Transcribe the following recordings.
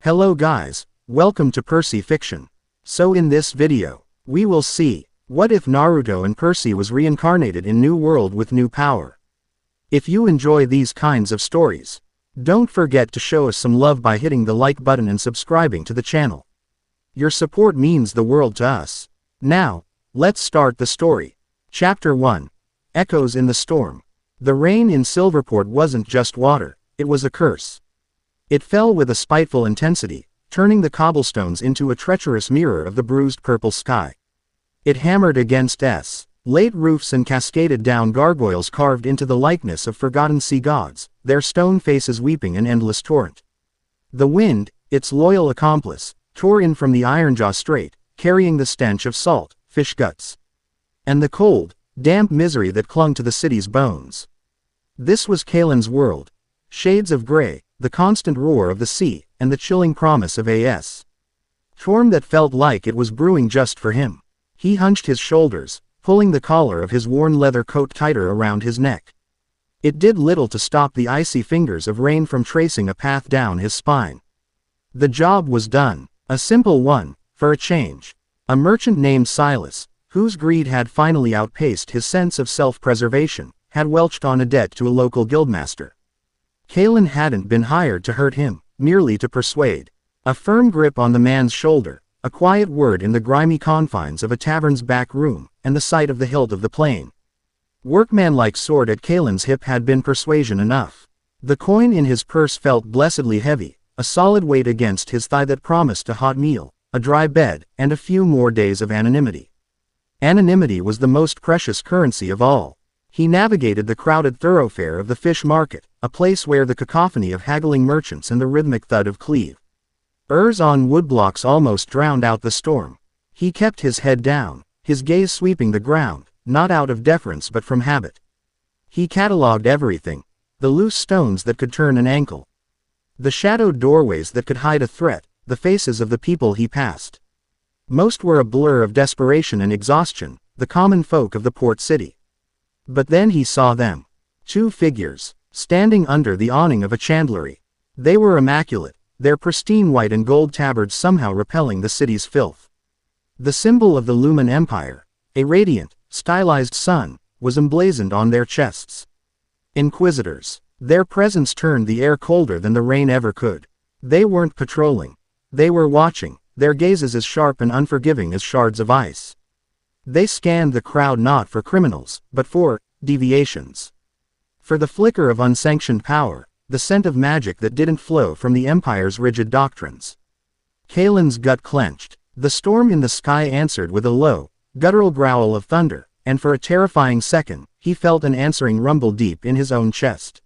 Hello guys, welcome to Percy Fiction. So in this video, we will see, what if Naruto and Percy was reincarnated in new world with new power? If you enjoy these kinds of stories, don't forget to show us some love by hitting the like button and subscribing to the channel. Your support means the world to us. Now, let's start the story. Chapter 1. Echoes in the Storm. The rain in Silverport wasn't just water, it was a curse. It fell with a spiteful intensity, turning the cobblestones into a treacherous mirror of the bruised purple sky. It hammered against slate roofs and cascaded down gargoyles carved into the likeness of forgotten sea gods, their stone faces weeping an endless torrent. The wind, its loyal accomplice, tore in from the Ironjaw Strait, carrying the stench of salt, fish guts, and the cold, damp misery that clung to the city's bones. This was Kalen's world. Shades of gray, the constant roar of the sea, and the chilling promise of a storm that felt like it was brewing just for him. He hunched his shoulders, pulling the collar of his worn leather coat tighter around his neck. It did little to stop the icy fingers of rain from tracing a path down his spine. The job was done, a simple one, for a change. A merchant named Silas, whose greed had finally outpaced his sense of self-preservation, had welched on a debt to a local guildmaster. Kalen hadn't been hired to hurt him, merely to persuade. A firm grip on the man's shoulder, a quiet word in the grimy confines of a tavern's back room, and the sight of the hilt of the plain workmanlike sword at Kalen's hip had been persuasion enough. The coin in his purse felt blessedly heavy, a solid weight against his thigh that promised a hot meal, a dry bed, and a few more days of anonymity. Anonymity was the most precious currency of all. He navigated the crowded thoroughfare of the fish market, a place where the cacophony of haggling merchants and the rhythmic thud of cleave on woodblocks almost drowned out the storm. He kept his head down, his gaze sweeping the ground, not out of deference but from habit. He catalogued everything: the loose stones that could turn an ankle, the shadowed doorways that could hide a threat, the faces of the people he passed. Most were a blur of desperation and exhaustion, the common folk of the port city. But then he saw them. Two figures, standing under the awning of a chandlery. They were immaculate, their pristine white and gold tabards somehow repelling the city's filth. The symbol of the Lumen Empire, a radiant, stylized sun, was emblazoned on their chests. Inquisitors. Their presence turned the air colder than the rain ever could. They weren't patrolling. They were watching, their gazes as sharp and unforgiving as shards of ice. They scanned the crowd not for criminals, but for deviations. For the flicker of unsanctioned power, the scent of magic that didn't flow from the Empire's rigid doctrines. Kalen's gut clenched. The storm in the sky answered with a low, guttural growl of thunder, and for a terrifying second, he felt an answering rumble deep in his own chest.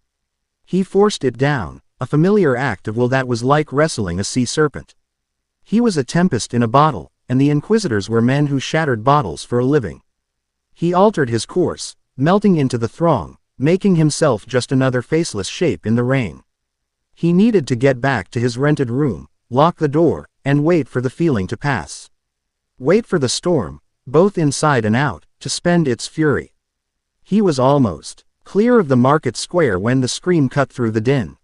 He forced it down, a familiar act of will that was like wrestling a sea serpent. He was a tempest in a bottle, and the Inquisitors were men who shattered bottles for a living. He altered his course, melting into the throng, making himself just another faceless shape in the rain. He needed to get back to his rented room, lock the door, and wait for the feeling to pass. Wait for the storm, both inside and out, to spend its fury. He was almost clear of the market square when the scream cut through the din.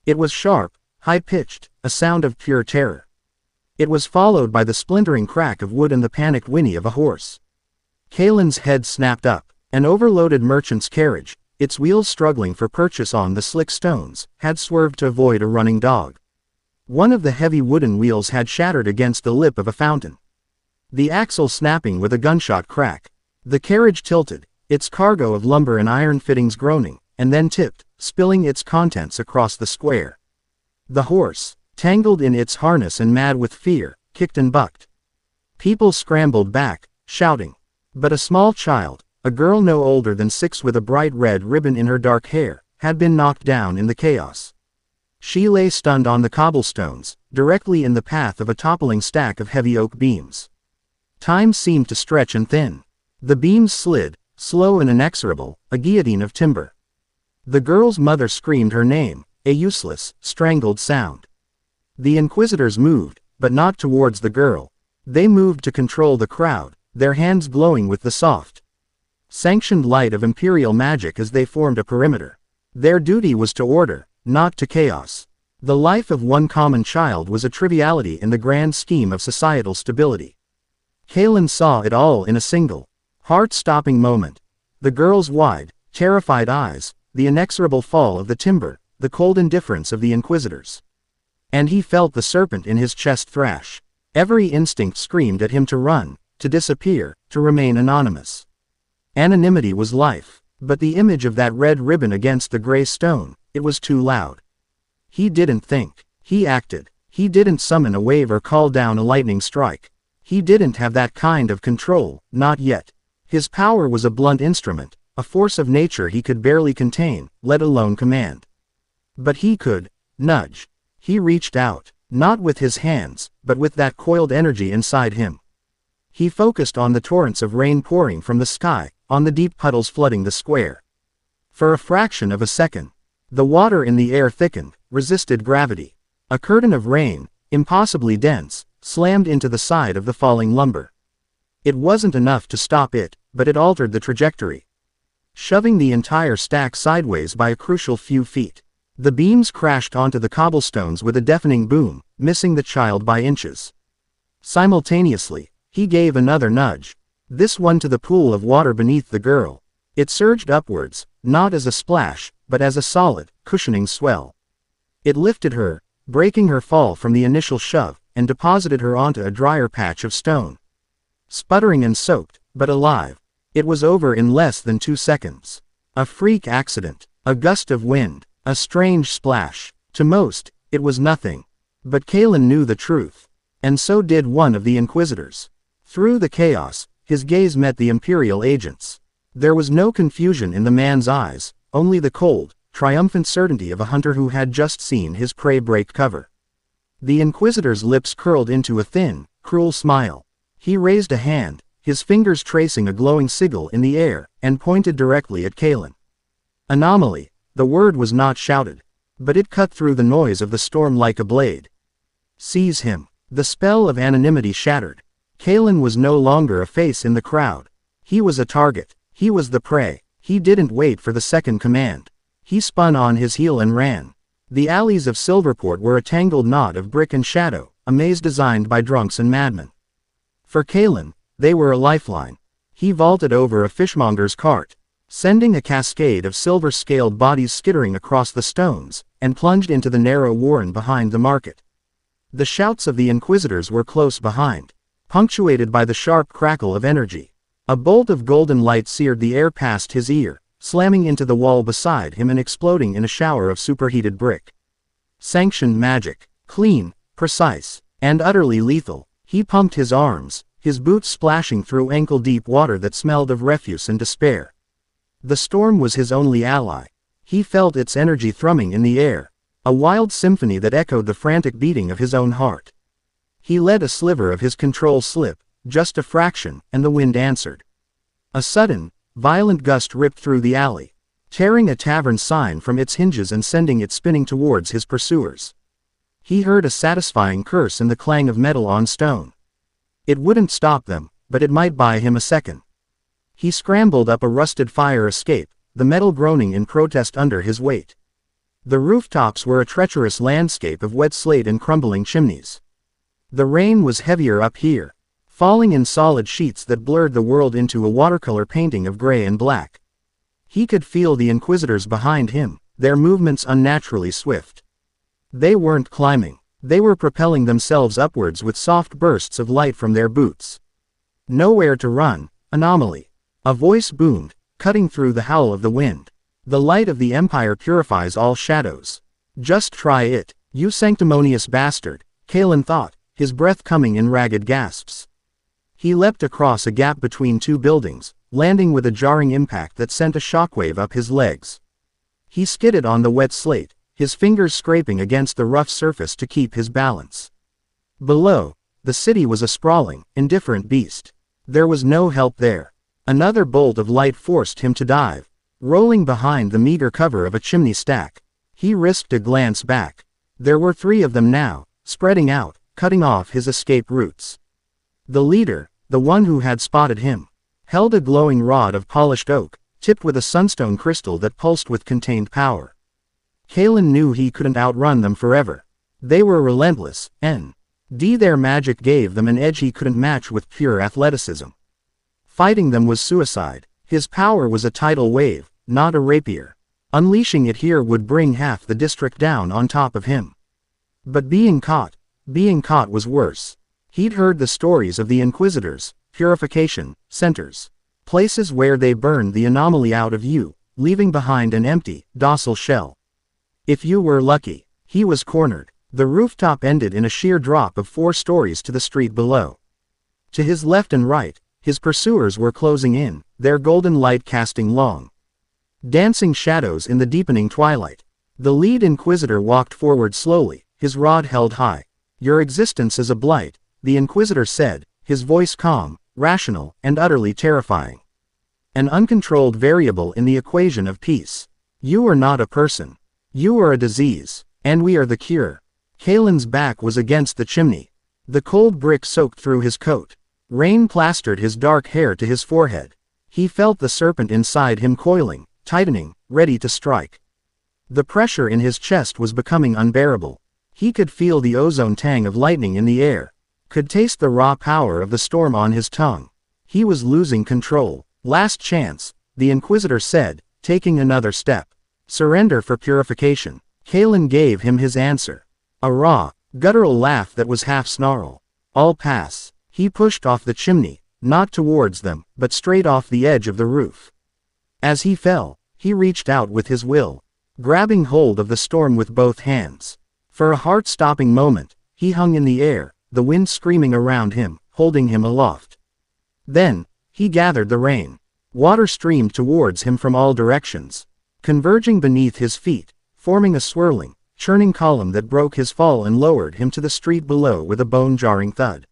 It was sharp, high-pitched, a sound of pure terror. It was followed by the splintering crack of wood and the panicked whinny of a horse. Kalen's head snapped up. An overloaded merchant's carriage, its wheels struggling for purchase on the slick stones, had swerved to avoid a running dog. One of the heavy wooden wheels had shattered against the lip of a fountain, the axle snapping with a gunshot crack. The carriage tilted, its cargo of lumber and iron fittings groaning, and then tipped, spilling its contents across the square. The horse, tangled in its harness and mad with fear, kicked and bucked. People scrambled back, shouting. But a small child, a girl no older than 6 with a bright red ribbon in her dark hair, had been knocked down in the chaos. She lay stunned on the cobblestones, directly in the path of a toppling stack of heavy oak beams. Time seemed to stretch and thin. The beams slid, slow and inexorable, a guillotine of timber. The girl's mother screamed her name, a useless, strangled sound. The Inquisitors moved, but not towards the girl. They moved to control the crowd, their hands glowing with the soft, sanctioned light of imperial magic as they formed a perimeter. Their duty was to order, not to chaos. The life of one common child was a triviality in the grand scheme of societal stability. Kalen saw it all in a single, heart-stopping moment. The girl's wide, terrified eyes, the inexorable fall of the timber, the cold indifference of the Inquisitors. And he felt the serpent in his chest thrash. Every instinct screamed at him to run, to disappear, to remain anonymous. Anonymity was life, but the image of that red ribbon against the gray stone, it was too loud. He didn't think. He acted. He didn't summon a wave or call down a lightning strike. He didn't have that kind of control, not yet. His power was a blunt instrument, a force of nature he could barely contain, let alone command. But he could nudge. He reached out, not with his hands, but with that coiled energy inside him. He focused on the torrents of rain pouring from the sky, on the deep puddles flooding the square. For a fraction of a second, the water in the air thickened, resisted gravity. A curtain of rain, impossibly dense, slammed into the side of the falling lumber. It wasn't enough to stop it, but it altered the trajectory, shoving the entire stack sideways by a crucial few feet. The beams crashed onto the cobblestones with a deafening boom, missing the child by inches. Simultaneously, he gave another nudge, this one to the pool of water beneath the girl. It surged upwards, not as a splash, but as a solid, cushioning swell. It lifted her, breaking her fall from the initial shove, and deposited her onto a drier patch of stone. Sputtering and soaked, but alive. It was over in less than 2 seconds. A freak accident, a gust of wind, a strange splash. To most, it was nothing. But Kalen knew the truth. And so did one of the Inquisitors. Through the chaos, his gaze met the Imperial agents. There was no confusion in the man's eyes, only the cold, triumphant certainty of a hunter who had just seen his prey break cover. The Inquisitor's lips curled into a thin, cruel smile. He raised a hand, his fingers tracing a glowing sigil in the air, and pointed directly at Kalen. Anomaly. The word was not shouted, but it cut through the noise of the storm like a blade. Seize him. The spell of anonymity shattered. Kalen was no longer a face in the crowd. He was a target. He was the prey. He didn't wait for the second command. He spun on his heel and ran. The alleys of Silverport were a tangled knot of brick and shadow, a maze designed by drunks and madmen. For Kalen, they were a lifeline. He vaulted over a fishmonger's cart, sending a cascade of silver-scaled bodies skittering across the stones, and plunged into the narrow warren behind the market. The shouts of the Inquisitors were close behind, punctuated by the sharp crackle of energy. A bolt of golden light seared the air past his ear, slamming into the wall beside him and exploding in a shower of superheated brick. Sanctioned magic, clean, precise, and utterly lethal. He pumped his arms, his boots splashing through ankle-deep water that smelled of refuse and despair. The storm was his only ally. He felt its energy thrumming in the air, a wild symphony that echoed the frantic beating of his own heart. He let a sliver of his control slip, just a fraction, and the wind answered. A sudden, violent gust ripped through the alley, tearing a tavern sign from its hinges and sending it spinning towards his pursuers. He heard a satisfying curse and the clang of metal on stone. It wouldn't stop them, but it might buy him a second. He scrambled up a rusted fire escape, the metal groaning in protest under his weight. The rooftops were a treacherous landscape of wet slate and crumbling chimneys. The rain was heavier up here, falling in solid sheets that blurred the world into a watercolor painting of gray and black. He could feel the Inquisitors behind him, their movements unnaturally swift. They weren't climbing. They were propelling themselves upwards with soft bursts of light from their boots. Nowhere to run. Anomaly. A voice boomed, cutting through the howl of the wind. The light of the Empire purifies all shadows. Just try it, you sanctimonious bastard, Kalen thought, his breath coming in ragged gasps. He leapt across a gap between two buildings, landing with a jarring impact that sent a shockwave up his legs. He skidded on the wet slate, his fingers scraping against the rough surface to keep his balance. Below, the city was a sprawling, indifferent beast. There was no help there. Another bolt of light forced him to dive, rolling behind the meager cover of a chimney stack. He risked a glance back. There were 3 of them now, spreading out, cutting off his escape routes. The leader, the one who had spotted him, held a glowing rod of polished oak, tipped with a sunstone crystal that pulsed with contained power. Kalen knew he couldn't outrun them forever. They were relentless, and their magic gave them an edge he couldn't match with pure athleticism. Fighting them was suicide. His power was a tidal wave, not a rapier. Unleashing it here would bring half the district down on top of him. But being caught was worse. He'd heard the stories of the Inquisitors, purification centers. Places where they burned the anomaly out of you, leaving behind an empty, docile shell. If you were lucky, he was cornered. The rooftop ended in a sheer drop of 4 stories to the street below. To his left and right, his pursuers were closing in, their golden light casting long, dancing shadows in the deepening twilight. The lead Inquisitor walked forward slowly, his rod held high. "Your existence is a blight," the Inquisitor said, his voice calm, rational, and utterly terrifying. "An uncontrolled variable in the equation of peace. You are not a person. You are a disease, and we are the cure." Kalen's back was against the chimney. The cold brick soaked through his coat. Rain plastered his dark hair to his forehead. He felt the serpent inside him coiling, tightening, ready to strike. The pressure in his chest was becoming unbearable. He could feel the ozone tang of lightning in the air, could taste the raw power of the storm on his tongue. He was losing control. "Last chance," the Inquisitor said, taking another step. "Surrender for purification." Kalen gave him his answer. A raw, guttural laugh that was half snarl. "I'll pass." He pushed off the chimney, not towards them, but straight off the edge of the roof. As he fell, he reached out with his will, grabbing hold of the storm with both hands. For a heart-stopping moment, he hung in the air, the wind screaming around him, holding him aloft. Then, he gathered the rain. Water streamed towards him from all directions, converging beneath his feet, forming a swirling, churning column that broke his fall and lowered him to the street below with a bone-jarring thud.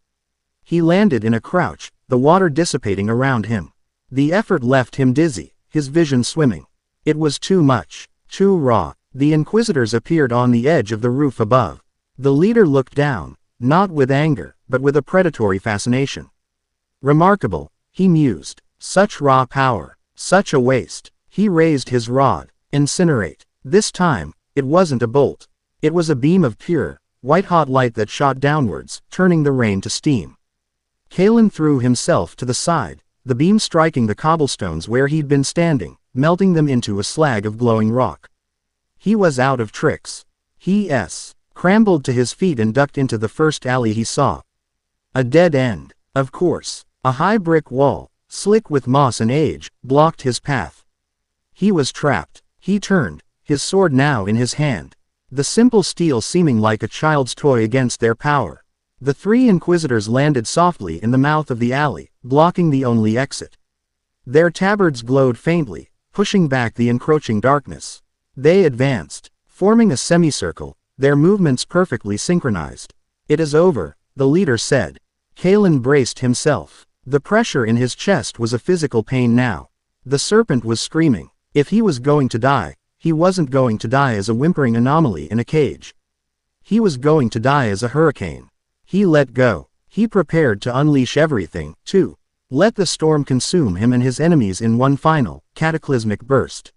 He landed in a crouch, the water dissipating around him. The effort left him dizzy, his vision swimming. It was too much, too raw. The Inquisitors appeared on the edge of the roof above. The leader looked down, not with anger, but with a predatory fascination. "Remarkable," he mused. "Such raw power. Such a waste." He raised his rod. "Incinerate." This time, it wasn't a bolt. It was a beam of pure, white-hot light that shot downwards, turning the rain to steam. Kalen threw himself to the side, the beam striking the cobblestones where he'd been standing, melting them into a slag of glowing rock. He was out of tricks. He scrambled to his feet and ducked into the first alley he saw. A dead end, of course. A high brick wall, slick with moss and age, blocked his path. He was trapped. He turned, his sword now in his hand, the simple steel seeming like a child's toy against their power. The 3 Inquisitors landed softly in the mouth of the alley, blocking the only exit. Their tabards glowed faintly, pushing back the encroaching darkness. They advanced, forming a semicircle, their movements perfectly synchronized. "It is over," the leader said. Kalen braced himself. The pressure in his chest was a physical pain now. The serpent was screaming. If he was going to die, he wasn't going to die as a whimpering anomaly in a cage. He was going to die as a hurricane. He let go. He prepared to unleash everything, too. Let the storm consume him and his enemies in one final, cataclysmic burst.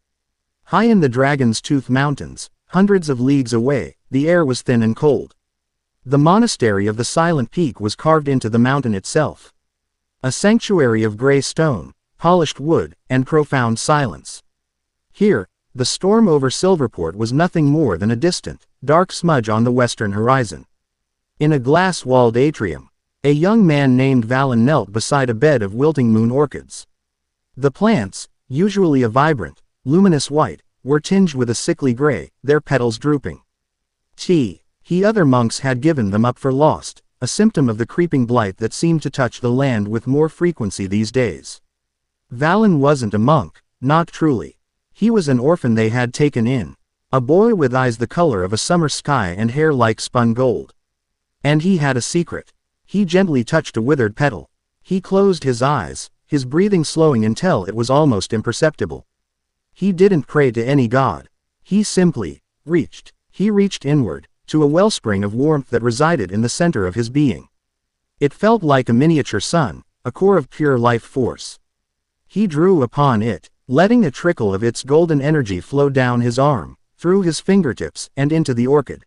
High in the Dragon's Tooth Mountains, hundreds of leagues away, the air was thin and cold. The monastery of the Silent Peak was carved into the mountain itself. A sanctuary of gray stone, polished wood, and profound silence. Here, the storm over Silverport was nothing more than a distant, dark smudge on the western horizon. In a glass-walled atrium, a young man named Valen knelt beside a bed of wilting moon orchids. The plants, usually a vibrant, luminous white, were tinged with a sickly gray, their petals drooping. Other monks had given them up for lost, a symptom of the creeping blight that seemed to touch the land with more frequency these days. Valen wasn't a monk, not truly. He was an orphan they had taken in, a boy with eyes the color of a summer sky and hair like spun gold. And he had a secret. He gently touched a withered petal. He closed his eyes, his breathing slowing until it was almost imperceptible. He didn't pray to any god. He simply reached. He reached inward, to a wellspring of warmth that resided in the center of his being. It felt like a miniature sun, a core of pure life force. He drew upon it, letting a trickle of its golden energy flow down his arm, through his fingertips and into the orchid.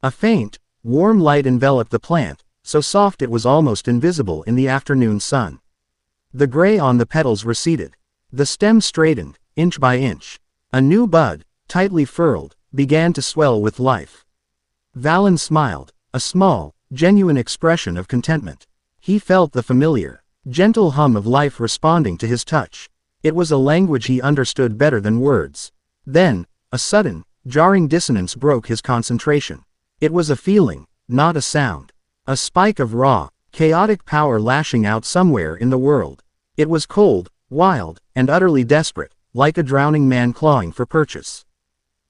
A faint, warm light enveloped the plant, so soft it was almost invisible in the afternoon sun. The gray on the petals receded. The stem straightened, inch by inch. A new bud, tightly furled, began to swell with life. Valen smiled, a small, genuine expression of contentment. He felt the familiar, gentle hum of life responding to his touch. It was a language he understood better than words. Then, a sudden, jarring dissonance broke his concentration. It was a feeling, not a sound. A spike of raw, chaotic power lashing out somewhere in the world. It was cold, wild, and utterly desperate, like a drowning man clawing for purchase.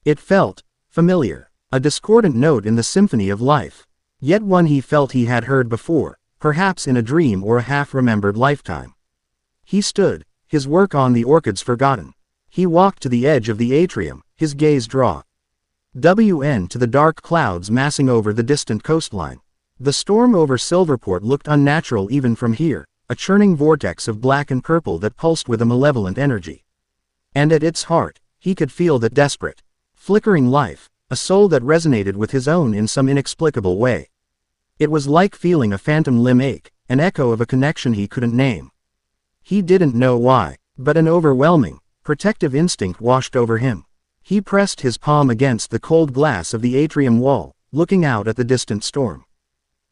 It felt familiar, a discordant note in the symphony of life, yet one he felt he had heard before, perhaps in a dream or a half-remembered lifetime. He stood, his work on the orchids forgotten. He walked to the edge of the atrium, his gaze drawn to the dark clouds massing over the distant coastline. The storm over Silverport looked unnatural even from here, a churning vortex of black and purple that pulsed with a malevolent energy. And at its heart, he could feel that desperate, flickering life, a soul that resonated with his own in some inexplicable way. It was like feeling a phantom limb ache, an echo of a connection he couldn't name. He didn't know why, but an overwhelming, protective instinct washed over him. He pressed his palm against the cold glass of the atrium wall, looking out at the distant storm.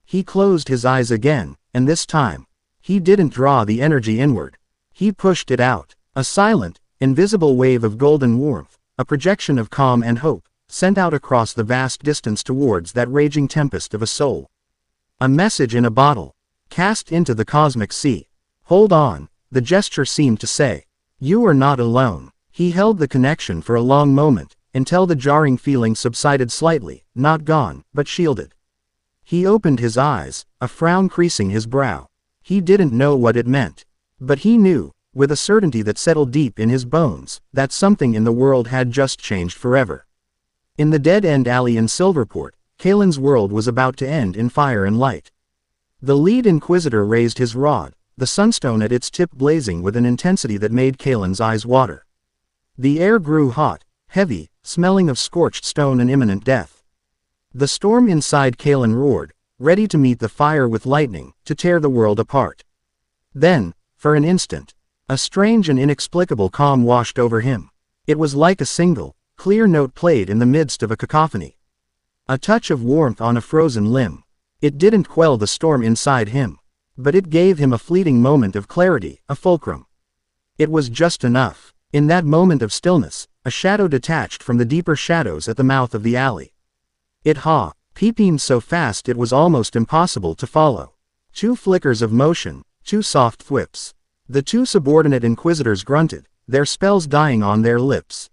He closed his eyes again, and this time, he didn't draw the energy inward. He pushed it out, a silent, invisible wave of golden warmth, a projection of calm and hope, sent out across the vast distance towards that raging tempest of a soul. A message in a bottle, cast into the cosmic sea. Hold on, the gesture seemed to say. You are not alone. He held the connection for a long moment, until the jarring feeling subsided slightly, not gone, but shielded. He opened his eyes, a frown creasing his brow. He didn't know what it meant. But he knew, with a certainty that settled deep in his bones, that something in the world had just changed forever. In the dead-end alley in Silverport, Kalen's world was about to end in fire and light. The lead inquisitor raised his rod, the sunstone at its tip blazing with an intensity that made Kalen's eyes water. The air grew hot, heavy, smelling of scorched stone and imminent death. The storm inside Kalen roared, ready to meet the fire with lightning, to tear the world apart. Then, for an instant, a strange and inexplicable calm washed over him. It was like a single, clear note played in the midst of a cacophony. A touch of warmth on a frozen limb. It didn't quell the storm inside him, but it gave him a fleeting moment of clarity, a fulcrum. It was just enough. In that moment of stillness, a shadow detached from the deeper shadows at the mouth of the alley. It peeped so fast it was almost impossible to follow. 2 flickers of motion, 2 soft thwips. The 2 subordinate inquisitors grunted, their spells dying on their lips.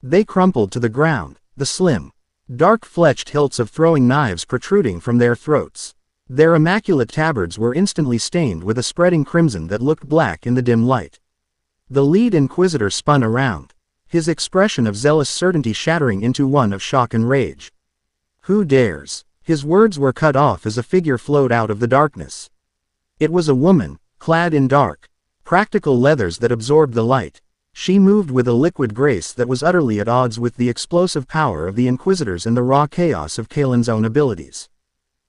They crumpled to the ground, the slim, dark-fletched hilts of throwing knives protruding from their throats. Their immaculate tabards were instantly stained with a spreading crimson that looked black in the dim light. The lead inquisitor spun around, his expression of zealous certainty shattering into one of shock and rage. Who dares? His words were cut off as a figure flowed out of the darkness. It was a woman, clad in dark, practical leathers that absorbed the light. She moved with a liquid grace that was utterly at odds with the explosive power of the inquisitors and the raw chaos of Kalen's own abilities.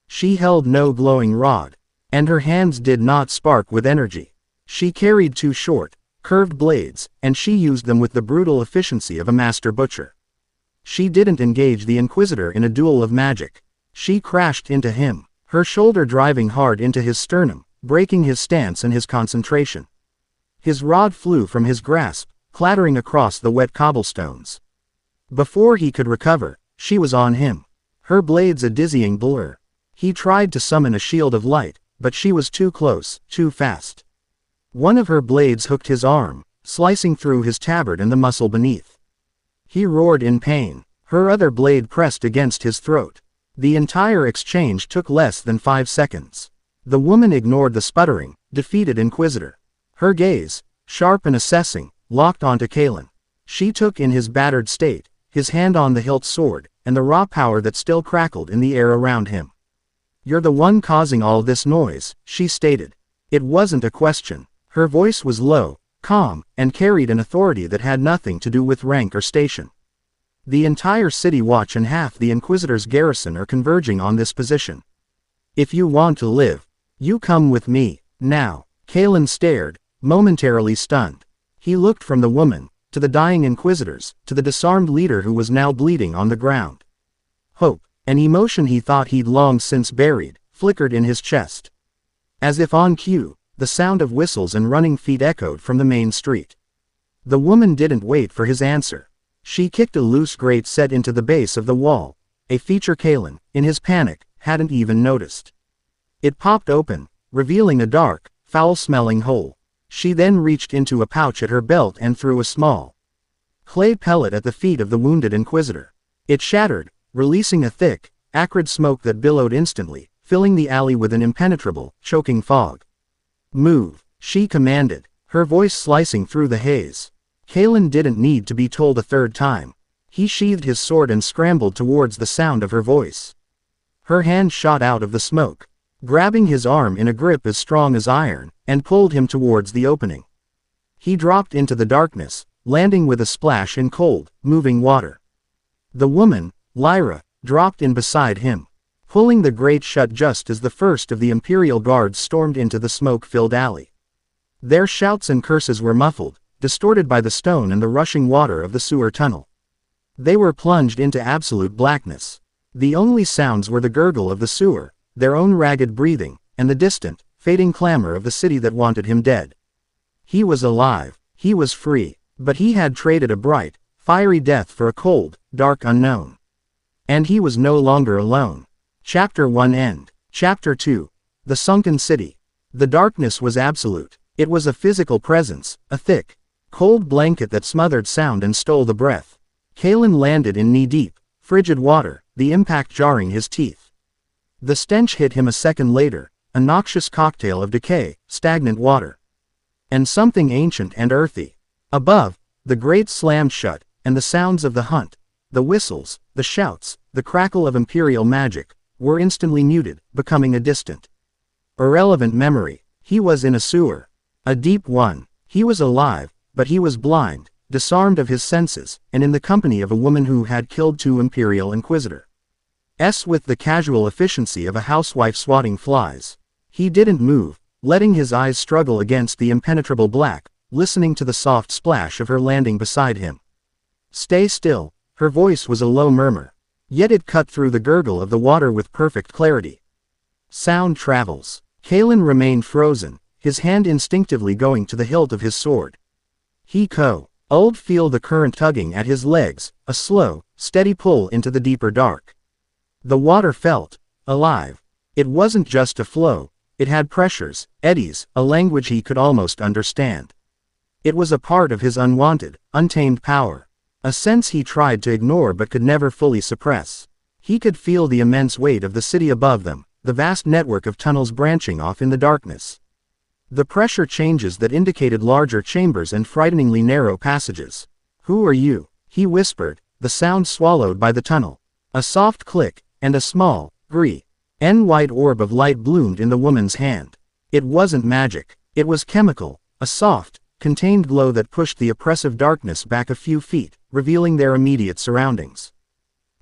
She held no glowing rod, and her hands did not spark with energy. She carried 2 short, curved blades, and she used them with the brutal efficiency of a master butcher. She didn't engage the Inquisitor in a duel of magic. She crashed into him, her shoulder driving hard into his sternum, breaking his stance and his concentration. His rod flew from his grasp, clattering across the wet cobblestones. Before he could recover, she was on him, her blades a dizzying blur. He tried to summon a shield of light, but she was too close, too fast. One of her blades hooked his arm, slicing through his tabard and the muscle beneath. He roared in pain. Her other blade pressed against his throat. The entire exchange took less than 5 seconds. The woman ignored the sputtering, defeated Inquisitor. Her gaze, sharp and assessing, locked onto Kalen. She took in his battered state, his hand on the hilt sword, and the raw power that still crackled in the air around him. "You're the one causing all this noise," she stated. It wasn't a question. Her voice was low, calm, and carried an authority that had nothing to do with rank or station. The entire city watch and half the Inquisitor's garrison are converging on this position. If you want to live, you come with me, now. Kalen stared, momentarily stunned. He looked from the woman, to the dying Inquisitors, to the disarmed leader who was now bleeding on the ground. Hope, an emotion he thought he'd long since buried, flickered in his chest. As if on cue, the sound of whistles and running feet echoed from the main street. The woman didn't wait for his answer. She kicked a loose grate set into the base of the wall, a feature Kalen, in his panic, hadn't even noticed. It popped open, revealing a dark, foul-smelling hole. She then reached into a pouch at her belt and threw a small clay pellet at the feet of the wounded Inquisitor. It shattered, releasing a thick, acrid smoke that billowed instantly, filling the alley with an impenetrable, choking fog. Move, she commanded, her voice slicing through the haze. Kalen didn't need to be told a third time. He sheathed his sword and scrambled towards the sound of her voice. Her hand shot out of the smoke, grabbing his arm in a grip as strong as iron, and pulled him towards the opening. He dropped into the darkness, landing with a splash in cold, moving water. The woman, Lyra, dropped in beside him, pulling the grate shut just as the first of the Imperial guards stormed into the smoke-filled alley. Their shouts and curses were muffled, distorted by the stone and the rushing water of the sewer tunnel. They were plunged into absolute blackness. The only sounds were the gurgle of the sewer, their own ragged breathing, and the distant, fading clamor of the city that wanted him dead. He was alive, he was free, but he had traded a bright, fiery death for a cold, dark unknown. And he was no longer alone. Chapter 1 End. Chapter 2. The Sunken City. The darkness was absolute. It was a physical presence, a thick, cold blanket that smothered sound and stole the breath. Kalen landed in knee-deep, frigid water, the impact jarring his teeth. The stench hit him a second later, a noxious cocktail of decay, stagnant water, and something ancient and earthy. Above, the grate slammed shut, and the sounds of the hunt, the whistles, the shouts, the crackle of Imperial magic, were instantly muted, becoming a distant, irrelevant memory. He was in a sewer. A deep one. He was alive, but he was blind, disarmed of his senses, and in the company of a woman who had killed 2 Imperial Inquisitors with the casual efficiency of a housewife swatting flies. He didn't move, letting his eyes struggle against the impenetrable black, listening to the soft splash of her landing beside him. Stay still, her voice was a low murmur, yet it cut through the gurgle of the water with perfect clarity. Sound travels. Kalen remained frozen, his hand instinctively going to the hilt of his sword. He could feel the current tugging at his legs, a slow, steady pull into the deeper dark. The water felt alive. It wasn't just a flow, it had pressures, eddies, a language he could almost understand. It was a part of his unwanted, untamed power, a sense he tried to ignore but could never fully suppress. He could feel the immense weight of the city above them, the vast network of tunnels branching off in the darkness. The pressure changes that indicated larger chambers and frighteningly narrow passages. "Who are you?" he whispered, the sound swallowed by the tunnel. A soft click, and a small, green-white orb of light bloomed in the woman's hand. It wasn't magic. It was chemical, a soft, contained glow that pushed the oppressive darkness back a few feet, revealing their immediate surroundings.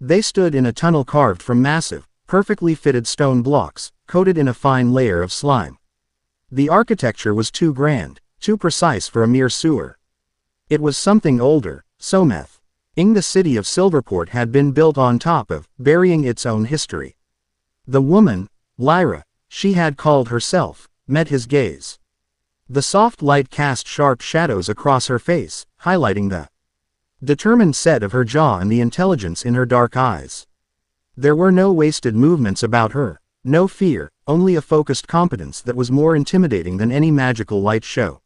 They stood in a tunnel carved from massive, perfectly fitted stone blocks, coated in a fine layer of slime. The architecture was too grand, too precise for a mere sewer. It was something older, Someth. The city of Silverport had been built on top of, burying its own history. The woman, Lyra, she had called herself, met his gaze. The soft light cast sharp shadows across her face, highlighting the determined set of her jaw and the intelligence in her dark eyes. There were no wasted movements about her, no fear, only a focused competence that was more intimidating than any magical light show.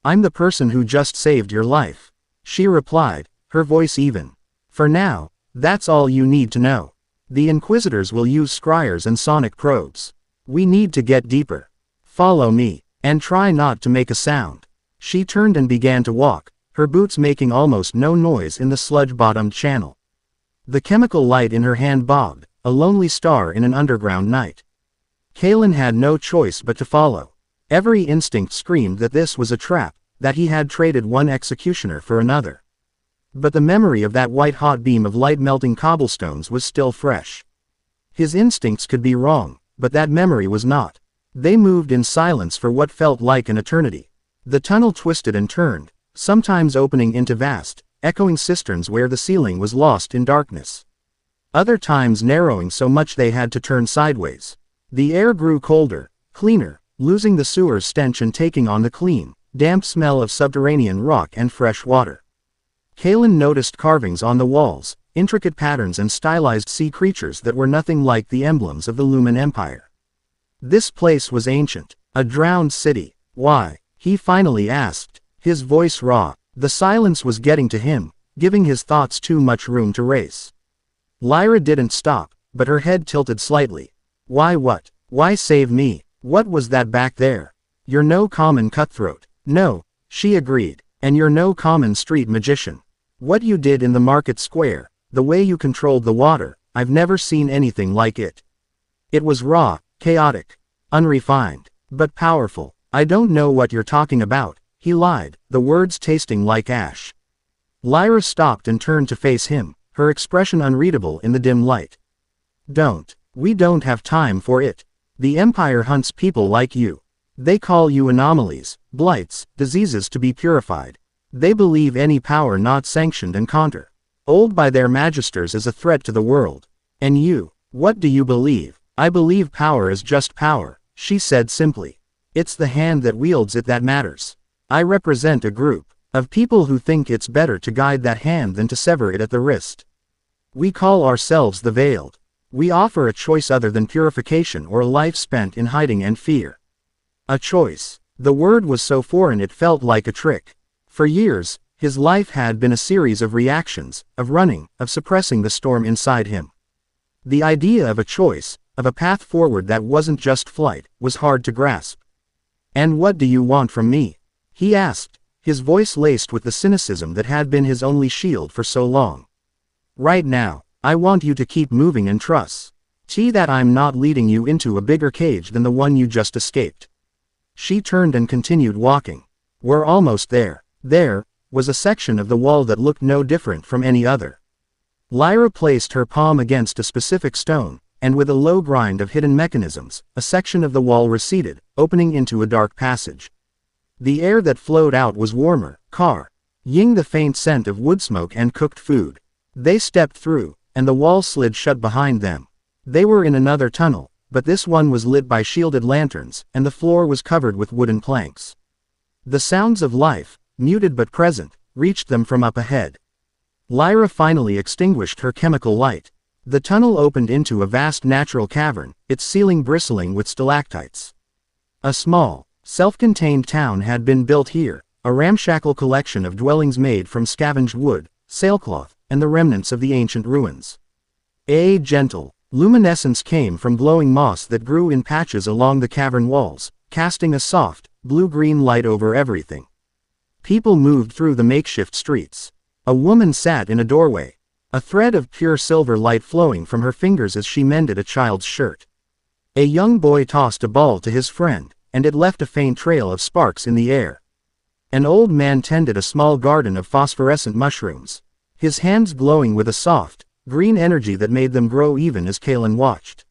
"I'm the person who just saved your life," she replied, her voice even. "For now, that's all you need to know. The Inquisitors will use scryers and sonic probes. We need to get deeper. Follow me, and try not to make a sound." She turned and began to walk, her boots making almost no noise in the sludge-bottomed channel. The chemical light in her hand bobbed, a lonely star in an underground night. Kalen had no choice but to follow. Every instinct screamed that this was a trap, that he had traded one executioner for another. But the memory of that white-hot beam of light melting cobblestones was still fresh. His instincts could be wrong, but that memory was not. They moved in silence for what felt like an eternity. The tunnel twisted and turned, sometimes opening into vast, echoing cisterns where the ceiling was lost in darkness. Other times narrowing so much they had to turn sideways. The air grew colder, cleaner, losing the sewer's stench and taking on the clean, damp smell of subterranean rock and fresh water. Kalen noticed carvings on the walls, intricate patterns and stylized sea creatures that were nothing like the emblems of the Lumen Empire. This place was ancient, a drowned city. Why? He finally asked, his voice raw. The silence was getting to him, giving his thoughts too much room to race. Lyra didn't stop, but her head tilted slightly. Why what? Why save me? What was that back there? You're no common cutthroat. No, she agreed, and you're no common street magician. What you did in the market square, the way you controlled the water, I've never seen anything like it. It was raw, chaotic, unrefined, but powerful. I don't know what you're talking about, he lied, the words tasting like ash. Lyra stopped and turned to face him, her expression unreadable in the dim light. We don't have time for it. The Empire hunts people like you. They call you anomalies, blights, diseases to be purified. They believe any power not sanctioned and counter, old by their magisters is a threat to the world. And you, what do you believe? I believe power is just power, she said simply. It's the hand that wields it that matters. I represent a group of people who think it's better to guide that hand than to sever it at the wrist. We call ourselves the Veiled. We offer a choice other than purification or a life spent in hiding and fear. A choice. The word was so foreign it felt like a trick. For years, his life had been a series of reactions, of running, of suppressing the storm inside him. The idea of a choice, of a path forward that wasn't just flight, was hard to grasp. And what do you want from me? He asked, his voice laced with the cynicism that had been his only shield for so long. Right now, I want you to keep moving and trust. That I'm not leading you into a bigger cage than the one you just escaped. She turned and continued walking. We're almost there. There was a section of the wall that looked no different from any other. Lyra placed her palm against a specific stone, and with a low grind of hidden mechanisms, a section of the wall receded, opening into a dark passage. The air that flowed out was warmer, ying the faint scent of wood smoke and cooked food. They stepped through, and the wall slid shut behind them. They were in another tunnel, but this one was lit by shielded lanterns, and the floor was covered with wooden planks. The sounds of life, muted but present, reached them from up ahead. Lyra finally extinguished her chemical light. The tunnel opened into a vast natural cavern, its ceiling bristling with stalactites. A small, self-contained town had been built here, a ramshackle collection of dwellings made from scavenged wood, sailcloth, and the remnants of the ancient ruins. A gentle luminescence came from glowing moss that grew in patches along the cavern walls, casting a soft, blue-green light over everything. People moved through the makeshift streets. A woman sat in a doorway, a thread of pure silver light flowing from her fingers as she mended a child's shirt. A young boy tossed a ball to his friend, and it left a faint trail of sparks in the air. An old man tended a small garden of phosphorescent mushrooms, his hands glowing with a soft, green energy that made them grow even as Kalen watched.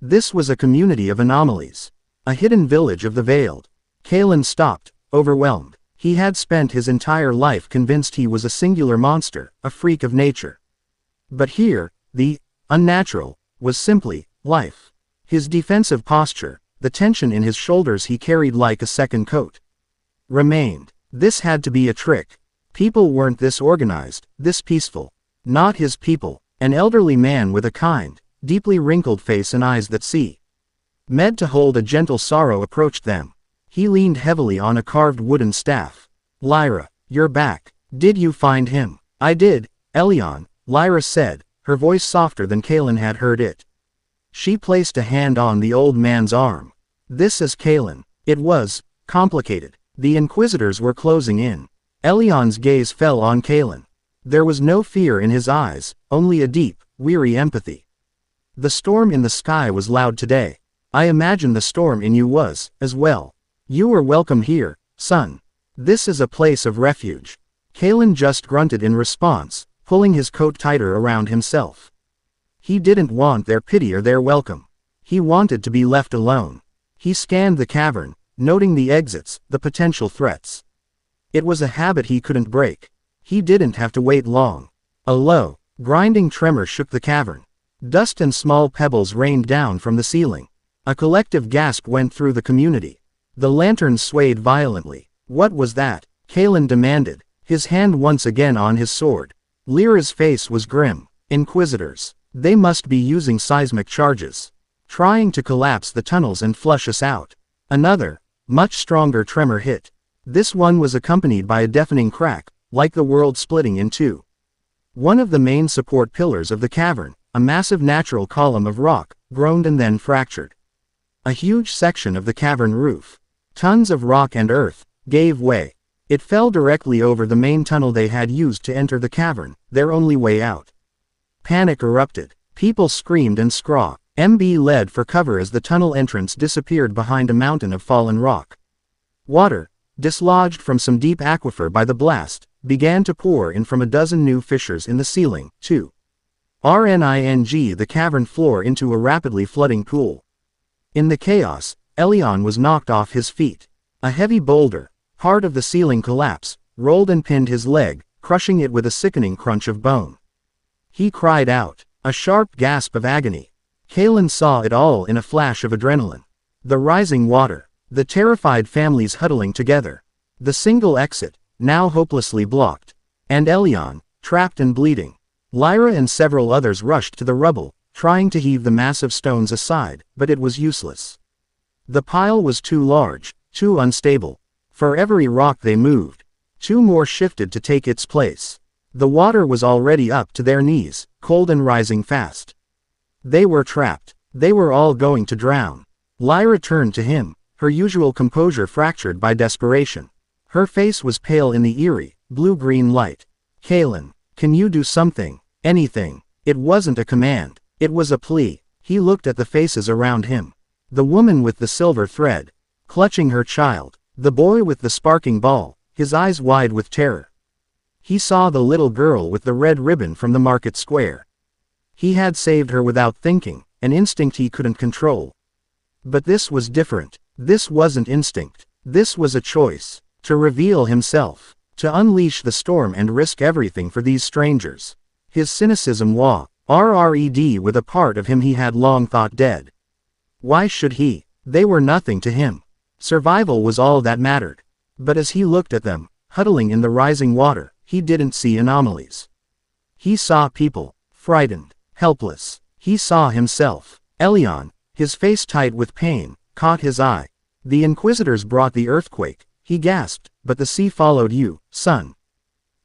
This was a community of anomalies, a hidden village of the Veiled. Kalen stopped, overwhelmed. He had spent his entire life convinced he was a singular monster, a freak of nature. But here, the unnatural was simply life. His defensive posture, the tension in his shoulders he carried like a second coat, remained. This had to be a trick. People weren't this organized, this peaceful. Not his people. An elderly man with a kind, deeply wrinkled face and eyes that see. Meant to hold a gentle sorrow approached them. He leaned heavily on a carved wooden staff. Lyra, you're back. Did you find him? I did, Elion, Lyra said, her voice softer than Kalen had heard it. She placed a hand on the old man's arm. This is Kalen. It was complicated. The Inquisitors were closing in. Elion's gaze fell on Kalen. There was no fear in his eyes, only a deep, weary empathy. The storm in the sky was loud today. I imagine the storm in you was, as well. You are welcome here, son. This is a place of refuge. Kalen just grunted in response, pulling his coat tighter around himself. He didn't want their pity or their welcome. He wanted to be left alone. He scanned the cavern, noting the exits, the potential threats. It was a habit he couldn't break. He didn't have to wait long. A low, grinding tremor shook the cavern. Dust and small pebbles rained down from the ceiling. A collective gasp went through the community. The lanterns swayed violently. What was that? Kalen demanded, his hand once again on his sword. Lyra's face was grim. Inquisitors. They must be using seismic charges. Trying to collapse the tunnels and flush us out. Another, much stronger tremor hit. This one was accompanied by a deafening crack, like the world splitting in two. One of the main support pillars of the cavern, a massive natural column of rock, groaned and then fractured. A huge section of the cavern roof, tons of rock and earth, gave way. It fell directly over the main tunnel they had used to enter the cavern, their only way out. Panic erupted. People screamed and MB led for cover as the tunnel entrance disappeared behind a mountain of fallen rock. Water, dislodged from some deep aquifer by the blast, began to pour in from a dozen new fissures in the ceiling, too. RNING the cavern floor into a rapidly flooding pool. In the chaos, Elion was knocked off his feet. A heavy boulder, part of the ceiling collapse, rolled and pinned his leg, crushing it with a sickening crunch of bone. He cried out, a sharp gasp of agony. Kalen saw it all in a flash of adrenaline. The rising water, the terrified families huddling together, the single exit, now hopelessly blocked, and Elion, trapped and bleeding. Lyra and several others rushed to the rubble, trying to heave the massive stones aside, but it was useless. The pile was too large, too unstable. For every rock they moved, two more shifted to take its place. The water was already up to their knees, cold and rising fast. They were trapped. They were all going to drown. Lyra turned to him, her usual composure fractured by desperation. Her face was pale in the eerie, blue-green light. Kalen, can you do something? Anything. It wasn't a command. It was a plea. He looked at the faces around him. The woman with the silver thread, clutching her child. The boy with the sparking ball, his eyes wide with terror. He saw the little girl with the red ribbon from the market square. He had saved her without thinking, an instinct he couldn't control. But this was different. This wasn't instinct. This was a choice. To reveal himself. To unleash the storm and risk everything for these strangers. His cynicism RRED with a part of him he had long thought dead. Why should he? They were nothing to him. Survival was all that mattered. But as he looked at them, huddling in the rising water, he didn't see anomalies. He saw people, frightened, helpless. He saw himself. Elion, his face tight with pain, caught his eye. The Inquisitors brought the earthquake, he gasped, but the sea followed you, son.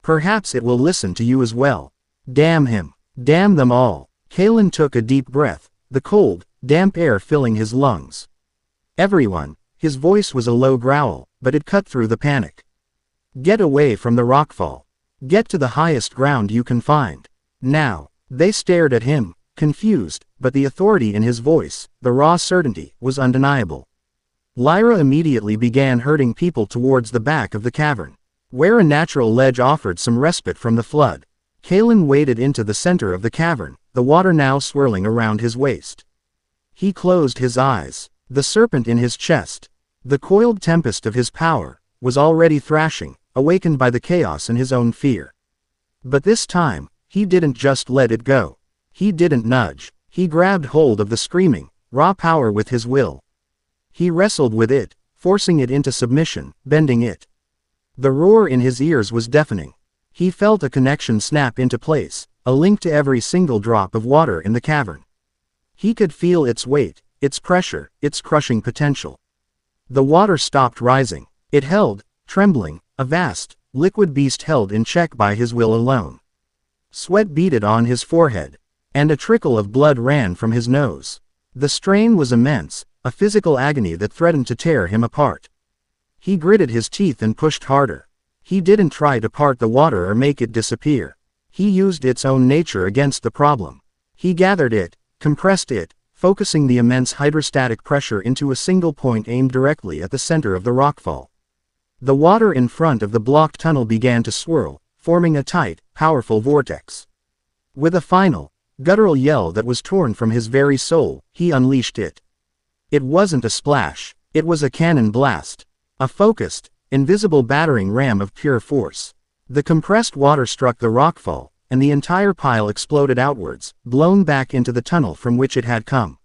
Perhaps it will listen to you as well. Damn him. Damn them all. Kalen took a deep breath, the cold, damp air filling his lungs. Everyone. His voice was a low growl, but it cut through the panic. Get away from the rockfall. Get to the highest ground you can find. Now. They stared at him, confused, but the authority in his voice, the raw certainty, was undeniable. Lyra immediately began herding people towards the back of the cavern, where a natural ledge offered some respite from the flood. Kalen waded into the center of the cavern, the water now swirling around his waist. He closed his eyes. The serpent in his chest, the coiled tempest of his power, was already thrashing, awakened by the chaos and his own fear. But this time, he didn't just let it go. He didn't nudge. He grabbed hold of the screaming, raw power with his will. He wrestled with it, forcing it into submission, bending it. The roar in his ears was deafening. He felt a connection snap into place, a link to every single drop of water in the cavern. He could feel its weight, its pressure, its crushing potential. The water stopped rising. It held, trembling, a vast, liquid beast held in check by his will alone. Sweat beaded on his forehead, and a trickle of blood ran from his nose. The strain was immense, a physical agony that threatened to tear him apart. He gritted his teeth and pushed harder. He didn't try to part the water or make it disappear. He used its own nature against the problem. He gathered it, compressed it, focusing the immense hydrostatic pressure into a single point aimed directly at the center of the rockfall. The water in front of the blocked tunnel began to swirl, forming a tight, powerful vortex. With a final, guttural yell that was torn from his very soul, he unleashed it. It wasn't a splash, it was a cannon blast. A focused, invisible battering ram of pure force. The compressed water struck the rockfall, and the entire pile exploded outwards, blown back into the tunnel from which it had come.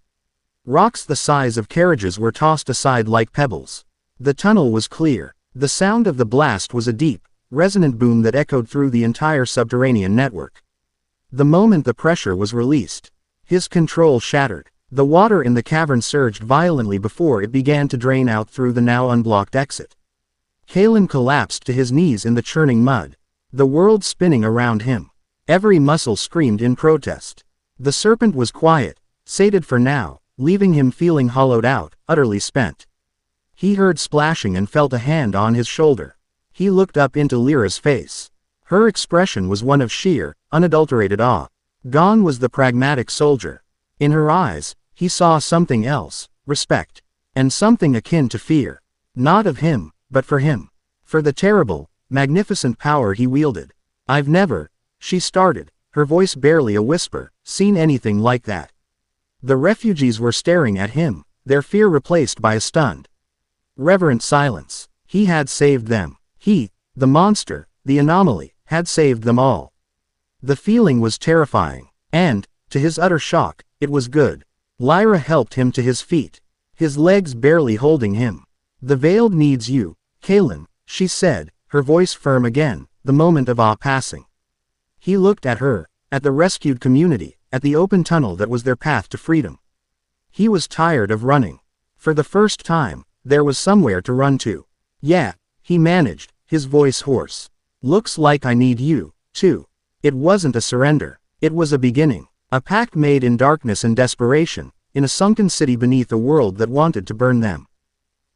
Rocks the size of carriages were tossed aside like pebbles. The tunnel was clear. The sound of the blast was a deep, resonant boom that echoed through the entire subterranean network. The moment the pressure was released, his control shattered. The water in the cavern surged violently before it began to drain out through the now unblocked exit. Kalen collapsed to his knees in the churning mud, the world spinning around him. Every muscle screamed in protest. The serpent was quiet, sated for now, leaving him feeling hollowed out, utterly spent. He heard splashing and felt a hand on his shoulder. He looked up into Lyra's face. Her expression was one of sheer, unadulterated awe. Gone was the pragmatic soldier. In her eyes, he saw something else, respect, and something akin to fear. Not of him, but for him. For the terrible, magnificent power he wielded. I've never, she started, her voice barely a whisper, seen anything like that. The refugees were staring at him, their fear replaced by a stunned, reverent silence. He had saved them. He, the monster, the anomaly, had saved them all. The feeling was terrifying, and, to his utter shock, it was good. Lyra helped him to his feet, his legs barely holding him. The Veiled needs you, Kalen, she said, her voice firm again, the moment of awe passing. He looked at her, at the rescued community, at the open tunnel that was their path to freedom. He was tired of running. For the first time, there was somewhere to run to. Yeah, he managed, his voice hoarse. Looks like I need you, too. It wasn't a surrender. It was a beginning. A pact made in darkness and desperation, in a sunken city beneath a world that wanted to burn them.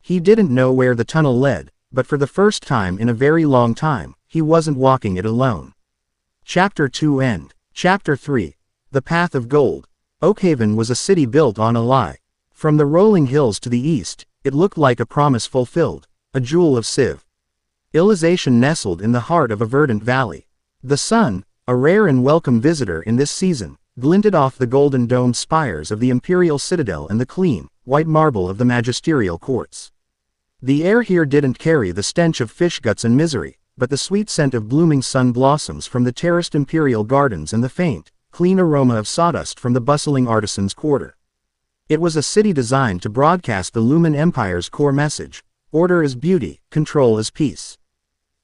He didn't know where the tunnel led, but for the first time in a very long time, he wasn't walking it alone. Chapter 2 End. Chapter 3. The Path of Gold. Oakhaven was a city built on a lie. From the rolling hills to the east, it looked like a promise fulfilled, a jewel of civilization nestled in the heart of a verdant valley. The sun, a rare and welcome visitor in this season, glinted off the golden domed spires of the imperial citadel and the clean, white marble of the magisterial courts. The air here didn't carry the stench of fish guts and misery, but the sweet scent of blooming sun blossoms from the terraced imperial gardens and the faint, clean aroma of sawdust from the bustling artisans' quarter. It was a city designed to broadcast the Lumen Empire's core message: order is beauty, control is peace.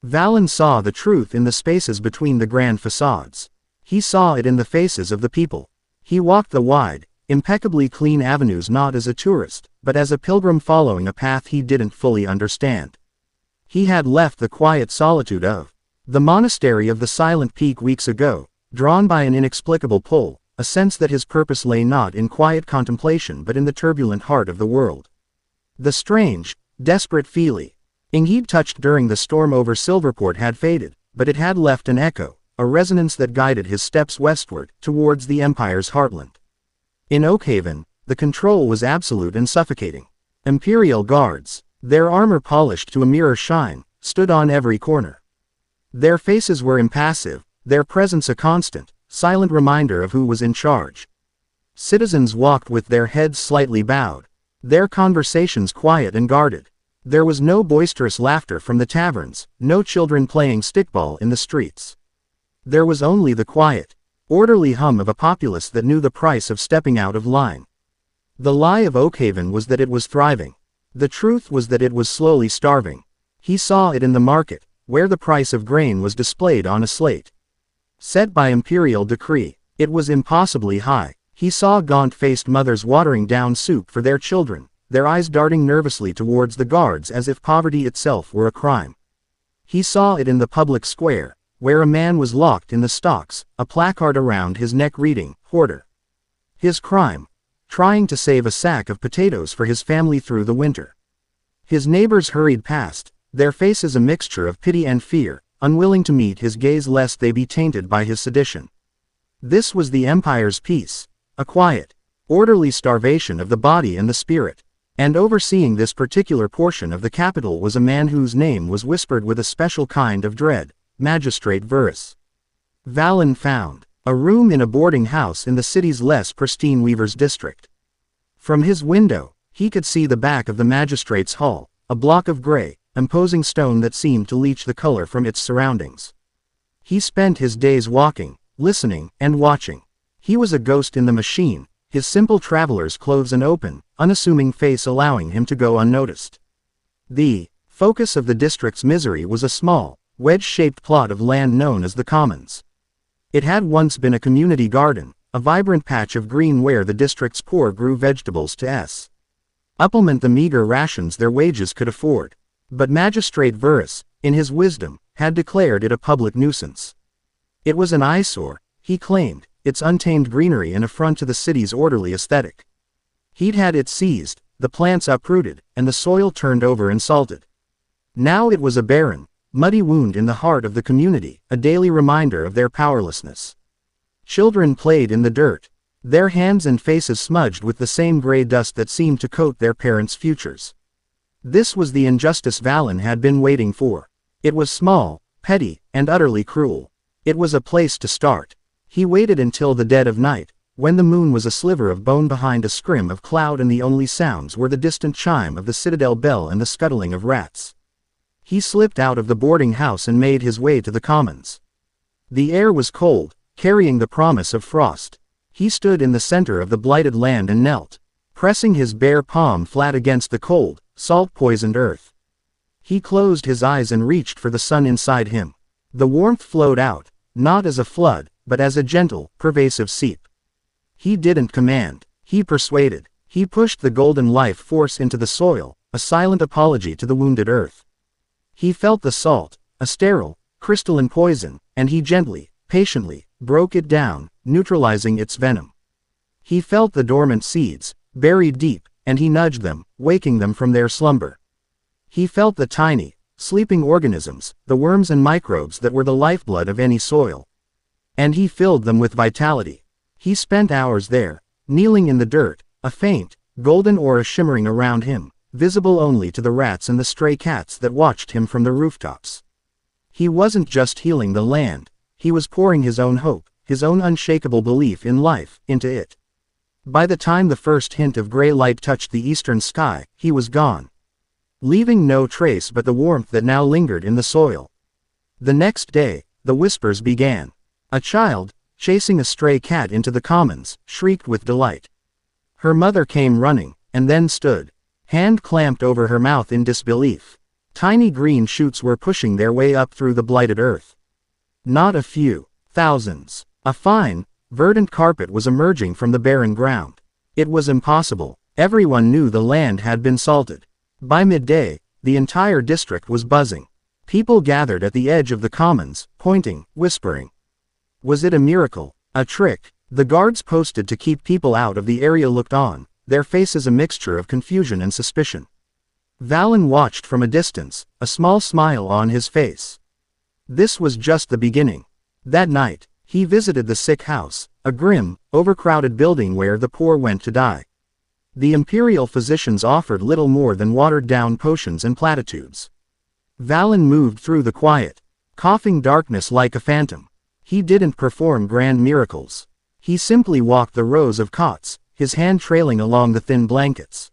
Valen saw the truth in the spaces between the grand facades. He saw it in the faces of the people. He walked the wide, impeccably clean avenues not as a tourist, but as a pilgrim following a path he didn't fully understand. He had left the quiet solitude of the monastery of the Silent Peak weeks ago, drawn by an inexplicable pull, a sense that his purpose lay not in quiet contemplation but in the turbulent heart of the world. The strange, desperate feeling he'd touched during the storm over Silverport had faded, but it had left an echo, a resonance that guided his steps westward, towards the Empire's heartland. In Oakhaven, the control was absolute and suffocating. Imperial guards, their armor polished to a mirror shine, stood on every corner. Their faces were impassive, their presence a constant, silent reminder of who was in charge. Citizens walked with their heads slightly bowed, their conversations quiet and guarded. There was no boisterous laughter from the taverns, no children playing stickball in the streets. There was only the quiet, orderly hum of a populace that knew the price of stepping out of line. The lie of Oakhaven was that it was thriving. The truth was that it was slowly starving. He saw it in the market, where the price of grain was displayed on a slate set by imperial decree. It was impossibly high. He saw gaunt-faced mothers watering down soup for their children, their eyes darting nervously towards the guards as if poverty itself were a crime. He saw it in the public square, where a man was locked in the stocks, a placard around his neck reading, "Hoarder." His crime: trying to save a sack of potatoes for his family through the winter. His neighbors hurried past, their faces a mixture of pity and fear, unwilling to meet his gaze lest they be tainted by his sedition. This was the Empire's peace, a quiet, orderly starvation of the body and the spirit. And overseeing this particular portion of the capital was a man whose name was whispered with a special kind of dread: Magistrate Verus. Valen found a room in a boarding house in the city's less pristine weavers' district. From his window, he could see the back of the magistrate's hall, a block of gray, imposing stone that seemed to leach the color from its surroundings. He spent his days walking, listening, and watching. He was a ghost in the machine, his simple traveler's clothes an open, unassuming face allowing him to go unnoticed. The focus of the district's misery was a small, wedge-shaped plot of land known as the Commons. It had once been a community garden, a vibrant patch of green where the district's poor grew vegetables to supplement the meager rations their wages could afford. But Magistrate Verus, in his wisdom, had declared it a public nuisance. It was an eyesore, he claimed, its untamed greenery an affront to the city's orderly aesthetic. He'd had it seized, the plants uprooted, and the soil turned over and salted. Now it was a barren, muddy wound in the heart of the community, a daily reminder of their powerlessness. Children played in the dirt, their hands and faces smudged with the same gray dust that seemed to coat their parents' futures. This was the injustice Valen had been waiting for. It was small, petty, and utterly cruel. It was a place to start. He waited until the dead of night, when the moon was a sliver of bone behind a scrim of cloud and the only sounds were the distant chime of the citadel bell and the scuttling of rats. He slipped out of the boarding house and made his way to the Commons. The air was cold, carrying the promise of frost. He stood in the center of the blighted land and knelt, pressing his bare palm flat against the cold, salt-poisoned earth. He closed his eyes and reached for the sun inside him. The warmth flowed out, not as a flood, but as a gentle, pervasive seep. He didn't command, he persuaded. He pushed the golden life force into the soil, a silent apology to the wounded earth. He felt the salt, a sterile, crystalline poison, and he gently, patiently, broke it down, neutralizing its venom. He felt the dormant seeds, buried deep, and he nudged them, waking them from their slumber. He felt the tiny, sleeping organisms, the worms and microbes that were the lifeblood of any soil. And he filled them with vitality. He spent hours there, kneeling in the dirt, a faint, golden aura shimmering around him, visible only to the rats and the stray cats that watched him from the rooftops. He wasn't just healing the land, he was pouring his own hope, his own unshakable belief in life, into it. By the time the first hint of gray light touched the eastern sky, he was gone, leaving no trace but the warmth that now lingered in the soil. The next day, the whispers began. A child, chasing a stray cat into the Commons, shrieked with delight. Her mother came running, and then stood, hand clamped over her mouth in disbelief. Tiny green shoots were pushing their way up through the blighted earth. Not a few, thousands. A fine, verdant carpet was emerging from the barren ground. It was impossible. Everyone knew the land had been salted. By midday, the entire district was buzzing. People gathered at the edge of the Commons, pointing, whispering. Was it a miracle? A trick? The guards posted to keep people out of the area looked on, their faces a mixture of confusion and suspicion. Valen watched from a distance, a small smile on his face. This was just the beginning. That night, he visited the sick house, a grim, overcrowded building where the poor went to die. The imperial physicians offered little more than watered-down potions and platitudes. Valen moved through the quiet, coughing darkness like a phantom. He didn't perform grand miracles. He simply walked the rows of cots, his hand trailing along the thin blankets.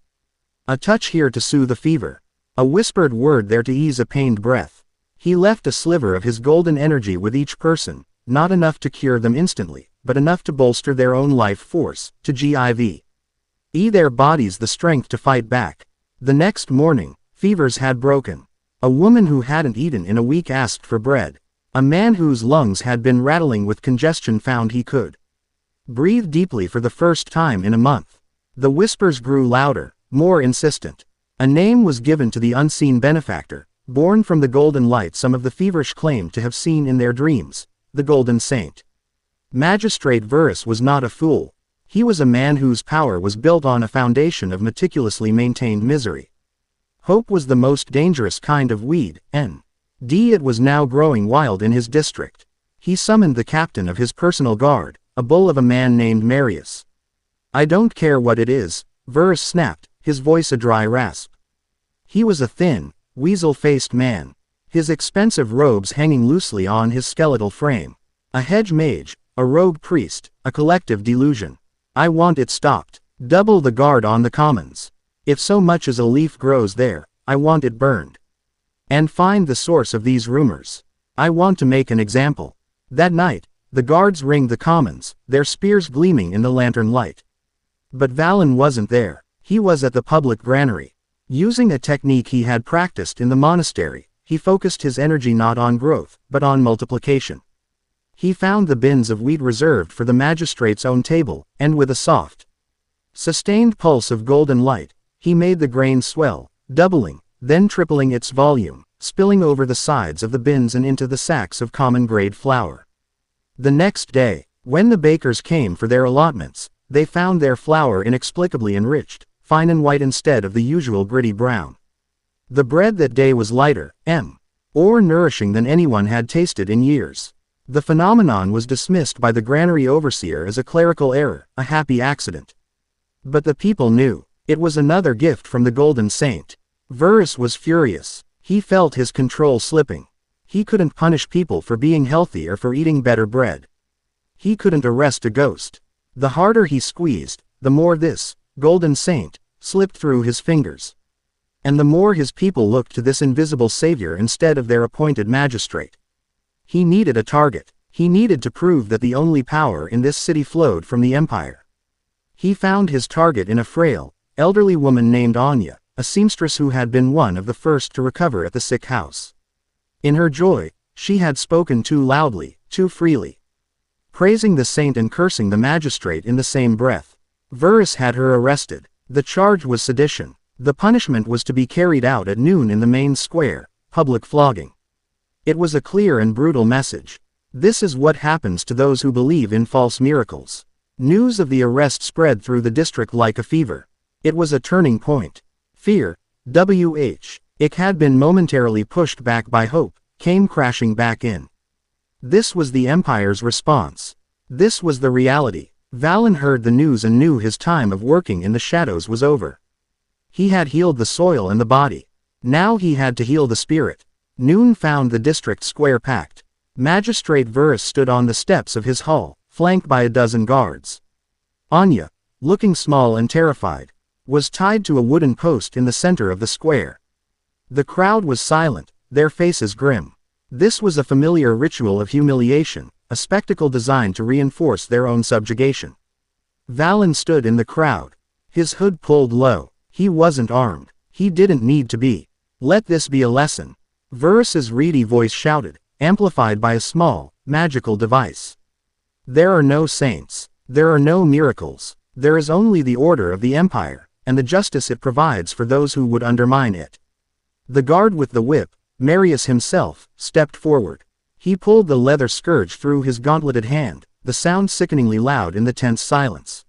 A touch here to soothe a fever. A whispered word there to ease a pained breath. He left a sliver of his golden energy with each person, not enough to cure them instantly, but enough to bolster their own life force, to give their bodies the strength to fight back. The next morning, fevers had broken. A woman who hadn't eaten in a week asked for bread. A man whose lungs had been rattling with congestion found he could breathe deeply for the first time in a month. The whispers grew louder, more insistent. A name was given to the unseen benefactor, born from the golden light some of the feverish claimed to have seen in their dreams, the Golden Saint. Magistrate Verus was not a fool. He was a man whose power was built on a foundation of meticulously maintained misery. Hope was the most dangerous kind of weed, and it was now growing wild in his district. He summoned the captain of his personal guard, a bull of a man named Marius. I don't care what it is, Verus snapped, his voice a dry rasp. He was a thin, weasel-faced man. his expensive robes hanging loosely on his skeletal frame. A hedge mage, a rogue priest, a collective delusion. I want it stopped. Double the guard on the commons. If so much as a leaf grows there, I want it burned. And find the source of these rumors. I want to make an example. That night, the guards ringed the commons, their spears gleaming in the lantern light. But Valen wasn't there. He was at the public granary. Using a technique he had practiced in the monastery, he focused his energy not on growth, but on multiplication. He found the bins of wheat reserved for the magistrate's own table, and with a soft, sustained pulse of golden light, he made the grain swell, doubling, then tripling its volume, spilling over the sides of the bins and into the sacks of common-grade flour. The next day, when the bakers came for their allotments, they found their flour inexplicably enriched, fine and white instead of the usual gritty brown. The bread that day was lighter, more nourishing than anyone had tasted in years. The phenomenon was dismissed by the granary overseer as a clerical error, a happy accident. But the people knew. It was another gift from the Golden Saint. Verus was furious. He felt his control slipping. He couldn't punish people for being healthy or for eating better bread. He couldn't arrest a ghost. The harder he squeezed, the more this Golden Saint slipped through his fingers. And the more his people looked to this invisible savior instead of their appointed magistrate. He needed a target. He needed to prove that the only power in this city flowed from the empire. He found his target in a frail, elderly woman named Anya, a seamstress who had been one of the first to recover at the sick house. In her joy, she had spoken too loudly, too freely, praising the saint and cursing the magistrate in the same breath. Verus had her arrested. The charge was sedition. The punishment was to be carried out at noon in the main square, public flogging. It was a clear and brutal message. This is what happens to those who believe in false miracles. News of the arrest spread through the district like a fever. It was a turning point. Fear, it had been momentarily pushed back by hope, came crashing back in. This was the Empire's response. This was the reality. Valen heard the news and knew his time of working in the shadows was over. He had healed the soil and the body. Now he had to heal the spirit. Noon found the district square packed. Magistrate Verus stood on the steps of his hall, flanked by a dozen guards. Anya, looking small and terrified, was tied to a wooden post in the center of the square. The crowd was silent, their faces grim. This was a familiar ritual of humiliation, a spectacle designed to reinforce their own subjugation. Valen stood in the crowd, his hood pulled low. He wasn't armed. He didn't need to be. Let this be a lesson. Verus's reedy voice shouted, amplified by a small, magical device. There are no saints. There are no miracles. There is only the order of the Empire, and the justice it provides for those who would undermine it. The guard with the whip, Marius himself, stepped forward. He pulled the leather scourge through his gauntleted hand, the sound sickeningly loud in the tense silence.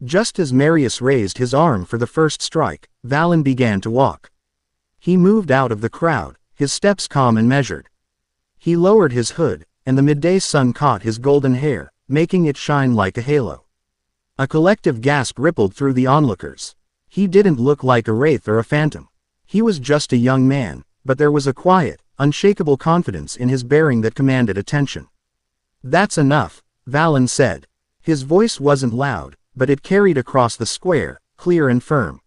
Just as Marius raised his arm for the first strike, Valen began to walk. He moved out of the crowd, his steps calm and measured. He lowered his hood, and the midday sun caught his golden hair, making it shine like a halo. A collective gasp rippled through the onlookers. He didn't look like a wraith or a phantom. He was just a young man, but there was a quiet, unshakable confidence in his bearing that commanded attention. That's enough, Valen said. His voice wasn't loud, but it carried across the square, clear and firm.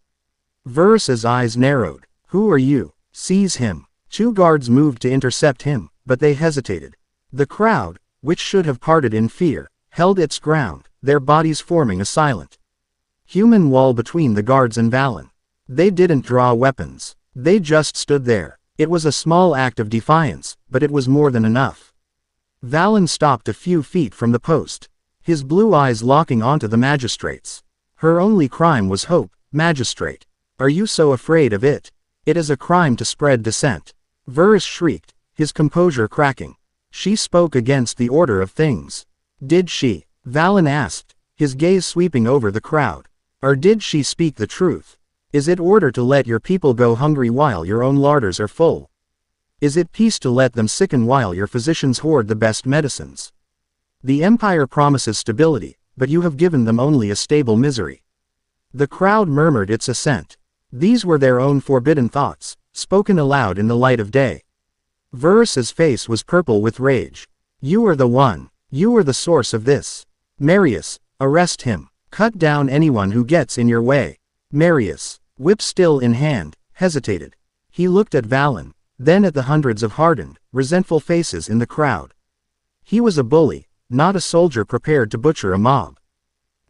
Verus's eyes narrowed. Who are you? Seize him. Two guards moved to intercept him, but they hesitated. The crowd, which should have parted in fear, held its ground, their bodies forming a silent, human wall between the guards and Valen. They didn't draw weapons. They just stood there. It was a small act of defiance, but it was more than enough. Valen stopped a few feet from the post, his blue eyes locking onto the magistrate's. Her only crime was hope, magistrate. Are you so afraid of it? It is a crime to spread dissent. Verus shrieked, his composure cracking. She spoke against the order of things. Did she? Valen asked, his gaze sweeping over the crowd. Or did she speak the truth? Is it order to let your people go hungry while your own larders are full? Is it peace to let them sicken while your physicians hoard the best medicines? The Empire promises stability, but you have given them only a stable misery. The crowd murmured its assent. These were their own forbidden thoughts, spoken aloud in the light of day. Varus's face was purple with rage. You are the one. You are the source of this. Marius, arrest him. Cut down anyone who gets in your way. Marius, whip still in hand, hesitated. He looked at Valen, then at the hundreds of hardened, resentful faces in the crowd. He was a bully, not a soldier prepared to butcher a mob.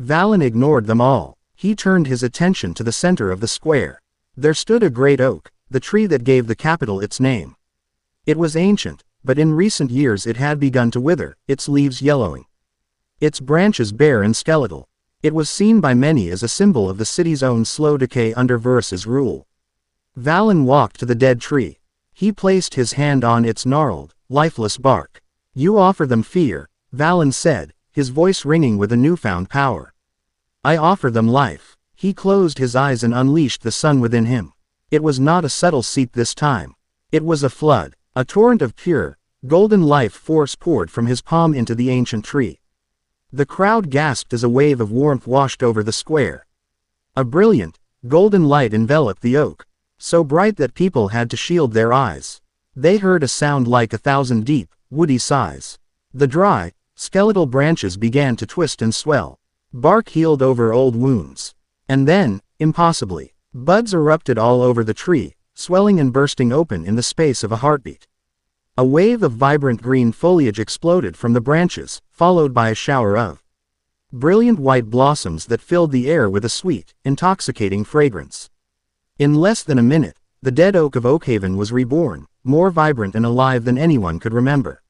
Valen ignored them all. He turned his attention to the center of the square. There stood a great oak, the tree that gave the capital its name. It was ancient, but in recent years it had begun to wither, its leaves yellowing. Its branches bare and skeletal. It was seen by many as a symbol of the city's own slow decay under Varus's rule. Valen walked to the dead tree. He placed his hand on its gnarled, lifeless bark. You offer them fear, Valen said, his voice ringing with a newfound power. I offer them life. He closed his eyes and unleashed the sun within him. It was not a subtle seep this time. It was a flood, a torrent of pure, golden life force poured from his palm into the ancient tree. The crowd gasped as a wave of warmth washed over the square. A brilliant, golden light enveloped the oak, so bright that people had to shield their eyes. They heard a sound like 1,000 deep, woody sighs. The dry, skeletal branches began to twist and swell. Bark healed over old wounds. And then, impossibly, buds erupted all over the tree, swelling and bursting open in the space of a heartbeat. A wave of vibrant green foliage exploded from the branches, followed by a shower of brilliant white blossoms that filled the air with a sweet, intoxicating fragrance. In less than a minute, the dead oak of Oakhaven was reborn, more vibrant and alive than anyone could remember.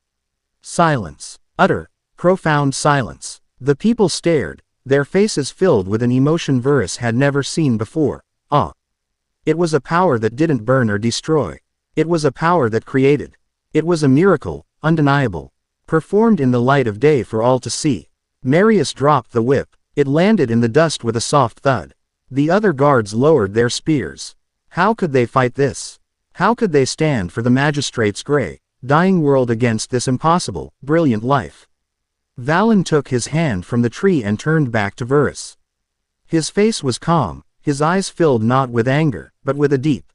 Silence. Utter, profound silence. The people stared, their faces filled with an emotion Varus had never seen before, awe. It was a power that didn't burn or destroy. It was a power that created. It was a miracle, undeniable, performed in the light of day for all to see. Marius dropped the whip. It landed in the dust with a soft thud. The other guards lowered their spears. How could they fight this? How could they stand for the magistrate's gray, dying world against this impossible, brilliant life? Valen took his hand from the tree and turned back to Varus. His face was calm, his eyes filled not with anger, but with a deep,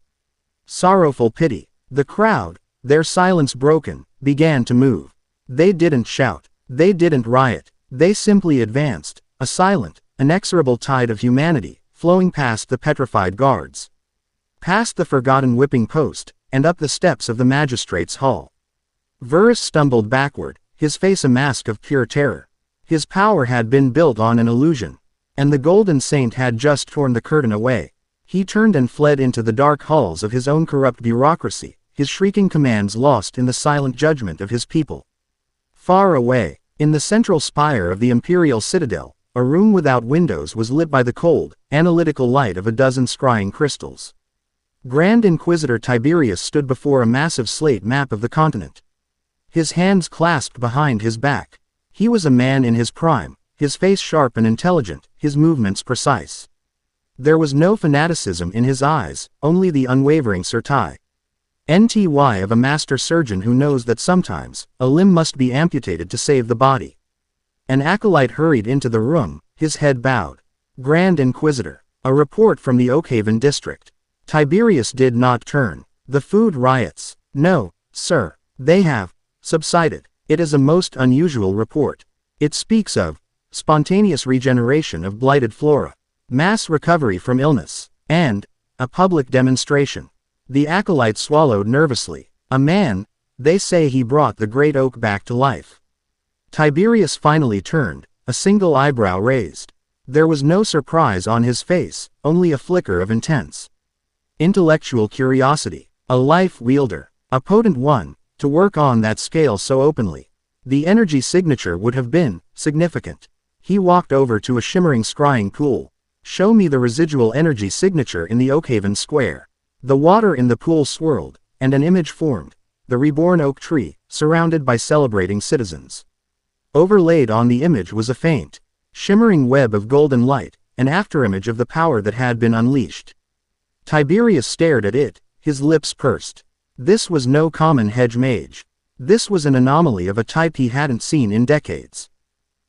sorrowful pity. The crowd, their silence broken, began to move. They didn't shout. They didn't riot. They simply advanced, a silent, inexorable tide of humanity, flowing past the petrified guards, past the forgotten whipping post, and up the steps of the magistrate's hall. Varus stumbled backward, his face a mask of pure terror. His power had been built on an illusion, and the golden saint had just torn the curtain away. He turned and fled into the dark halls of his own corrupt bureaucracy, his shrieking commands lost in the silent judgment of his people. Far away, in the central spire of the imperial citadel, a room without windows was lit by the cold, analytical light of a dozen scrying crystals. Grand Inquisitor Tiberius stood before a massive slate map of the continent. His hands clasped behind his back. He was a man in his prime, his face sharp and intelligent, his movements precise. There was no fanaticism in his eyes, only the unwavering certitude of a master surgeon who knows that sometimes, a limb must be amputated to save the body. An acolyte hurried into the room, his head bowed. Grand Inquisitor, a report from the Oakhaven district. Tiberius did not turn. The food riots. No, sir, they have subsided. It is a most unusual report. It speaks of spontaneous regeneration of blighted flora, mass recovery from illness, and a public demonstration. The acolyte swallowed nervously. A man, they say he brought the great oak back to life. Tiberius finally turned, a single eyebrow raised. There was no surprise on his face, only a flicker of intense intellectual curiosity. A life wielder, a potent one, to work on that scale so openly. The energy signature would have been significant. He walked over to a shimmering scrying pool. Show me the residual energy signature in the Oakhaven square. The water in the pool swirled, and an image formed. The reborn oak tree, surrounded by celebrating citizens. Overlaid on the image was a faint, shimmering web of golden light, an afterimage of the power that had been unleashed. Tiberius stared at it, his lips pursed. This was no common hedge mage. This was an anomaly of a type he hadn't seen in decades.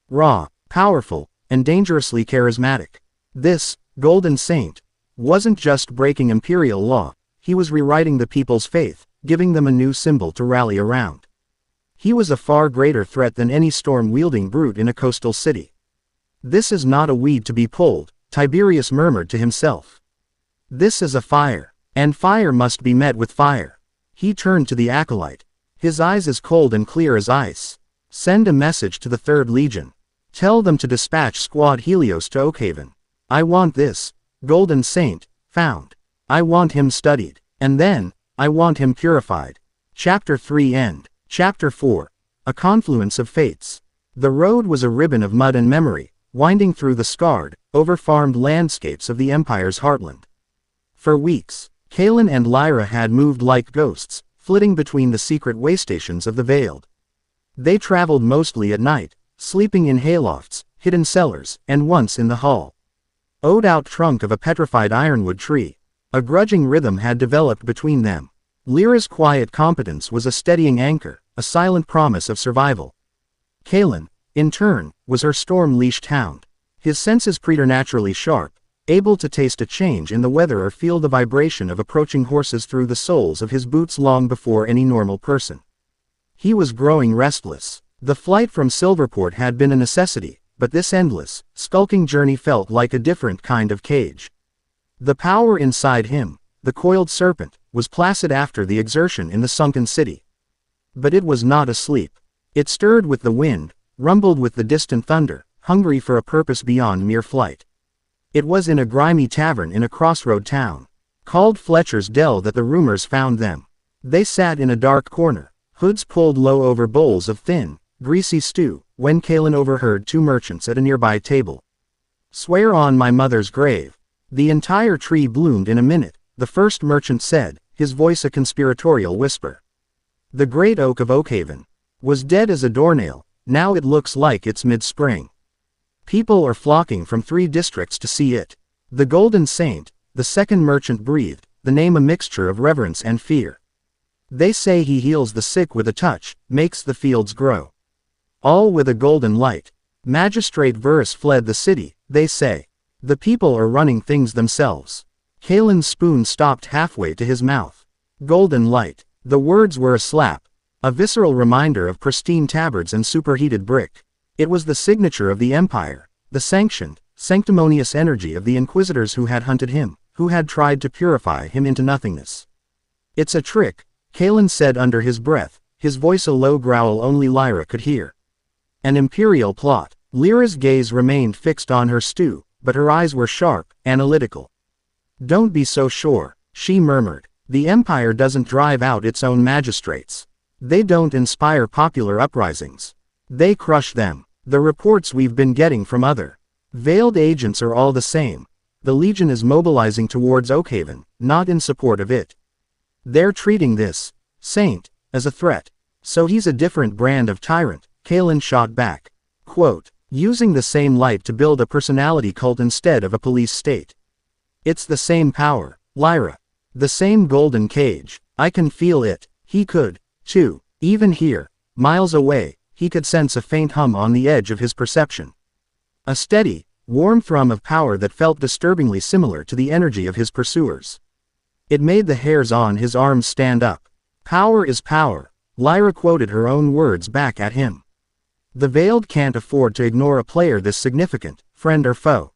Raw, powerful, and dangerously charismatic. This golden saint wasn't just breaking imperial law, he was rewriting the people's faith, giving them a new symbol to rally around. He was a far greater threat than any storm-wielding brute in a coastal city. "This is not a weed to be pulled," Tiberius murmured to himself. "This is a fire, and fire must be met with fire." He turned to the acolyte, his eyes as cold and clear as ice. "Send a message to the 3rd Legion. Tell them to dispatch Squad Helios to Oakhaven. I want this Golden Saint found. I want him studied. And then, I want him purified." Chapter 3 End. Chapter 4. A Confluence of Fates. The road was a ribbon of mud and memory, winding through the scarred, over-farmed landscapes of the Empire's heartland. For weeks, Kalen and Lyra had moved like ghosts, flitting between the secret waystations of the Veiled. They traveled mostly at night, sleeping in haylofts, hidden cellars, and once in the hull. Owed-out trunk of a petrified ironwood tree. A grudging rhythm had developed between them. Lyra's quiet competence was a steadying anchor, a silent promise of survival. Kalen, in turn, was her storm-leashed hound. His senses preternaturally sharp, able to taste a change in the weather or feel the vibration of approaching horses through the soles of his boots long before any normal person. He was growing restless. The flight from Silverport had been a necessity, but this endless, skulking journey felt like a different kind of cage. The power inside him, the coiled serpent, was placid after the exertion in the sunken city. But it was not asleep. It stirred with the wind, rumbled with the distant thunder, hungry for a purpose beyond mere flight. It was in a grimy tavern in a crossroad town, called Fletcher's Dell, that the rumors found them. They sat in a dark corner, hoods pulled low over bowls of thin, greasy stew, when Kalen overheard 2 merchants at a nearby table. "Swear on my mother's grave. The entire tree bloomed in a minute," the first merchant said, his voice a conspiratorial whisper. "The great oak of Oakhaven was dead as a doornail, now it looks like it's mid-spring. People are flocking from 3 districts to see it. The Golden Saint," the second merchant breathed, the name a mixture of reverence and fear. "They say he heals the sick with a touch, makes the fields grow. All with a golden light. Magistrate Verus fled the city, they say. The people are running things themselves." Kalen's spoon stopped halfway to his mouth. Golden light. The words were a slap. A visceral reminder of pristine tabards and superheated brick. It was the signature of the Empire, the sanctioned, sanctimonious energy of the Inquisitors who had hunted him, who had tried to purify him into nothingness. "It's a trick," Kalen said under his breath, his voice a low growl only Lyra could hear. "An imperial plot." Lyra's gaze remained fixed on her stew, but her eyes were sharp, analytical. "Don't be so sure," she murmured. "The Empire doesn't drive out its own magistrates. They don't inspire popular uprisings. They crush them. The reports we've been getting from other veiled agents are all the same. The Legion is mobilizing towards Oakhaven, not in support of it. They're treating this saint as a threat. So he's a different brand of tyrant," Kalen shot back. Quote, "Using the same light to build a personality cult instead of a police state. It's the same power, Lyra. The same golden cage. I can feel it." He could, too. Even here, miles away, he could sense a faint hum on the edge of his perception. A steady, warm thrum of power that felt disturbingly similar to the energy of his pursuers. It made the hairs on his arms stand up. "Power is power," Lyra quoted her own words back at him. "The Veiled can't afford to ignore a player this significant, friend or foe.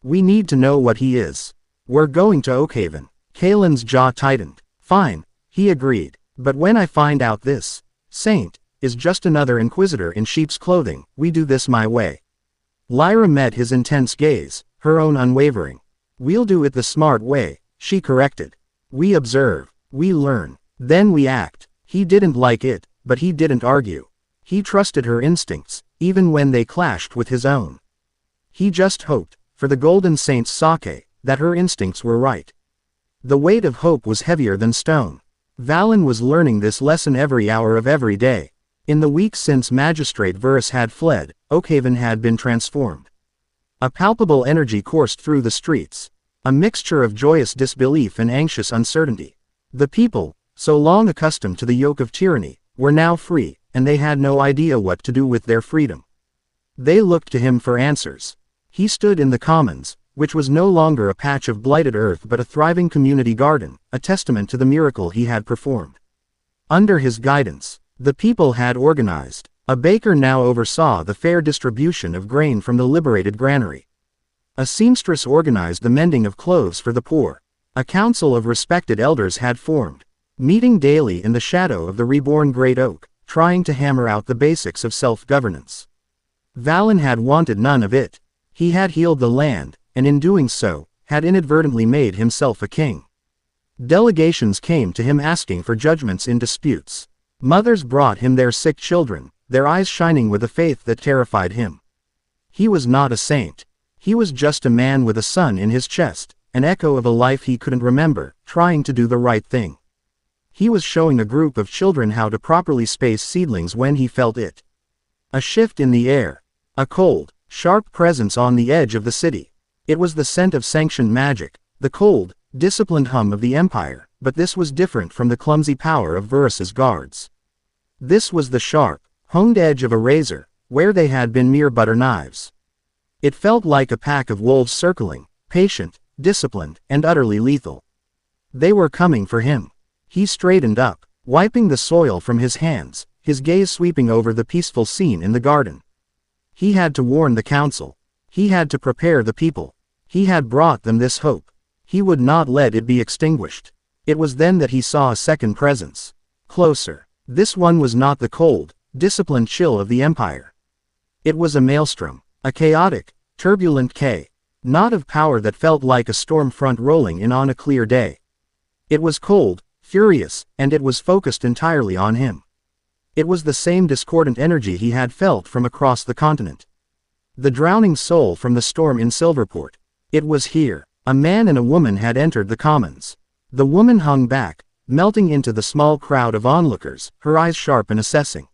We need to know what he is. We're going to Oakhaven." Kalen's jaw tightened. "Fine," he agreed. "But when I find out this saint is just another Inquisitor in sheep's clothing, we do this my way." Lyra met his intense gaze, her own unwavering. "We'll do it the smart way," she corrected. "We observe, we learn, then we act." He didn't like it, but he didn't argue. He trusted her instincts, even when they clashed with his own. He just hoped, for the Golden Saint's sake, that her instincts were right. The weight of hope was heavier than stone. Valen was learning this lesson every hour of every day. In the weeks since Magistrate Verus had fled, Oakhaven had been transformed. A palpable energy coursed through the streets. A mixture of joyous disbelief and anxious uncertainty. The people, so long accustomed to the yoke of tyranny, were now free, and they had no idea what to do with their freedom. They looked to him for answers. He stood in the commons, which was no longer a patch of blighted earth but a thriving community garden, a testament to the miracle he had performed. Under his guidance, the people had organized. A baker now oversaw the fair distribution of grain from the liberated granary. A seamstress organized the mending of clothes for the poor. A council of respected elders had formed, meeting daily in the shadow of the reborn great oak, trying to hammer out the basics of self-governance. Valen had wanted none of it. He had healed the land, and in doing so, had inadvertently made himself a king. Delegations came to him asking for judgments in disputes. Mothers brought him their sick children, their eyes shining with a faith that terrified him. He was not a saint. He was just a man with a sun in his chest, an echo of a life he couldn't remember, trying to do the right thing. He was showing a group of children how to properly space seedlings when he felt it. A shift in the air. A cold, sharp presence on the edge of the city. It was the scent of sanctioned magic, the cold, disciplined hum of the Empire, but this was different from the clumsy power of Varus's guards. This was the sharp, honed edge of a razor, where they had been mere butter knives. It felt like a pack of wolves circling, patient, disciplined, and utterly lethal. They were coming for him. He straightened up, wiping the soil from his hands, his gaze sweeping over the peaceful scene in the garden. He had to warn the council. He had to prepare the people. He had brought them this hope. He would not let it be extinguished. It was then that he saw a second presence. Closer. This one was not the cold, disciplined chill of the Empire. It was a maelstrom, a chaotic, turbulent knot of power that felt like a storm front rolling in on a clear day. It was cold, furious, and it was focused entirely on him. It was the same discordant energy he had felt from across the continent. The drowning soul from the storm in Silverport. It was here. A man and a woman had entered the commons. The woman hung back, melting into the small crowd of onlookers, her eyes sharp and assessing.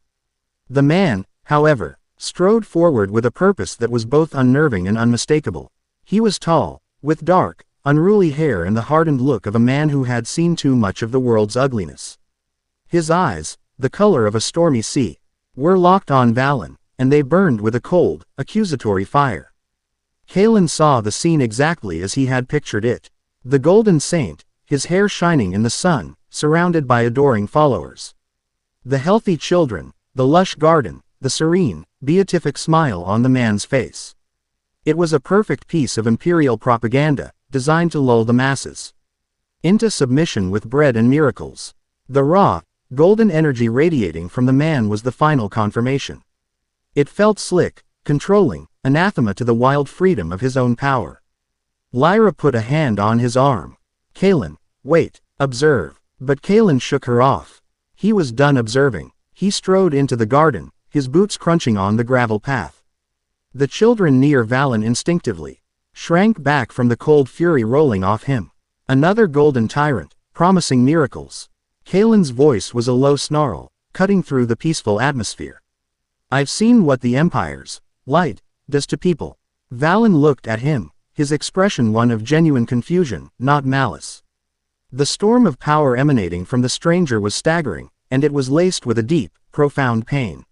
The man, however, strode forward with a purpose that was both unnerving and unmistakable. He was tall, with dark, unruly hair and the hardened look of a man who had seen too much of the world's ugliness. His eyes, the color of a stormy sea, were locked on Valen, and they burned with a cold, accusatory fire. Kalen saw the scene exactly as he had pictured it. The golden saint, his hair shining in the sun, surrounded by adoring followers. The healthy children, the lush garden, the serene, beatific smile on the man's face. It was a perfect piece of imperial propaganda, designed to lull the masses into submission with bread and miracles. The raw, golden energy radiating from the man was the final confirmation. It felt slick, controlling, anathema to the wild freedom of his own power. Lyra put a hand on his arm. Kalen, wait, observe. But Kalen shook her off. He was done observing. He strode into the garden, his boots crunching on the gravel path. The children near Valen instinctively shrank back from the cold fury rolling off him. Another golden tyrant, promising miracles. Kalen's voice was a low snarl, cutting through the peaceful atmosphere. I've seen what the Empire's light does to people. Valen looked at him, his expression one of genuine confusion, not malice. The storm of power emanating from the stranger was staggering, and it was laced with a deep, profound pain.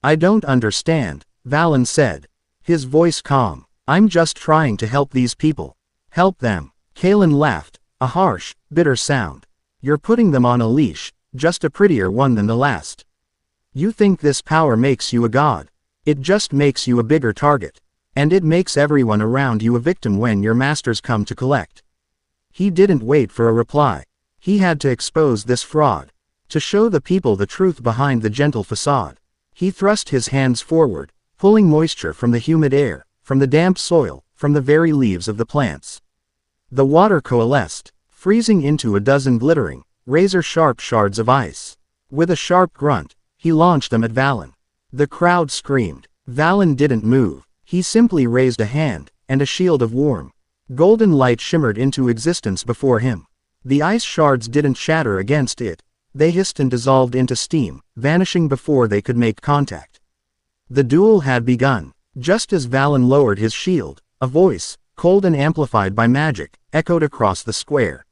I don't understand, Valen said, his voice calm. I'm just trying to help these people. Help them. Kalen laughed, a harsh, bitter sound. You're putting them on a leash, just a prettier one than the last. You think this power makes you a god. It just makes you a bigger target. And it makes everyone around you a victim when your masters come to collect. He didn't wait for a reply. He had to expose this fraud. To show the people the truth behind the gentle facade. He thrust his hands forward, pulling moisture from the humid air, from the damp soil, from the very leaves of the plants. The water coalesced, freezing into a dozen glittering, razor-sharp shards of ice. With a sharp grunt, he launched them at Valen. The crowd screamed. Valen didn't move. He simply raised a hand, and a shield of warm, golden light shimmered into existence before him. The ice shards didn't shatter against it. They hissed and dissolved into steam, vanishing before they could make contact. The duel had begun. Just as Valen lowered his shield, a voice, cold and amplified by magic, echoed across the square.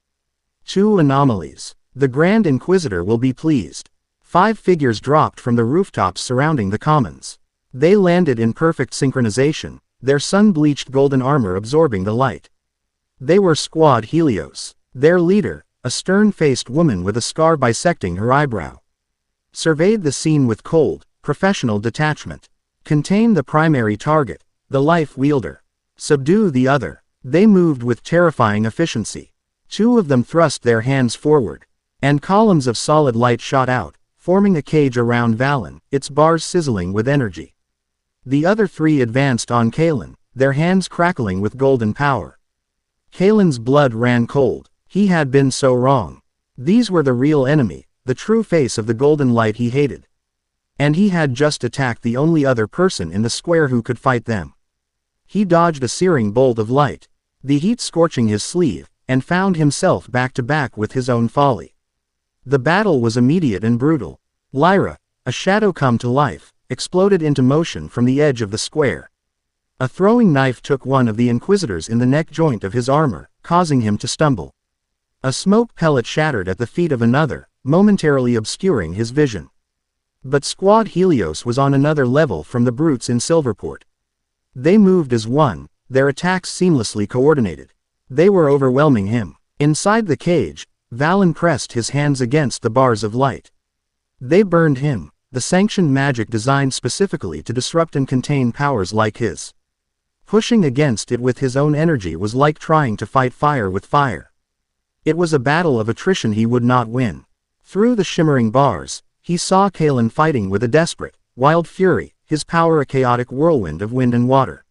2 anomalies. The Grand Inquisitor will be pleased. 5 figures dropped from the rooftops surrounding the commons. They landed in perfect synchronization, their sun-bleached golden armor absorbing the light. They were Squad Helios. Their leader, a stern-faced woman with a scar bisecting her eyebrow. Surveyed the scene with cold, professional detachment. Contain the primary target, the life wielder. Subdue the other. They moved with terrifying efficiency. Two of them thrust their hands forward, and columns of solid light shot out, forming a cage around Valen, its bars sizzling with energy. The other three advanced on Kalen, their hands crackling with golden power. Kalen's blood ran cold. He had been so wrong. These were the real enemy, the true face of the golden light he hated. And he had just attacked the only other person in the square who could fight them. He dodged a searing bolt of light, the heat scorching his sleeve, and found himself back to back with his own folly. The battle was immediate and brutal. Lyra, a shadow come to life, exploded into motion from the edge of the square. A throwing knife took one of the Inquisitors in the neck joint of his armor, causing him to stumble. A smoke pellet shattered at the feet of another, momentarily obscuring his vision. But Squad Helios was on another level from the brutes in Silverport. They moved as one, their attacks seamlessly coordinated. They were overwhelming him. Inside the cage, Valen pressed his hands against the bars of light. They burned him, the sanctioned magic designed specifically to disrupt and contain powers like his. Pushing against it with his own energy was like trying to fight fire with fire. It was a battle of attrition he would not win. Through the shimmering bars, he saw Kalen fighting with a desperate, wild fury, his power a chaotic whirlwind of wind and water.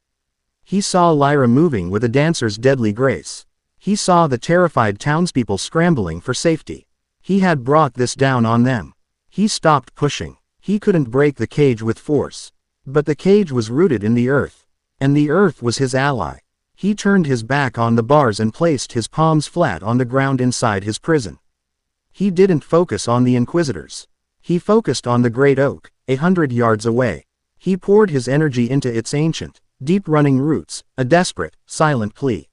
He saw Lyra moving with a dancer's deadly grace. He saw the terrified townspeople scrambling for safety. He had brought this down on them. He stopped pushing. He couldn't break the cage with force. But the cage was rooted in the earth. And the earth was his ally. He turned his back on the bars and placed his palms flat on the ground inside his prison. He didn't focus on the Inquisitors. He focused on the great oak, 100 yards away. He poured his energy into its ancient, deep-running roots, a desperate, silent plea.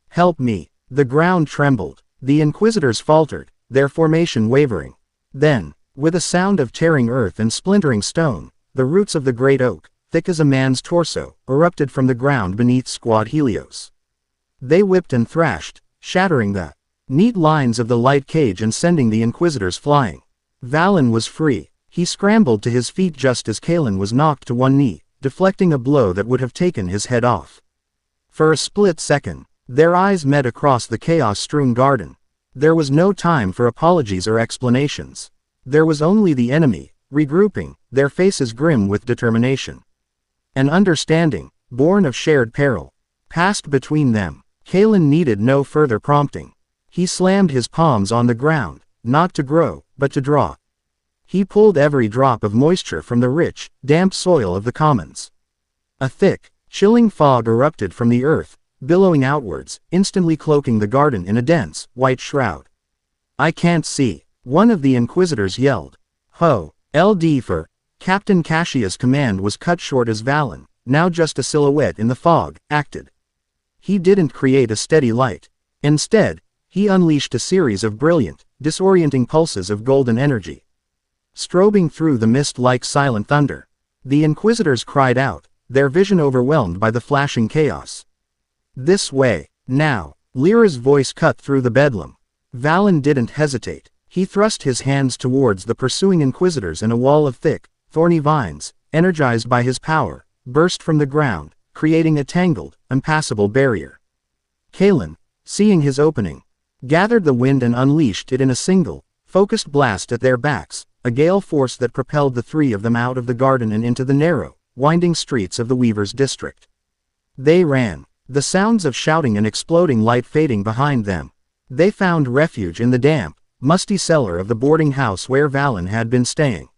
Help me. The ground trembled. The Inquisitors faltered, their formation wavering. Then, with a sound of tearing earth and splintering stone, the roots of the great oak, thick as a man's torso, erupted from the ground beneath Squad Helios. They whipped and thrashed, shattering the neat lines of the light cage and sending the Inquisitors flying. Valen was free. He scrambled to his feet just as Kalen was knocked to one knee, deflecting a blow that would have taken his head off. For a split second, their eyes met across the chaos-strewn garden. There was no time for apologies or explanations. There was only the enemy, regrouping, their faces grim with determination. An understanding, born of shared peril, passed between them. Kalen needed no further prompting. He slammed his palms on the ground, not to grow, but to draw. He pulled every drop of moisture from the rich, damp soil of the commons. A thick, chilling fog erupted from the earth, billowing outwards, instantly cloaking the garden in a dense, white shroud. I can't see, one of the Inquisitors yelled. Ho, LD for, Captain Cassia's command was cut short as Valen, now just a silhouette in the fog, acted. He didn't create a steady light. Instead, he unleashed a series of brilliant, disorienting pulses of golden energy. Strobing through the mist like silent thunder. The Inquisitors cried out, their vision overwhelmed by the flashing chaos. This way, now. Lyra's voice cut through the bedlam. Valen didn't hesitate. He thrust his hands towards the pursuing Inquisitors and a wall of thick, thorny vines, energized by his power, burst from the ground, creating a tangled, impassable barrier. Kalen, seeing his opening, gathered the wind and unleashed it in a single, focused blast at their backs, a gale force that propelled the three of them out of the garden and into the narrow, winding streets of the Weaver's district. They ran, the sounds of shouting and exploding light fading behind them. They found refuge in the damp, musty cellar of the boarding house where Valen had been staying.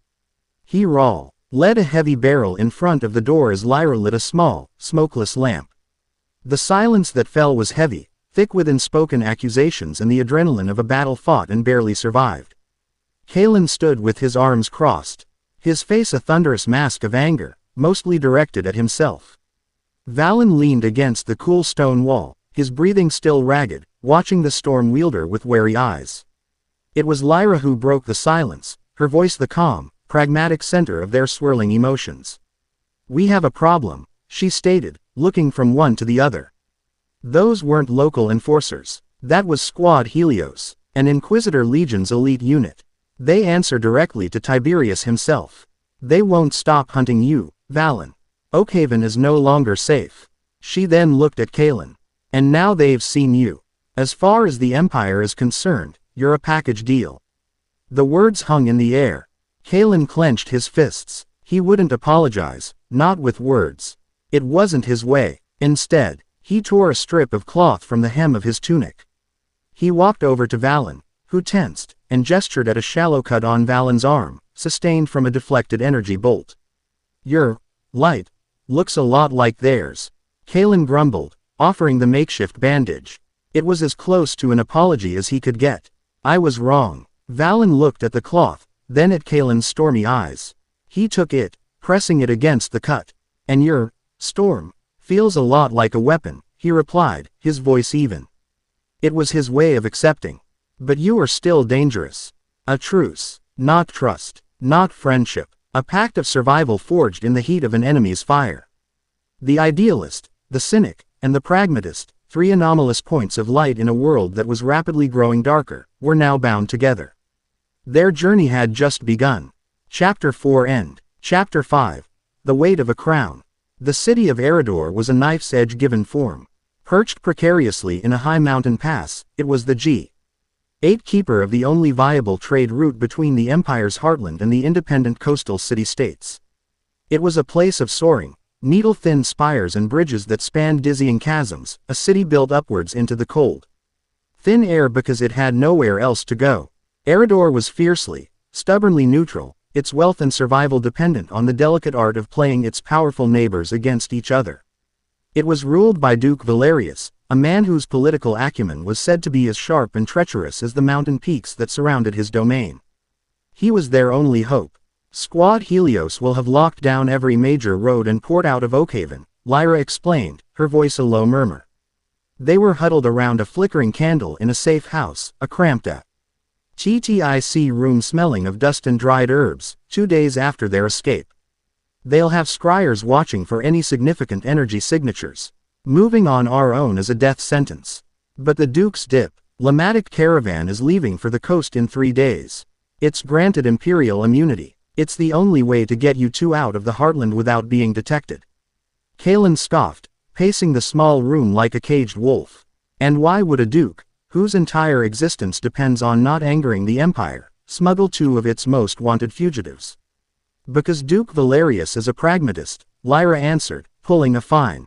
He led a heavy barrel in front of the door as Lyra lit a small, smokeless lamp. The silence that fell was heavy, thick with unspoken accusations and the adrenaline of a battle fought and barely survived. Kalen stood with his arms crossed, his face a thunderous mask of anger, mostly directed at himself. Valen leaned against the cool stone wall, his breathing still ragged, watching the storm wielder with wary eyes. It was Lyra who broke the silence, her voice the calm, pragmatic center of their swirling emotions. We have a problem, she stated, looking from one to the other. Those weren't local enforcers. That was Squad Helios. An Inquisitor Legion's elite unit. They answer directly to Tiberius himself. They won't stop hunting you, Valen. Oakhaven is no longer safe. She then looked at Kalen. And now they've seen you. As far as the Empire is concerned, you're a package deal. The words hung in the air. Kalen clenched his fists. He wouldn't apologize, not with words. It wasn't his way. Instead, he tore a strip of cloth from the hem of his tunic. He walked over to Valen, who tensed, and gestured at a shallow cut on Valen's arm, sustained from a deflected energy bolt. Your light looks a lot like theirs, Kalen grumbled, offering the makeshift bandage. It was as close to an apology as he could get. I was wrong. Valen looked at the cloth, then at Kalen's stormy eyes. He took it, pressing it against the cut. And your storm feels a lot like a weapon, he replied, his voice even. It was his way of accepting. But you are still dangerous. A truce, not trust, not friendship, a pact of survival forged in the heat of an enemy's fire. The idealist, the cynic, and the pragmatist, three anomalous points of light in a world that was rapidly growing darker, were now bound together. Their journey had just begun. Chapter 4 End. Chapter 5. The Weight of a Crown. The city of Eridor was a knife's edge given form. Perched precariously in a high mountain pass, it was the G8 keeper of the only viable trade route between the Empire's heartland and the independent coastal city-states. It was a place of soaring, needle-thin spires and bridges that spanned dizzying chasms, a city built upwards into the cold, thin air because it had nowhere else to go. Eridor was fiercely, stubbornly neutral, its wealth and survival dependent on the delicate art of playing its powerful neighbors against each other. It was ruled by Duke Valerius, a man whose political acumen was said to be as sharp and treacherous as the mountain peaks that surrounded his domain. He was their only hope. Squad Helios will have locked down every major road and port out of Oakhaven, Lyra explained, her voice a low murmur. They were huddled around a flickering candle in a safe house, a cramped TTIC room smelling of dust and dried herbs, 2 days after their escape. They'll have scryers watching for any significant energy signatures. Moving on our own is a death sentence. But the Duke's diplomatic caravan is leaving for the coast in 3 days. It's granted imperial immunity. It's the only way to get you two out of the heartland without being detected. Kalen scoffed, pacing the small room like a caged wolf. And why would a duke, whose entire existence depends on not angering the Empire, smuggle 2 of its most wanted fugitives? Because Duke Valerius is a pragmatist, Lyra answered, pulling a fine,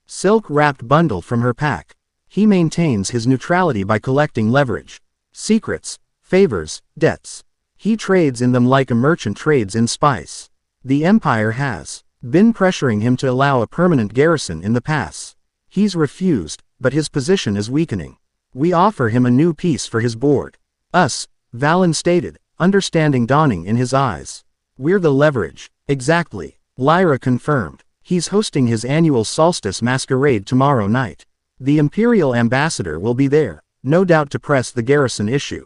silk-wrapped bundle from her pack. He maintains his neutrality by collecting leverage, secrets, favors, debts. He trades in them like a merchant trades in spice. The Empire has been pressuring him to allow a permanent garrison in the pass. He's refused, but his position is weakening. We offer him a new piece for his board. Us, Valen stated, understanding dawning in his eyes. We're the leverage. Exactly, Lyra confirmed. He's hosting his annual solstice masquerade tomorrow night. The Imperial ambassador will be there, no doubt to press the garrison issue.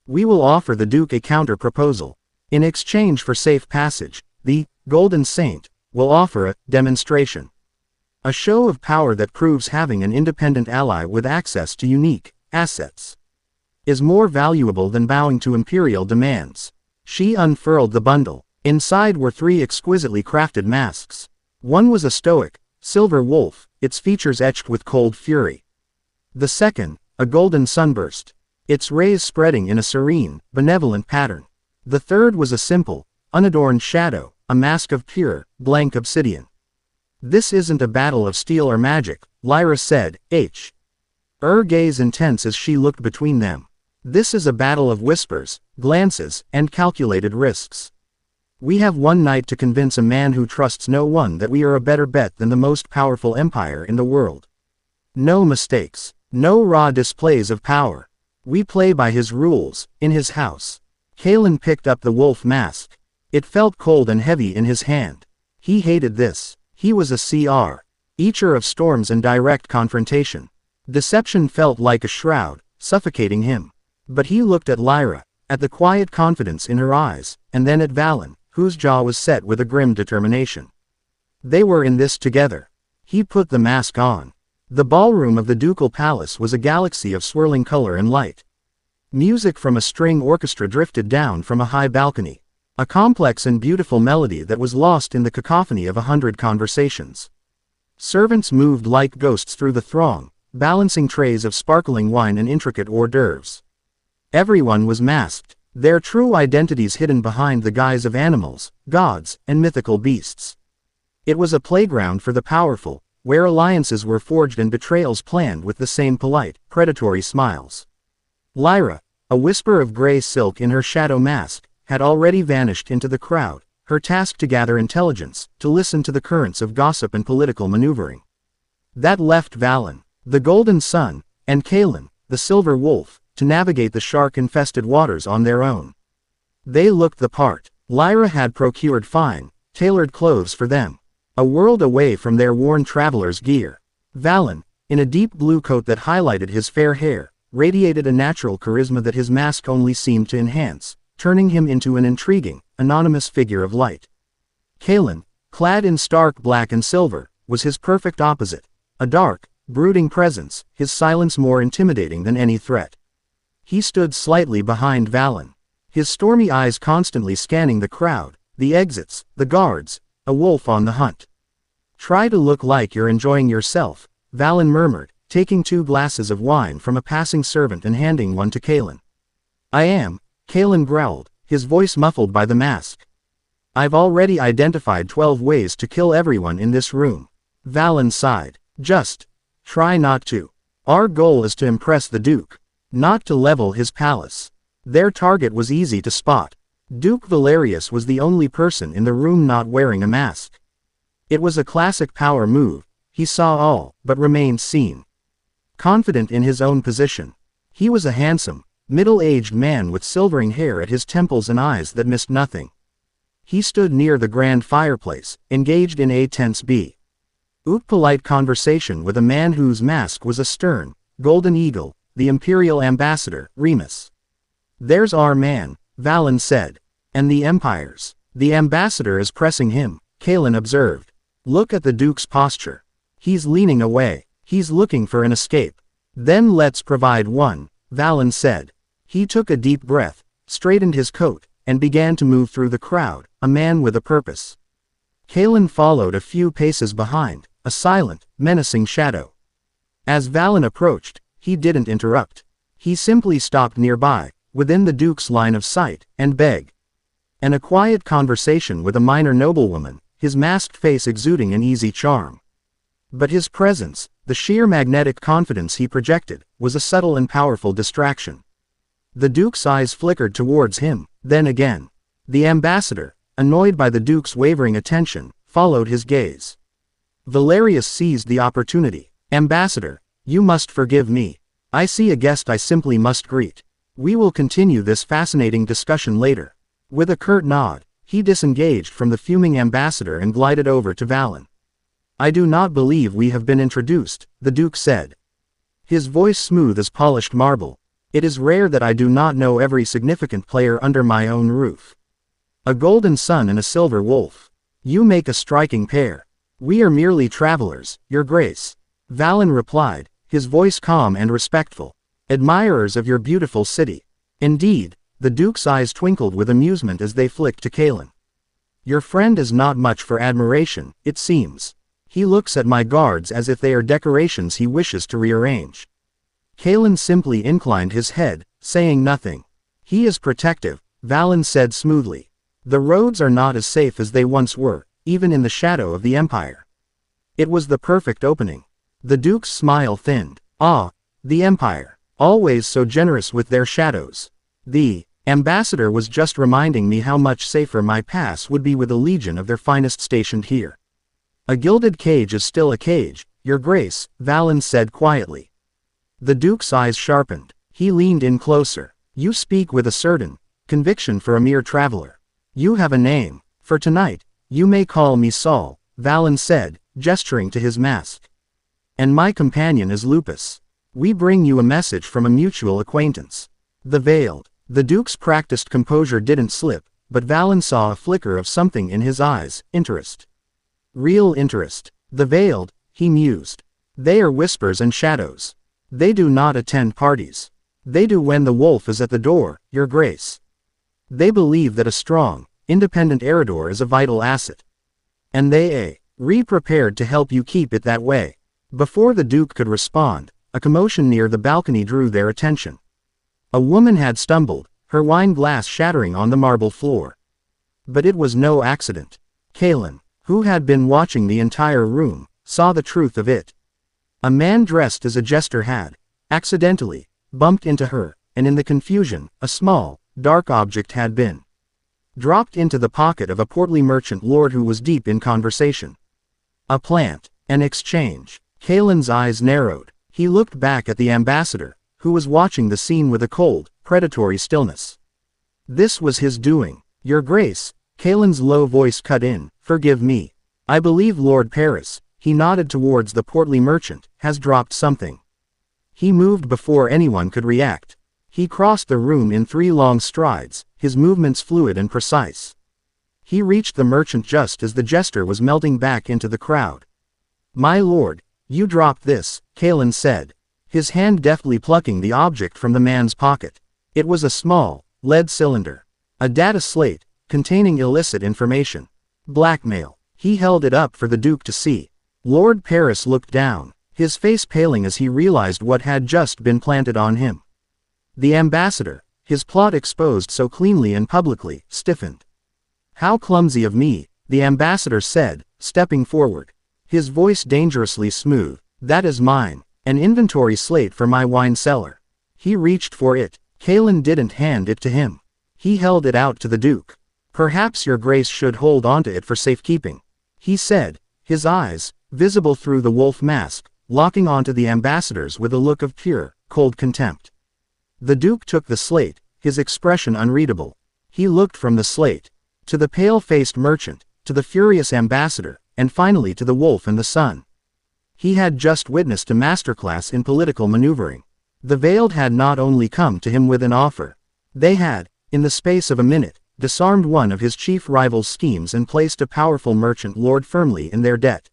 We will offer the Duke a counter-proposal. In exchange for safe passage, the Golden Saint will offer a demonstration. A show of power that proves having an independent ally with access to unique assets is more valuable than bowing to imperial demands. She unfurled the bundle. Inside were 3 exquisitely crafted masks. One was a stoic, silver wolf, its features etched with cold fury. The second, a golden sunburst, its rays spreading in a serene, benevolent pattern. The third was a simple, unadorned shadow, a mask of pure, blank obsidian. This isn't a battle of steel or magic, Lyra said, her gaze intense as she looked between them. This is a battle of whispers, glances, and calculated risks. We have one night to convince a man who trusts no one that we are a better bet than the most powerful empire in the world. No mistakes, no raw displays of power. We play by his rules, in his house. Kalen picked up the wolf mask. It felt cold and heavy in his hand. He hated this. He was a eater of storms and direct confrontation. Deception felt like a shroud, suffocating him. But he looked at Lyra, at the quiet confidence in her eyes, and then at Valen, whose jaw was set with a grim determination. They were in this together. He put the mask on. The ballroom of the ducal palace was a galaxy of swirling color and light. Music from a string orchestra drifted down from a high balcony. A complex and beautiful melody that was lost in the cacophony of 100 conversations. Servants moved like ghosts through the throng, balancing trays of sparkling wine and intricate hors d'oeuvres. Everyone was masked, their true identities hidden behind the guise of animals, gods, and mythical beasts. It was a playground for the powerful, where alliances were forged and betrayals planned with the same polite, predatory smiles. Lyra, a whisper of gray silk in her shadow mask, had already vanished into the crowd, her task to gather intelligence, to listen to the currents of gossip and political maneuvering. That left Valen, the Golden Sun, and Kalen, the Silver Wolf, to navigate the shark-infested waters on their own. They looked the part. Lyra had procured fine, tailored clothes for them, a world away from their worn traveler's gear. Valen, in a deep blue coat that highlighted his fair hair, radiated a natural charisma that his mask only seemed to enhance, turning him into an intriguing, anonymous figure of light. Kalen, clad in stark black and silver, was his perfect opposite, a dark, brooding presence, his silence more intimidating than any threat. He stood slightly behind Valen, his stormy eyes constantly scanning the crowd, the exits, the guards, a wolf on the hunt. "Try to look like you're enjoying yourself," Valen murmured, taking 2 glasses of wine from a passing servant and handing one to Kalen. "I am," Kalen growled, his voice muffled by the mask. "I've already identified 12 ways to kill everyone in this room." Valen sighed. "Just try not to. Our goal is to impress the Duke, not to level his palace." Their target was easy to spot. Duke Valerius was the only person in the room not wearing a mask. It was a classic power move. He saw all, but remained seen. Confident in his own position. He was a handsome, middle-aged man with silvering hair at his temples and eyes that missed nothing. He stood near the grand fireplace, engaged in a tense polite conversation with a man whose mask was a stern, golden eagle, the imperial ambassador, Remus. "There's our man," Valen said. "And the Empire's. The ambassador is pressing him," Kalen observed. "Look at the Duke's posture. He's leaning away. He's looking for an escape." "Then let's provide one," Valen said. He took a deep breath, straightened his coat, and began to move through the crowd, a man with a purpose. Kalen followed a few paces behind, a silent, menacing shadow. As Valen approached, he didn't interrupt. He simply stopped nearby, within the Duke's line of sight, and begged. And a quiet conversation with a minor noblewoman, his masked face exuding an easy charm. But his presence, the sheer magnetic confidence he projected, was a subtle and powerful distraction. The Duke's eyes flickered towards him, then again. The ambassador, annoyed by the Duke's wavering attention, followed his gaze. Valerius seized the opportunity. "Ambassador, you must forgive me. I see a guest I simply must greet. We will continue this fascinating discussion later." With a curt nod, he disengaged from the fuming ambassador and glided over to Valen. "I do not believe we have been introduced," the Duke said. His voice smooth as polished marble. "It is rare that I do not know every significant player under my own roof. A golden sun and a silver wolf. You make a striking pair." "We are merely travelers, Your Grace," Valen replied, his voice calm and respectful. "Admirers of your beautiful city." "Indeed," the Duke's eyes twinkled with amusement as they flicked to Kalen. "Your friend is not much for admiration, it seems. He looks at my guards as if they are decorations he wishes to rearrange." Kalen simply inclined his head, saying nothing. "He is protective," Valen said smoothly. "The roads are not as safe as they once were, even in the shadow of the Empire." It was the perfect opening. The Duke's smile thinned. "Ah, the Empire. Always so generous with their shadows. The ambassador was just reminding me how much safer my pass would be with a legion of their finest stationed here." "A gilded cage is still a cage, Your Grace," Valen said quietly. The Duke's eyes sharpened. He leaned in closer. "You speak with a certain conviction for a mere traveler. You have a name. For tonight, you may call me Saul," Valen said, gesturing to his mask. "And my companion is Lupus. We bring you a message from a mutual acquaintance." The Veiled. The Duke's practiced composure didn't slip, but Valen saw a flicker of something in his eyes, interest. Real interest. "The Veiled," he mused. "They are whispers and shadows. They do not attend parties. They do when the wolf is at the door, your grace. They believe that a strong, independent Eridor is a vital asset. And they prepared to help you keep it that way. Before the Duke could respond, a commotion near the balcony drew their attention. A woman had stumbled, her wine glass shattering on the marble floor. But it was no accident. Kalen, who had been watching the entire room, saw the truth of it. A man dressed as a jester had, accidentally, bumped into her, and in the confusion, a small, dark object had been dropped into the pocket of a portly merchant lord who was deep in conversation. A plant, an exchange. Kalen's eyes narrowed. He looked back at the ambassador, who was watching the scene with a cold, predatory stillness. This was his doing. Your Grace, Kalen's low voice cut in, forgive me. I believe Lord Paris, he nodded towards the portly merchant, has dropped something. He moved before anyone could react. He crossed the room in 3 long strides, his movements fluid and precise. He reached the merchant just as the jester was melting back into the crowd. My lord, you dropped this, Kalen said, his hand deftly plucking the object from the man's pocket. It was a small, lead cylinder. A data slate, containing illicit information. Blackmail. He held it up for the Duke to see. Lord Paris looked down, his face paling as he realized what had just been planted on him. The ambassador, his plot exposed so cleanly and publicly, stiffened. How clumsy of me, the ambassador said, stepping forward. His voice dangerously smooth. That is mine, an inventory slate for my wine cellar. He reached for it. Kalen didn't hand it to him. He held it out to the Duke. Perhaps your grace should hold onto it for safekeeping, he said, his eyes, visible through the wolf mask, locking onto the ambassador's with a look of pure, cold contempt. The Duke took the slate, his expression unreadable. He looked from the slate to the pale-faced merchant, to the furious ambassador, and finally to the wolf and the sun. He had just witnessed a masterclass in political maneuvering. The Veiled had not only come to him with an offer. They had, in the space of a minute, disarmed one of his chief rival's schemes and placed a powerful merchant lord firmly in their debt.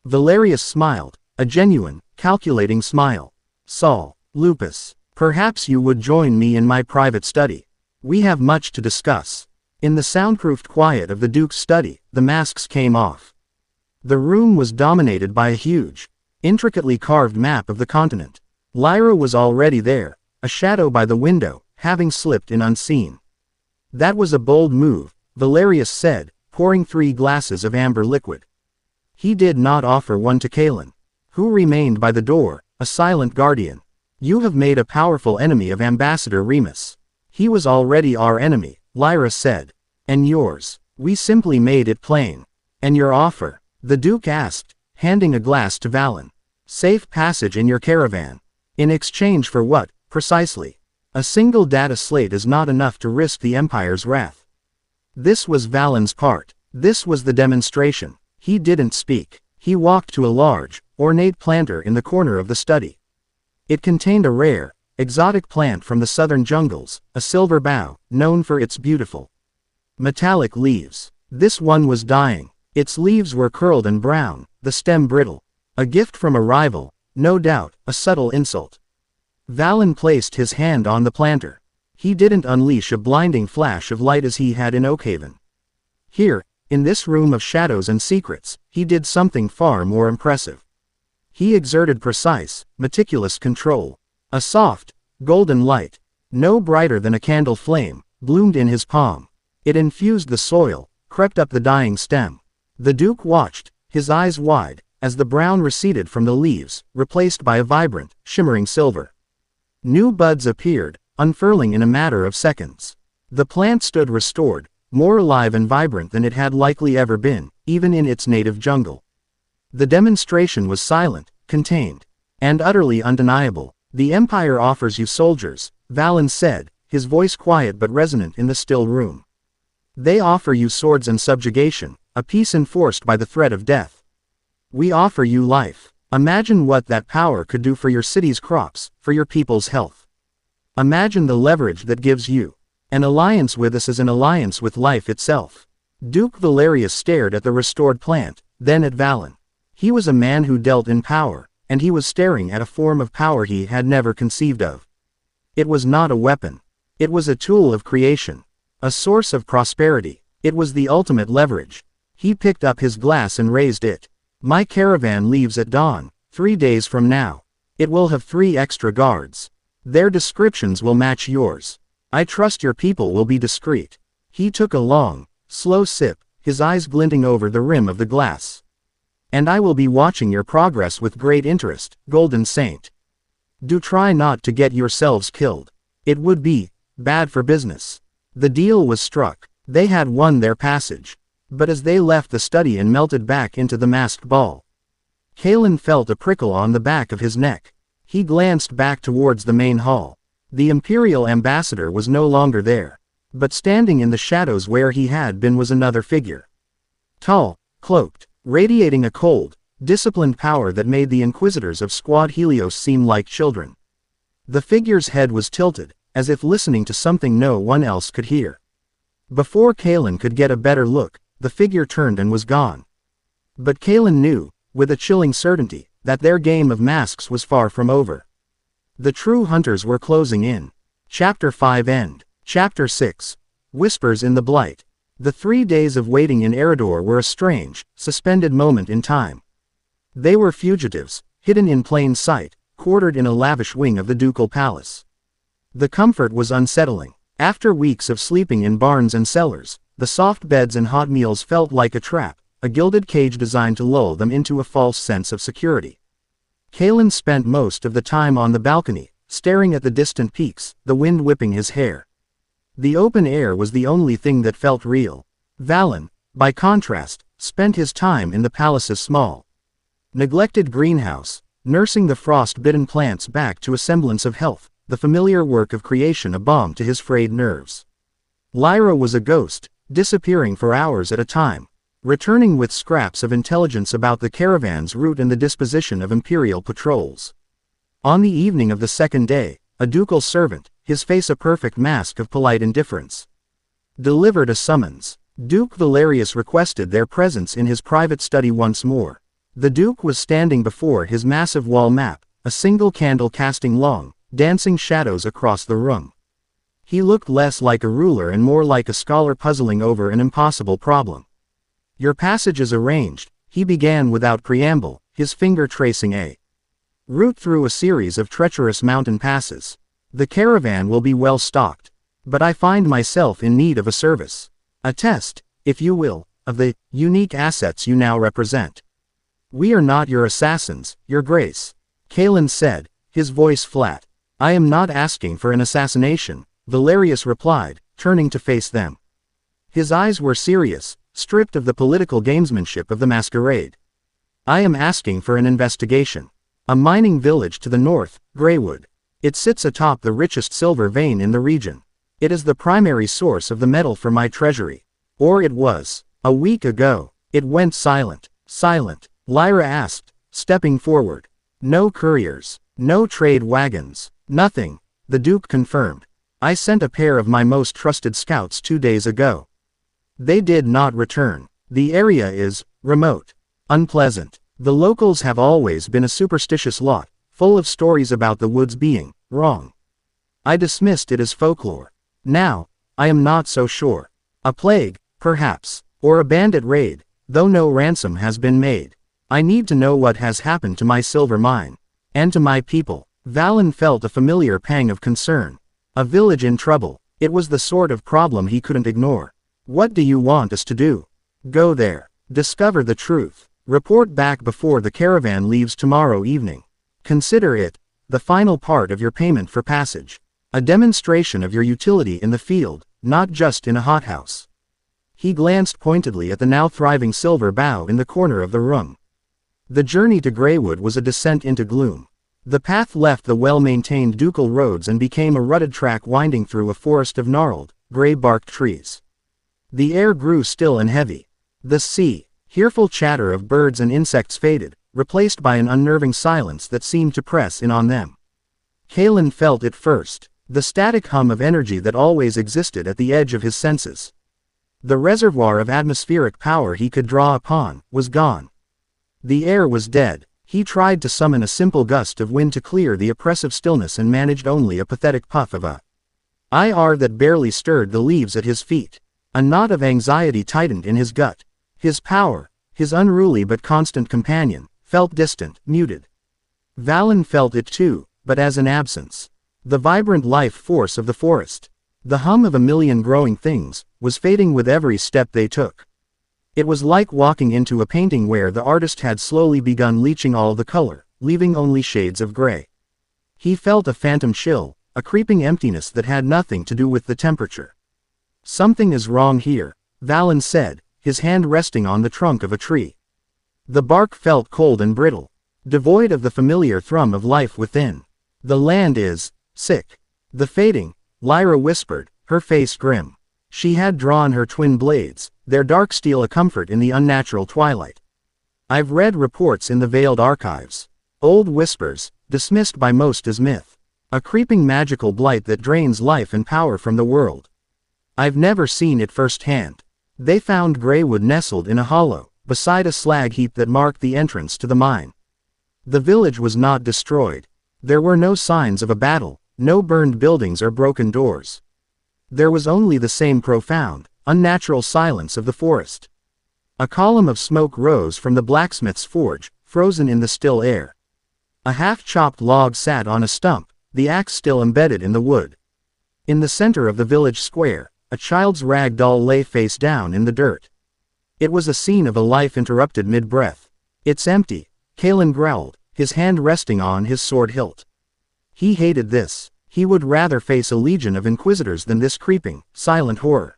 Valerius smiled, a genuine, calculating smile. Saul, Lupus, perhaps you would join me in my private study. We have much to discuss. In the soundproofed quiet of the Duke's study, the masks came off. The room was dominated by a huge, intricately carved map of the continent. Lyra was already there, a shadow by the window, having slipped in unseen. That was a bold move, Valerius said, pouring 3 glasses of amber liquid. He did not offer one to Kalen, who remained by the door, a silent guardian. You have made a powerful enemy of Ambassador Remus. He was already our enemy, Lyra said. And yours. We simply made it plain. And your offer? The Duke asked, handing a glass to Valen. Safe passage in your caravan. In exchange for what, precisely? A single data slate is not enough to risk the Empire's wrath. This was Valen's part. This was the demonstration. He didn't speak. He walked to a large, ornate planter in the corner of the study. It contained a rare, exotic plant from the southern jungles, a silver bough, known for its beautiful, metallic leaves. This one was dying. Its leaves were curled and brown, the stem brittle. A gift from a rival, no doubt, a subtle insult. Valen placed his hand on the planter. He didn't unleash a blinding flash of light as he had in Oakhaven. Here, in this room of shadows and secrets, he did something far more impressive. He exerted precise, meticulous control. A soft, golden light, no brighter than a candle flame, bloomed in his palm. It infused the soil, crept up the dying stem. The Duke watched, his eyes wide, as the brown receded from the leaves, replaced by a vibrant, shimmering silver. New buds appeared, unfurling in a matter of seconds. The plant stood restored, more alive and vibrant than it had likely ever been, even in its native jungle. The demonstration was silent, contained, and utterly undeniable. The Empire offers you soldiers, Valen said, his voice quiet but resonant in the still room. They offer you swords and subjugation, a peace enforced by the threat of death. We offer you life. Imagine what that power could do for your city's crops, for your people's health. Imagine the leverage that gives you. An alliance with us is an alliance with life itself. Duke Valerius stared at the restored plant, then at Valen. He was a man who dealt in power, and he was staring at a form of power he had never conceived of. It was not a weapon. It was a tool of creation. A source of prosperity. It was the ultimate leverage. He picked up his glass and raised it. My caravan leaves at dawn, 3 days from now. It will have 3 extra guards. Their descriptions will match yours. I trust your people will be discreet. He took a long, slow sip, his eyes glinting over the rim of the glass. And I will be watching your progress with great interest, Golden Saint. Do try not to get yourselves killed. It would be bad for business. The deal was struck. They had won their passage. But as they left the study and melted back into the masked ball, Kalen felt a prickle on the back of his neck. He glanced back towards the main hall. The Imperial Ambassador was no longer there. But standing in the shadows where he had been was another figure. Tall, cloaked, radiating a cold, disciplined power that made the Inquisitors of Squad Helios seem like children. The figure's head was tilted, as if listening to something no one else could hear. Before Kalen could get a better look, the figure turned and was gone. But Kalen knew, with a chilling certainty, that their game of masks was far from over. The true hunters were closing in. Chapter 5 End. Chapter 6. Whispers in the Blight. The 3 days of waiting in Eridor were a strange, suspended moment in time. They were fugitives, hidden in plain sight, quartered in a lavish wing of the ducal palace. The comfort was unsettling. After weeks of sleeping in barns and cellars, the soft beds and hot meals felt like a trap, a gilded cage designed to lull them into a false sense of security. Kalen spent most of the time on the balcony, staring at the distant peaks, the wind whipping his hair. The open air was the only thing that felt real. Valen, by contrast, spent his time in the palace's small, neglected greenhouse, nursing the frost-bitten plants back to a semblance of health, the familiar work of creation a balm to his frayed nerves. Lyra was a ghost, disappearing for hours at a time, returning with scraps of intelligence about the caravan's route and the disposition of Imperial patrols. On the evening of the second day, a ducal servant, his face a perfect mask of polite indifference, delivered a summons. Duke Valerius requested their presence in his private study once more. The Duke was standing before his massive wall map, a single candle casting long, dancing shadows across the room. He looked less like a ruler and more like a scholar puzzling over an impossible problem. Your passage is arranged, he began without preamble, his finger tracing a route through a series of treacherous mountain passes. The caravan will be well stocked. But I find myself in need of a service. A test, if you will, of the unique assets you now represent. We are not your assassins, your grace, Kalen said, his voice flat. I am not asking for an assassination, Valerius replied, turning to face them. His eyes were serious, stripped of the political gamesmanship of the masquerade. I am asking for an investigation. A mining village to the north, Greywood. It sits atop the richest silver vein in the region. It is the primary source of the metal for my treasury. Or it was. A week ago, it went silent. Silent, Lyra asked, stepping forward. No couriers, no trade wagons, nothing, the Duke confirmed. I sent a pair of my most trusted scouts 2 days ago. They did not return. The area is remote, unpleasant. The locals have always been a superstitious lot, full of stories about the woods being wrong. I dismissed it as folklore. Now, I am not so sure. A plague, perhaps, or a bandit raid, though no ransom has been made. I need to know what has happened to my silver mine. And to my people. Valen felt a familiar pang of concern. A village in trouble. It was the sort of problem he couldn't ignore. What do you want us to do? Go there. Discover the truth. Report back before the caravan leaves tomorrow evening. Consider it the final part of your payment for passage. A demonstration of your utility in the field, not just in a hothouse. He glanced pointedly at the now thriving silver bough in the corner of the room. The journey to Greywood was a descent into gloom. The path left the well-maintained ducal roads and became a rutted track winding through a forest of gnarled, gray-barked trees. The air grew still and heavy. The fearful chatter of birds and insects faded, replaced by an unnerving silence that seemed to press in on them. Kalen felt it first, the static hum of energy that always existed at the edge of his senses. The reservoir of atmospheric power he could draw upon was gone. The air was dead. He tried to summon a simple gust of wind to clear the oppressive stillness and managed only a pathetic puff of air that barely stirred the leaves at his feet. A knot of anxiety tightened in his gut. His power, his unruly but constant companion, felt distant, muted. Valen felt it too, but as an absence. The vibrant life force of the forest, the hum of a million growing things, was fading with every step they took. It was like walking into a painting where the artist had slowly begun leaching all the color, leaving only shades of gray. He felt a phantom chill, a creeping emptiness that had nothing to do with the temperature. "Something is wrong here," Valen said, his hand resting on the trunk of a tree. The bark felt cold and brittle, devoid of the familiar thrum of life within. "The land is sick." "The fading," Lyra whispered, her face grim. She had drawn her twin blades, their dark steel a comfort in the unnatural twilight. "I've read reports in the veiled archives. Old whispers, dismissed by most as myth. A creeping magical blight that drains life and power from the world. I've never seen it firsthand." They found Greywood nestled in a hollow, beside a slag heap that marked the entrance to the mine. The village was not destroyed. There were no signs of a battle, no burned buildings or broken doors. There was only the same profound, unnatural silence of the forest. A column of smoke rose from the blacksmith's forge, frozen in the still air. A half-chopped log sat on a stump, the axe still embedded in the wood. In the center of the village square, a child's rag doll lay face down in the dirt. It was a scene of a life interrupted mid-breath. "It's empty," Kalen growled, his hand resting on his sword hilt. He hated this. He would rather face a legion of inquisitors than this creeping, silent horror.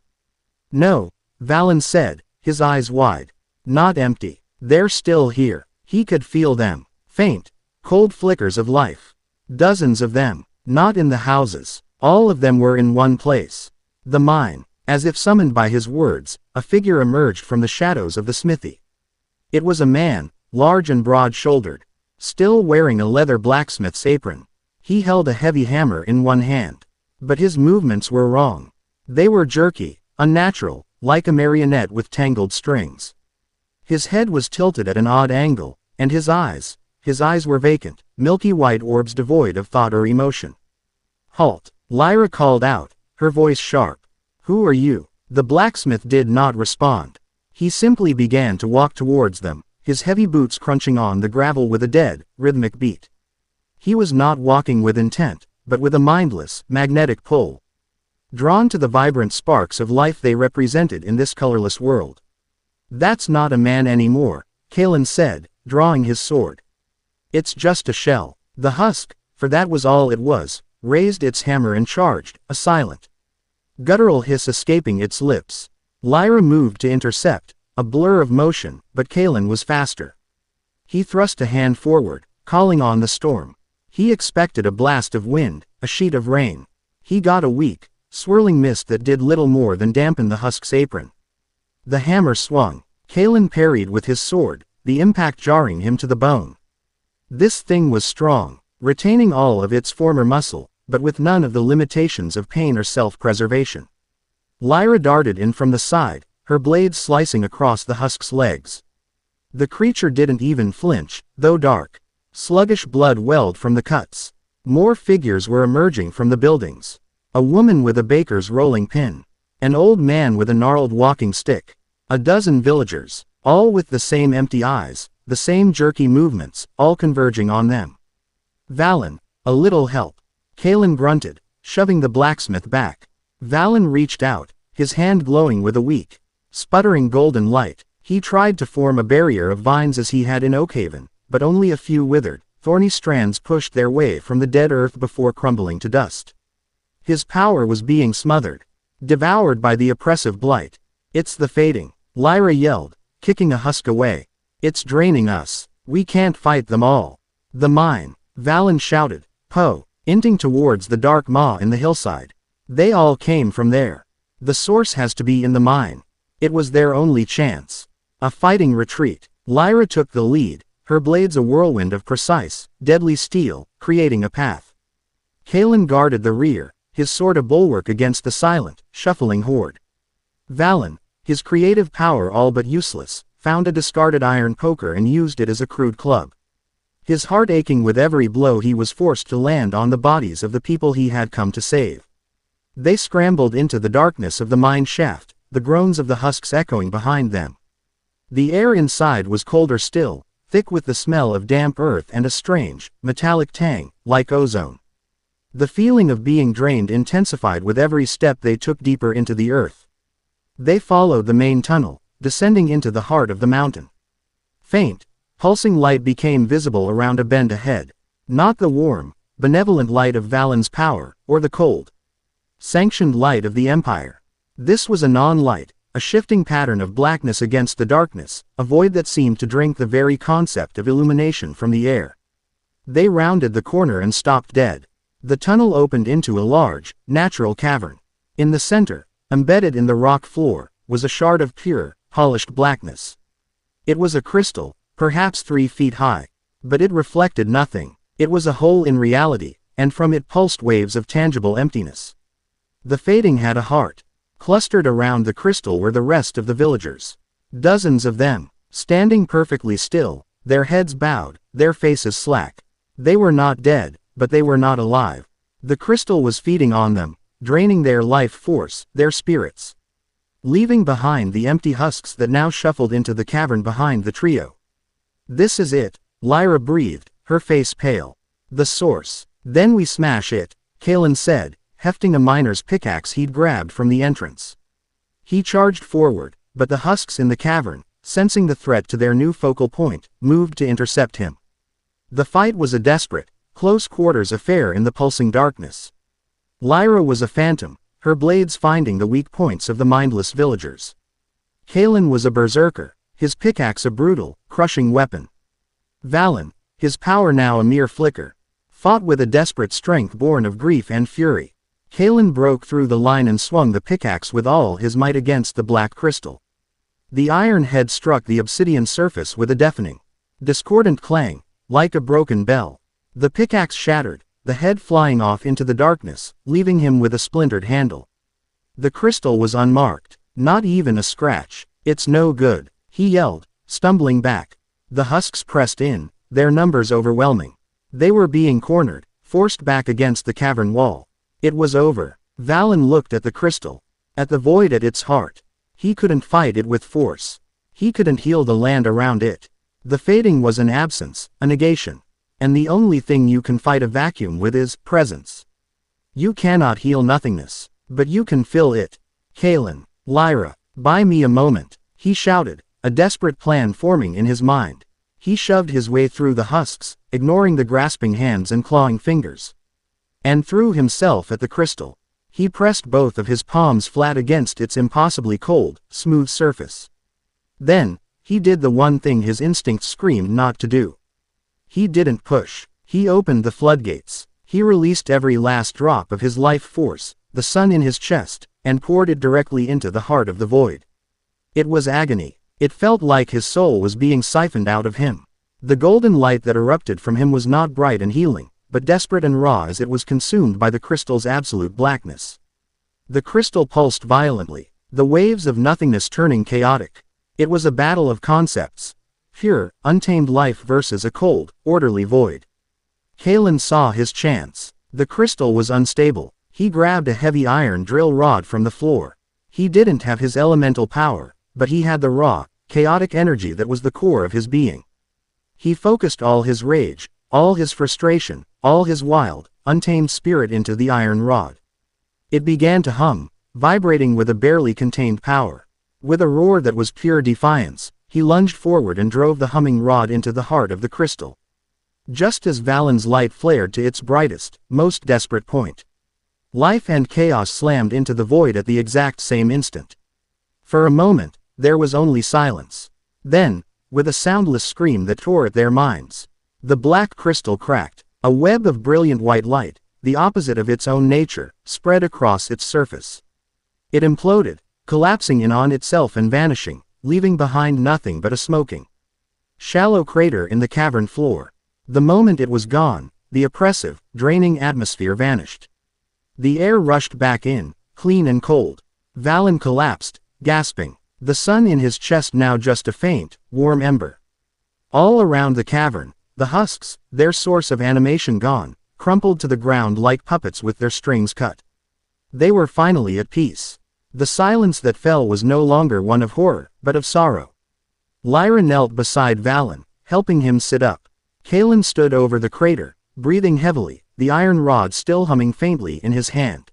"No," Valen said, his eyes wide. "Not empty. They're still here." He could feel them. Faint, cold flickers of life. Dozens of them. Not in the houses. All of them were in one place. The mine. As if summoned by his words, a figure emerged from the shadows of the smithy. It was a man, large and broad-shouldered, still wearing a leather blacksmith's apron. He held a heavy hammer in one hand. But his movements were wrong. They were jerky, unnatural, like a marionette with tangled strings. His head was tilted at an odd angle, and his eyes were vacant, milky white orbs devoid of thought or emotion. "Halt," Lyra called out, her voice sharp. "Who are you?" The blacksmith did not respond. He simply began to walk towards them, his heavy boots crunching on the gravel with a dead, rhythmic beat. He was not walking with intent, but with a mindless, magnetic pull. Drawn to the vibrant sparks of life they represented in this colorless world. "That's not a man anymore," Kalen said, drawing his sword. "It's just a shell." The husk, for that was all it was, raised its hammer and charged, a silent, guttural hiss escaping its lips. Lyra moved to intercept, a blur of motion, but Kalen was faster. He thrust a hand forward, calling on the storm. He expected a blast of wind, a sheet of rain. He got a weak, swirling mist that did little more than dampen the husk's apron. The hammer swung. Kalen parried with his sword, the impact jarring him to the bone. This thing was strong, retaining all of its former muscle, but with none of the limitations of pain or self-preservation. Lyra darted in from the side, her blade slicing across the husk's legs. The creature didn't even flinch, though dark. Sluggish blood welled from the cuts. More figures were emerging from the buildings. A woman with a baker's rolling pin. An old man with a gnarled walking stick. A dozen villagers, all with the same empty eyes, the same jerky movements, all converging on them. "Valen, a little help," Kalen grunted, shoving the blacksmith back. Valen reached out, his hand glowing with a weak, sputtering golden light. He tried to form a barrier of vines as he had in Oakhaven, but only a few withered, thorny strands pushed their way from the dead earth before crumbling to dust. His power was being smothered, devoured by the oppressive blight. "It's the fading," Lyra yelled, kicking a husk away. "It's draining us. We can't fight them all." "The mine," Valen shouted, pointing towards the dark maw in the hillside. "They all came from there. The source has to be in the mine." It was their only chance. A fighting retreat. Lyra took the lead, her blades a whirlwind of precise, deadly steel, creating a path. Kalen guarded the rear, his sword a bulwark against the silent, shuffling horde. Valen, his creative power all but useless, found a discarded iron poker and used it as a crude club. his heart aching with every blow he was forced to land on the bodies of the people he had come to save. They scrambled into the darkness of the mine shaft, the groans of the husks echoing behind them. The air inside was colder still, thick with the smell of damp earth and a strange, metallic tang, like ozone. The feeling of being drained intensified with every step they took deeper into the earth. They followed the main tunnel, descending into the heart of the mountain. Faint, pulsing light became visible around a bend ahead. Not the warm, benevolent light of Valen's power, or the cold, sanctioned light of the Empire. This was a non-light, a shifting pattern of blackness against the darkness, a void that seemed to drink the very concept of illumination from the air. They rounded the corner and stopped dead. The tunnel opened into a large, natural cavern. In the center, embedded in the rock floor, was a shard of pure, polished blackness. It was a crystal, perhaps 3 feet high. But it reflected nothing. It was a hole in reality, and from it pulsed waves of tangible emptiness. The fading had a heart. Clustered around the crystal were the rest of the villagers. Dozens of them, standing perfectly still, their heads bowed, their faces slack. They were not dead, but they were not alive. The crystal was feeding on them, draining their life force, their spirits. Leaving behind the empty husks that now shuffled into the cavern behind the trio. "This is it," Lyra breathed, her face pale. "The source. Then we smash it," Kalen said, hefting a miner's pickaxe he'd grabbed from the entrance. He charged forward, but the husks in the cavern, sensing the threat to their new focal point, moved to intercept him. The fight was a desperate, close-quarters affair in the pulsing darkness. Lyra was a phantom, her blades finding the weak points of the mindless villagers. Kalen was a berserker, his pickaxe a brutal, crushing weapon. Valen, his power now a mere flicker, fought with a desperate strength born of grief and fury. Kalen broke through the line and swung the pickaxe with all his might against the black crystal. The iron head struck the obsidian surface with a deafening, discordant clang, like a broken bell. The pickaxe shattered, the head flying off into the darkness, leaving him with a splintered handle. The crystal was unmarked, not even a scratch. "It's no good," he yelled, stumbling back. The husks pressed in, their numbers overwhelming. They were being cornered, forced back against the cavern wall. It was over. Valen looked at the crystal, at the void at its heart. He couldn't fight it with force. He couldn't heal the land around it. The fading was an absence, a negation. And the only thing you can fight a vacuum with is presence. You cannot heal nothingness, but you can fill it. "Kalen, Lyra, buy me a moment," he shouted, a desperate plan forming in his mind. He shoved his way through the husks, ignoring the grasping hands and clawing fingers. And threw himself at the crystal. He pressed both of his palms flat against its impossibly cold, smooth surface. Then, he did the one thing his instincts screamed not to do. He didn't push. He opened the floodgates. He released every last drop of his life force, the sun in his chest, and poured it directly into the heart of the void. It was agony. It felt like his soul was being siphoned out of him. The golden light that erupted from him was not bright and healing, but desperate and raw as it was consumed by the crystal's absolute blackness. The crystal pulsed violently, the waves of nothingness turning chaotic. It was a battle of concepts. Pure, untamed life versus a cold, orderly void. Kalen saw his chance. The crystal was unstable. He grabbed a heavy iron drill rod from the floor. He didn't have his elemental power, but he had the raw, chaotic energy that was the core of his being. He focused all his rage, all his frustration, all his wild, untamed spirit into the iron rod. It began to hum, vibrating with a barely contained power. With a roar that was pure defiance, he lunged forward and drove the humming rod into the heart of the crystal. Just as Valen's light flared to its brightest, most desperate point. Life and chaos slammed into the void at the exact same instant. For a moment, there was only silence. Then, with a soundless scream that tore at their minds, the black crystal cracked. A web of brilliant white light, the opposite of its own nature, spread across its surface. It imploded, collapsing in on itself and vanishing, leaving behind nothing but a smoking, shallow crater in the cavern floor. The moment it was gone, the oppressive, draining atmosphere vanished. The air rushed back in, clean and cold. Valen collapsed, gasping, the sun in his chest now just a faint, warm ember. All around the cavern, The husks, their source of animation gone, crumpled to the ground like puppets with their strings cut. They were finally at peace. The silence that fell was no longer one of horror, but of sorrow. Lyra knelt beside Valen, helping him sit up. Kalen stood over the crater, breathing heavily, the iron rod still humming faintly in his hand.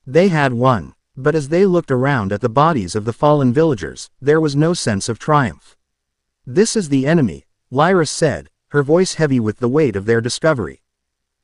They had won, but as they looked around at the bodies of the fallen villagers, there was no sense of triumph. "This is the enemy," Lyra said, her voice heavy with the weight of their discovery.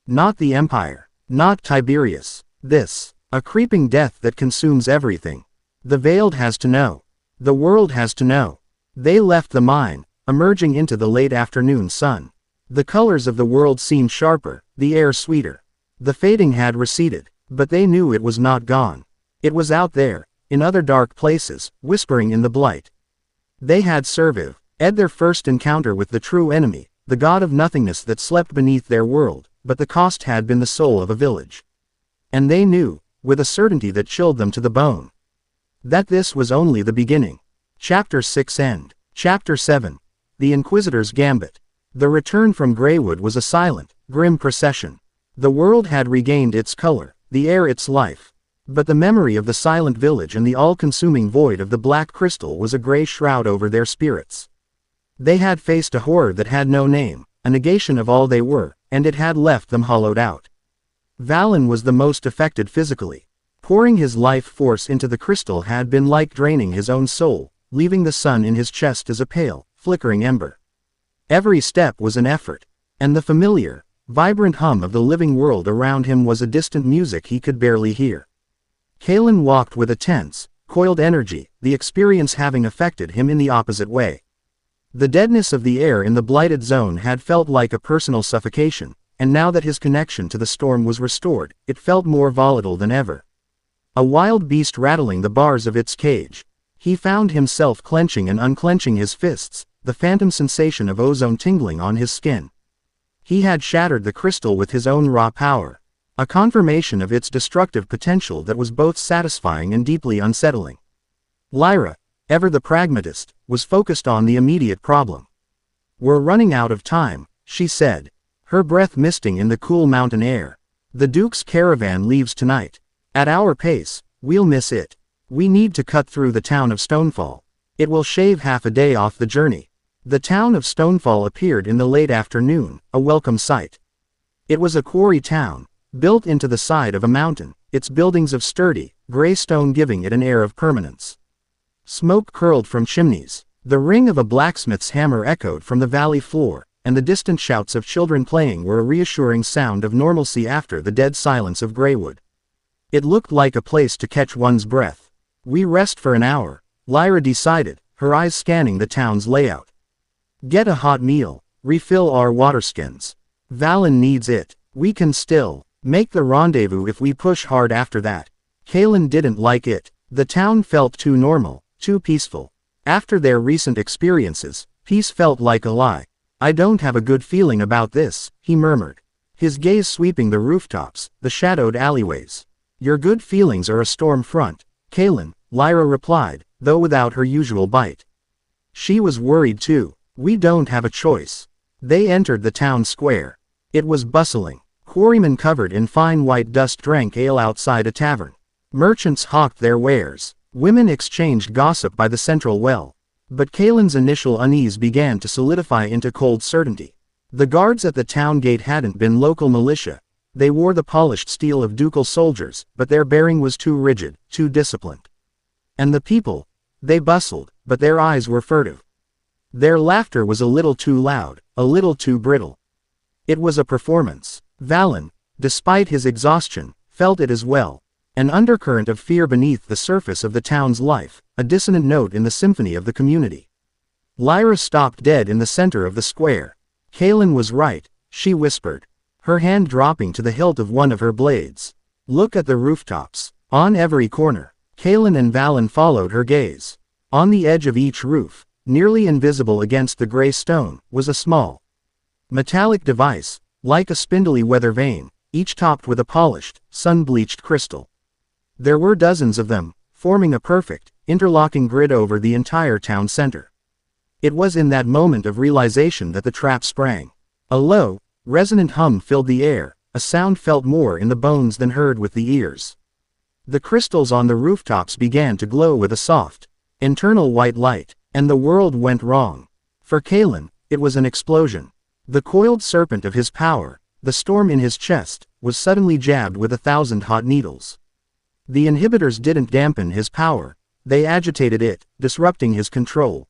"Not the Empire. Not Tiberius. This. A creeping death that consumes everything. The Veiled has to know. The world has to know." They left the mine, emerging into the late afternoon sun. The colors of the world seemed sharper, the air sweeter. The fading had receded, but they knew it was not gone. It was out there, in other dark places, whispering in the blight. They had survived their first encounter with the true enemy, the god of nothingness that slept beneath their world, but the cost had been the soul of a village. And they knew, with a certainty that chilled them to the bone, that this was only the beginning. Chapter 6 End. Chapter 7. The Inquisitor's Gambit. The return from Greywood was a silent, grim procession. The world had regained its color, the air its life. But the memory of the silent village and the all-consuming void of the black crystal was a gray shroud over their spirits. They had faced a horror that had no name, a negation of all they were, and it had left them hollowed out. Valen was the most affected physically. Pouring his life force into the crystal had been like draining his own soul, leaving the sun in his chest as a pale, flickering ember. Every step was an effort, and the familiar, vibrant hum of the living world around him was a distant music he could barely hear. Kalen walked with a tense, coiled energy, the experience having affected him in the opposite way. The deadness of the air in the blighted zone had felt like a personal suffocation, and now that his connection to the storm was restored, it felt more volatile than ever. A wild beast rattling the bars of its cage. He found himself clenching and unclenching his fists, the phantom sensation of ozone tingling on his skin. He had shattered the crystal with his own raw power, a confirmation of its destructive potential that was both satisfying and deeply unsettling. Lyra, ever the pragmatist, was focused on the immediate problem. "We're running out of time," she said, her breath misting in the cool mountain air. "The Duke's caravan leaves tonight. At our pace, we'll miss it. We need to cut through the town of Stonefall. It will shave half a day off the journey." The town of Stonefall appeared in the late afternoon, a welcome sight. It was a quarry town, built into the side of a mountain, its buildings of sturdy, gray stone giving it an air of permanence. Smoke curled from chimneys. The ring of a blacksmith's hammer echoed from the valley floor, and the distant shouts of children playing were a reassuring sound of normalcy after the dead silence of Greywood. It looked like a place to catch one's breath. "We rest for an hour," Lyra decided, her eyes scanning the town's layout. "Get a hot meal, refill our waterskins. Valen needs it. We can still make the rendezvous if we push hard after that." Kalen didn't like it. The town felt too normal, too peaceful. After their recent experiences, peace felt like a lie. "I don't have a good feeling about this," he murmured, his gaze sweeping the rooftops, the shadowed alleyways. "Your good feelings are a storm front, Kalen," Lyra replied, though without her usual bite. She was worried too. "We don't have a choice." They entered the town square. It was bustling. Quarrymen covered in fine white dust drank ale outside a tavern. Merchants hawked their wares. Women exchanged gossip by the central well. But Kalen's initial unease began to solidify into cold certainty. The guards at the town gate hadn't been local militia. They wore the polished steel of ducal soldiers, but their bearing was too rigid, too disciplined. And the people? They bustled, but their eyes were furtive. Their laughter was a little too loud, a little too brittle. It was a performance. Valen, despite his exhaustion, felt it as well. An undercurrent of fear beneath the surface of the town's life, a dissonant note in the symphony of the community. Lyra stopped dead in the center of the square. Kalen was right, she whispered, her hand dropping to the hilt of one of her blades. "Look at the rooftops. On every corner." Kalen and Valen followed her gaze. On the edge of each roof, nearly invisible against the gray stone, was a small metallic device, like a spindly weather vane, each topped with a polished, sun-bleached crystal. There were dozens of them, forming a perfect, interlocking grid over the entire town center. It was in that moment of realization that the trap sprang. A low, resonant hum filled the air, a sound felt more in the bones than heard with the ears. The crystals on the rooftops began to glow with a soft, internal white light, and the world went wrong. For Kalen, it was an explosion. The coiled serpent of his power, the storm in his chest, was suddenly jabbed with 1,000 hot needles. The inhibitors didn't dampen his power, they agitated it, disrupting his control.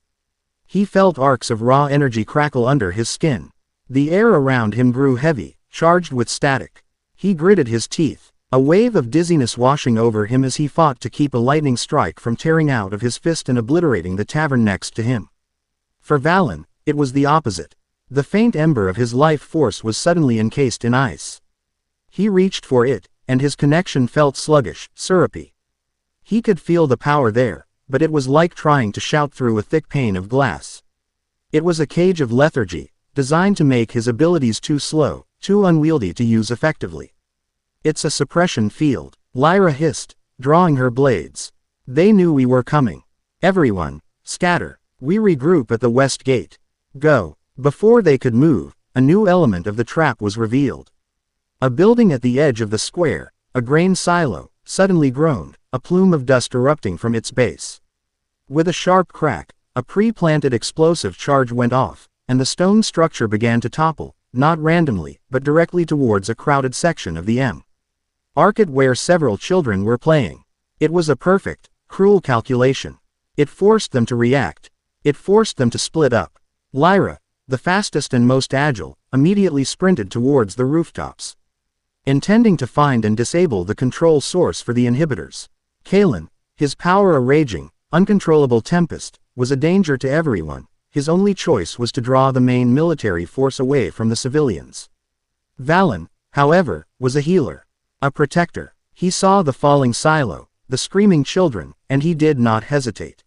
He felt arcs of raw energy crackle under his skin. The air around him grew heavy, charged with static. He gritted his teeth, a wave of dizziness washing over him as he fought to keep a lightning strike from tearing out of his fist and obliterating the tavern next to him. For Valen, it was the opposite. The faint ember of his life force was suddenly encased in ice. He reached for it, and his connection felt sluggish, syrupy. He could feel the power there, but it was like trying to shout through a thick pane of glass. It was a cage of lethargy, designed to make his abilities too slow, too unwieldy to use effectively. It's a suppression field, Lyra hissed, drawing her blades. They knew we were coming. Everyone, scatter. We regroup at the west gate. Go. Before they could move, a new element of the trap was revealed. A building at the edge of the square, a grain silo, suddenly groaned, a plume of dust erupting from its base. With a sharp crack, a pre-planted explosive charge went off, and the stone structure began to topple, not randomly, but directly towards a crowded section of the Arcade where several children were playing. It was a perfect, cruel calculation. It forced them to react. It forced them to split up. Lyra, the fastest and most agile, immediately sprinted towards the rooftops, intending to find and disable the control source for the inhibitors. Kalen, his power a raging, uncontrollable tempest, was a danger to everyone. His only choice was to draw the main military force away from the civilians. Valen, however, was a healer, a protector. He saw the falling silo, the screaming children, and he did not hesitate.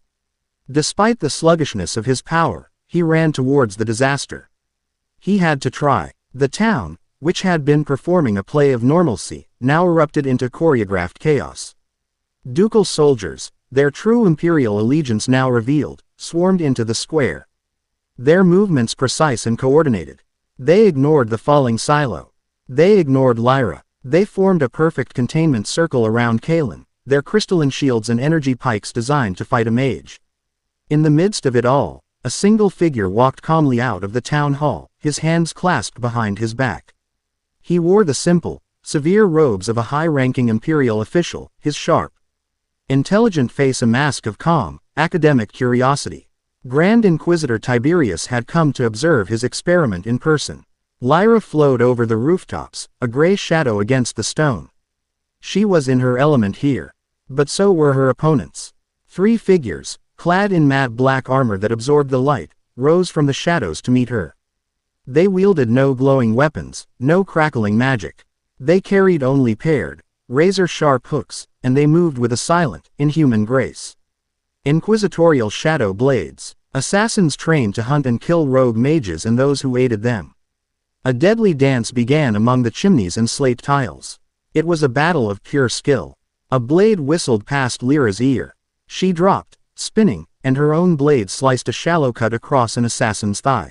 Despite the sluggishness of his power, he ran towards the disaster. He had to try. The town, which had been performing a play of normalcy, now erupted into choreographed chaos. Ducal soldiers, their true imperial allegiance now revealed, swarmed into the square. Their movements precise and coordinated. They ignored the falling silo. They ignored Lyra. They formed a perfect containment circle around Kalen, their crystalline shields and energy pikes designed to fight a mage. In the midst of it all, a single figure walked calmly out of the town hall, his hands clasped behind his back. He wore the simple, severe robes of a high-ranking imperial official, his sharp, intelligent face a mask of calm, academic curiosity. Grand Inquisitor Tiberius had come to observe his experiment in person. Lyra flowed over the rooftops, a gray shadow against the stone. She was in her element here. But so were her opponents. 3 figures, clad in matte black armor that absorbed the light, rose from the shadows to meet her. They wielded no glowing weapons, no crackling magic. They carried only paired, razor-sharp hooks, and they moved with a silent, inhuman grace. Inquisitorial shadow blades, assassins trained to hunt and kill rogue mages and those who aided them. A deadly dance began among the chimneys and slate tiles. It was a battle of pure skill. A blade whistled past Lyra's ear. She dropped, spinning, and her own blade sliced a shallow cut across an assassin's thigh.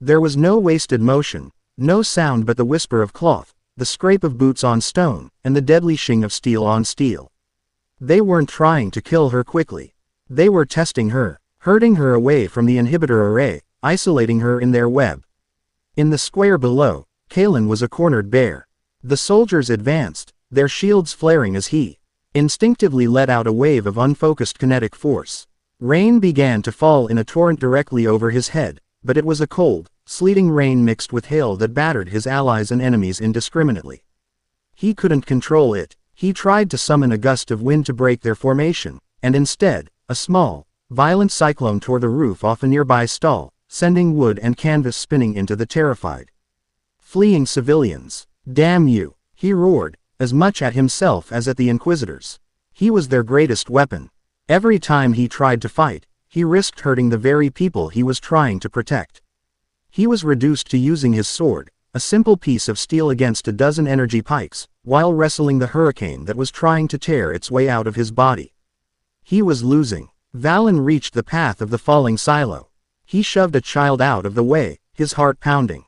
There was no wasted motion, no sound but the whisper of cloth, the scrape of boots on stone, and the deadly shing of steel on steel. They weren't trying to kill her quickly. They were testing her, herding her away from the inhibitor array, isolating her in their web. In the square below, Kalen was a cornered bear. The soldiers advanced, their shields flaring as he instinctively let out a wave of unfocused kinetic force. Rain began to fall in a torrent directly over his head, but it was a cold, sleeting rain mixed with hail that battered his allies and enemies indiscriminately. He couldn't control it. He tried to summon a gust of wind to break their formation, and instead, a small, violent cyclone tore the roof off a nearby stall, sending wood and canvas spinning into the terrified, fleeing civilians. "Damn you!" he roared, as much at himself as at the Inquisitors. He was their greatest weapon. Every time he tried to fight, he risked hurting the very people he was trying to protect. He was reduced to using his sword, a simple piece of steel against a dozen energy pikes, while wrestling the hurricane that was trying to tear its way out of his body. He was losing. Valen reached the path of the falling silo. He shoved a child out of the way, his heart pounding.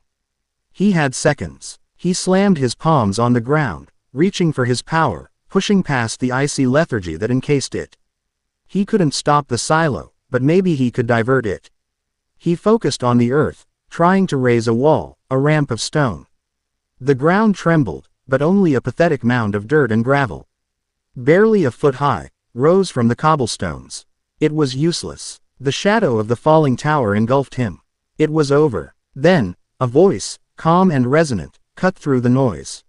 He had seconds. He slammed his palms on the ground, reaching for his power, pushing past the icy lethargy that encased it. He couldn't stop the silo, but maybe he could divert it. He focused on the earth, trying to raise a wall, a ramp of stone. The ground trembled, but only a pathetic mound of dirt and gravel, barely a foot high, rose from the cobblestones. It was useless. The shadow of the falling tower engulfed him. It was over. Then, a voice, calm and resonant, cut through the noise.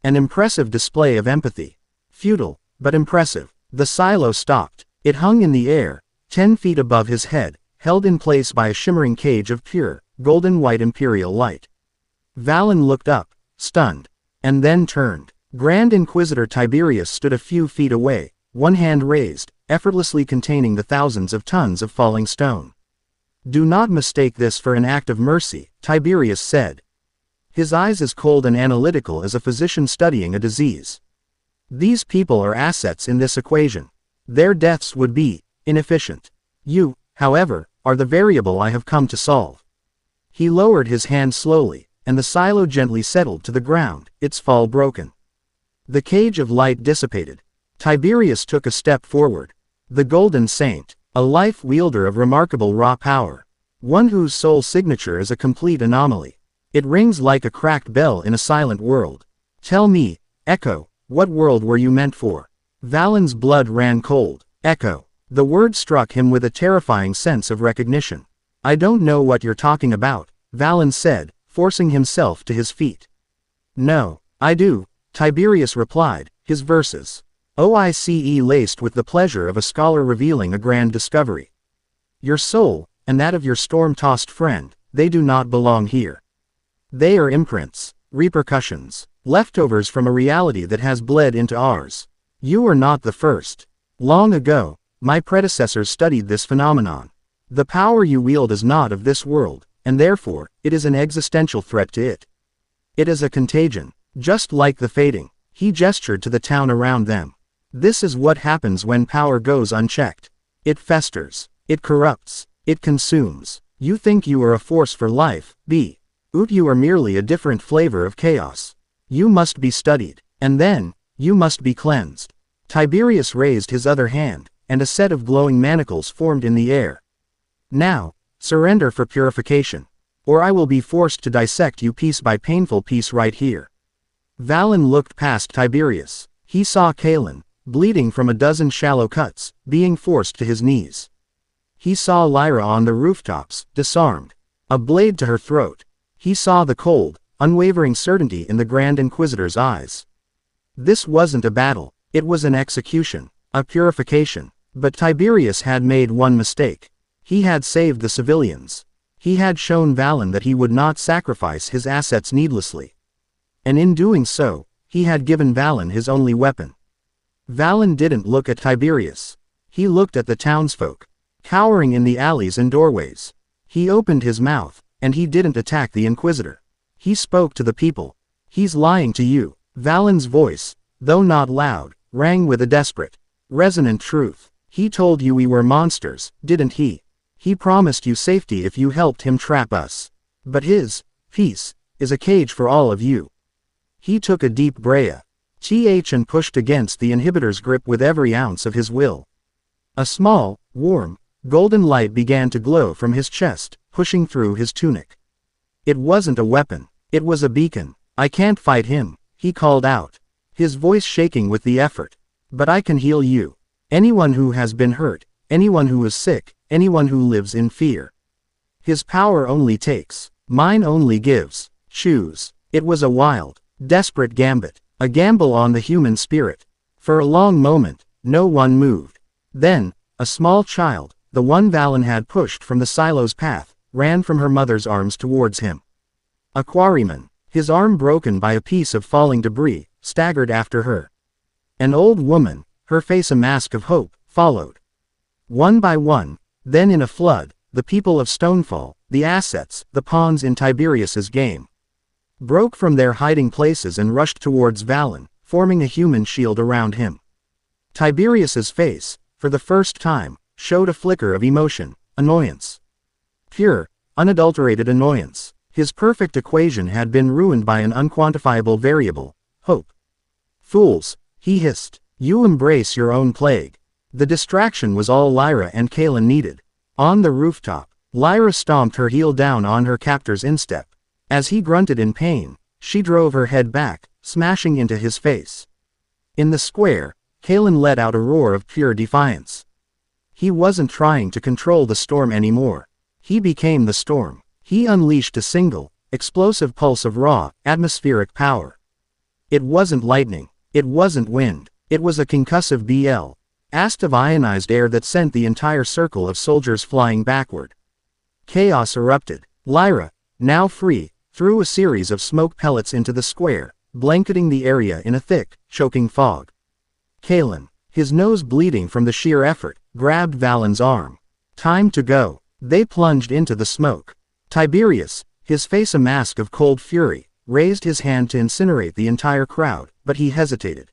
An impressive display of empathy. Futile, but impressive. The silo stopped. It hung in the air, 10 feet above his head, held in place by a shimmering cage of pure, golden-white imperial light. Valen looked up, stunned, and then turned. Grand Inquisitor Tiberius stood a few feet away, one hand raised, effortlessly containing the thousands of tons of falling stone. "Do not mistake this for an act of mercy," Tiberius said. His eyes as cold and analytical as a physician studying a disease. "These people are assets in this equation. Their deaths would be inefficient. You, however, are the variable I have come to solve." He lowered his hand slowly, and the silo gently settled to the ground, its fall broken. The cage of light dissipated. Tiberius took a step forward. The Golden Saint, a life wielder of remarkable raw power. One whose sole signature is a complete anomaly. It rings like a cracked bell in a silent world. "Tell me, Echo, what world were you meant for?" Valen's blood ran cold. Echo. The word struck him with a terrifying sense of recognition. "I don't know what you're talking about," Valen said, forcing himself to his feet. "No, I do," Tiberius replied, his verses OICE laced with the pleasure of a scholar revealing a grand discovery. "Your soul, and that of your storm-tossed friend, they do not belong here. They are imprints, repercussions, leftovers from a reality that has bled into ours. You are not the first. Long ago, my predecessors studied this phenomenon. The power you wield is not of this world, and therefore, it is an existential threat to it. It is a contagion, just like the fading." He gestured to the town around them. "This is what happens when power goes unchecked. It festers, it corrupts, it consumes. You think you are a force for life, but you are merely a different flavor of chaos. You must be studied, and then, you must be cleansed." Tiberius raised his other hand, and a set of glowing manacles formed in the air. "Now, surrender for purification, or I will be forced to dissect you piece by painful piece right here." Valen looked past Tiberius. He saw Kalen, bleeding from a dozen shallow cuts, being forced to his knees. He saw Lyra on the rooftops, disarmed, a blade to her throat. He saw the cold, unwavering certainty in the Grand Inquisitor's eyes. This wasn't a battle, it was an execution, a purification. But Tiberius had made one mistake. He had saved the civilians. He had shown Valen that he would not sacrifice his assets needlessly. And in doing so, he had given Valen his only weapon. Valen didn't look at Tiberius. He looked at the townsfolk, cowering in the alleys and doorways. He opened his mouth, and he didn't attack the Inquisitor. He spoke to the people. "He's lying to you." Valen's voice, though not loud, rang with a desperate, resonant truth. "He told you we were monsters, didn't he? He promised you safety if you helped him trap us. But his peace is a cage for all of you." He took a deep breath and pushed against the inhibitor's grip with every ounce of his will. A small, warm, golden light began to glow from his chest, pushing through his tunic. It wasn't a weapon, it was a beacon. "I can't fight him," he called out, his voice shaking with the effort. "But I can heal you. Anyone who has been hurt, anyone who is sick, anyone who lives in fear. His power only takes, mine only gives. Choose." It was a wild, desperate gambit, a gamble on the human spirit. For a long moment, no one moved. Then, a small child, the one Valen had pushed from the silo's path, ran from her mother's arms towards him. A quarryman, his arm broken by a piece of falling debris, staggered after her. An old woman, her face a mask of hope, followed. One by one, then in a flood, the people of Stonefall, the assets, the pawns in Tiberius's game, broke from their hiding places and rushed towards Valen, forming a human shield around him. Tiberius's face, for the first time, showed a flicker of emotion, annoyance. Pure, unadulterated annoyance. His perfect equation had been ruined by an unquantifiable variable, hope. Fools, he hissed. You embrace your own plague. The distraction was all Lyra and Kalen needed. On the rooftop, Lyra stomped her heel down on her captor's instep. As he grunted in pain, she drove her head back, smashing into his face. In the square, Kalen let out a roar of pure defiance. He wasn't trying to control the storm anymore. He became the storm. He unleashed a single, explosive pulse of raw, atmospheric power. It wasn't lightning. It wasn't wind. It was a concussive blast of ionized air that sent the entire circle of soldiers flying backward. Chaos erupted. Lyra, now free, threw a series of smoke pellets into the square, blanketing the area in a thick, choking fog. Kalen, his nose bleeding from the sheer effort, grabbed Valen's arm. Time to go. They plunged into the smoke. Tiberius, his face a mask of cold fury, raised his hand to incinerate the entire crowd, but he hesitated.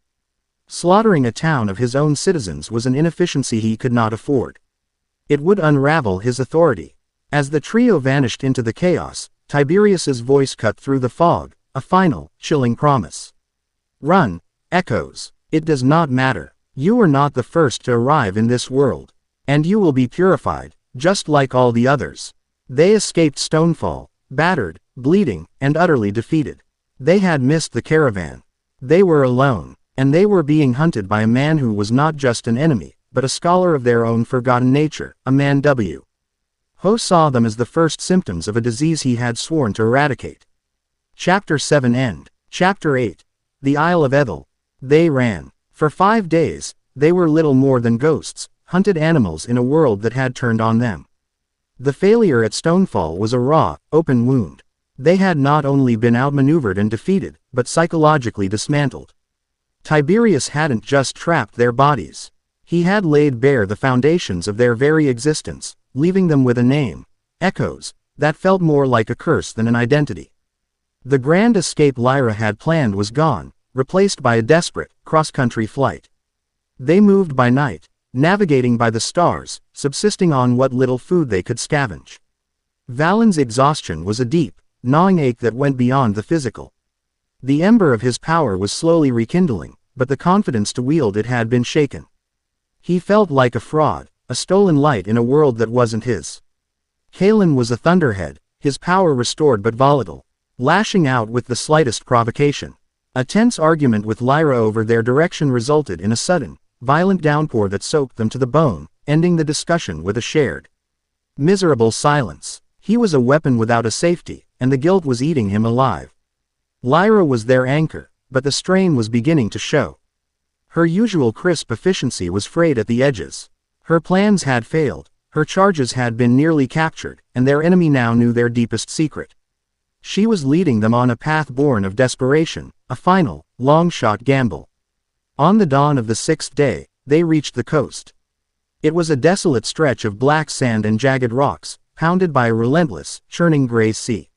Slaughtering a town of his own citizens was an inefficiency he could not afford. It would unravel his authority. As the trio vanished into the chaos, Tiberius's voice cut through the fog, a final, chilling promise. Run, echoes. It does not matter. You are not the first to arrive in this world. And you will be purified, just like all the others. They escaped Stonefall, battered, bleeding, and utterly defeated. They had missed the caravan. They were alone. And they were being hunted by a man who was not just an enemy, but a scholar of their own forgotten nature, a man W. Ho saw them as the first symptoms of a disease he had sworn to eradicate. Chapter 7 End. Chapter 8. The Isle of Ethel. They ran. For 5 days, they were little more than ghosts, hunted animals in a world that had turned on them. The failure at Stonefall was a raw, open wound. They had not only been outmaneuvered and defeated, but psychologically dismantled. Tiberius hadn't just trapped their bodies. He had laid bare the foundations of their very existence, leaving them with a name, Echoes, that felt more like a curse than an identity. The grand escape Lyra had planned was gone, replaced by a desperate, cross-country flight. They moved by night, navigating by the stars, subsisting on what little food they could scavenge. Valen's exhaustion was a deep, gnawing ache that went beyond the physical. The ember of his power was slowly rekindling, but the confidence to wield it had been shaken. He felt like a fraud, a stolen light in a world that wasn't his. Kalen was a thunderhead, his power restored but volatile, lashing out with the slightest provocation. A tense argument with Lyra over their direction resulted in a sudden, violent downpour that soaked them to the bone, ending the discussion with a shared, miserable silence. He was a weapon without a safety, and the guilt was eating him alive. Lyra was their anchor, but the strain was beginning to show. Her usual crisp efficiency was frayed at the edges. Her plans had failed, her charges had been nearly captured, and their enemy now knew their deepest secret. She was leading them on a path born of desperation, a final, long-shot gamble. On the dawn of the 6th day, they reached the coast. It was a desolate stretch of black sand and jagged rocks, pounded by a relentless, churning gray sea.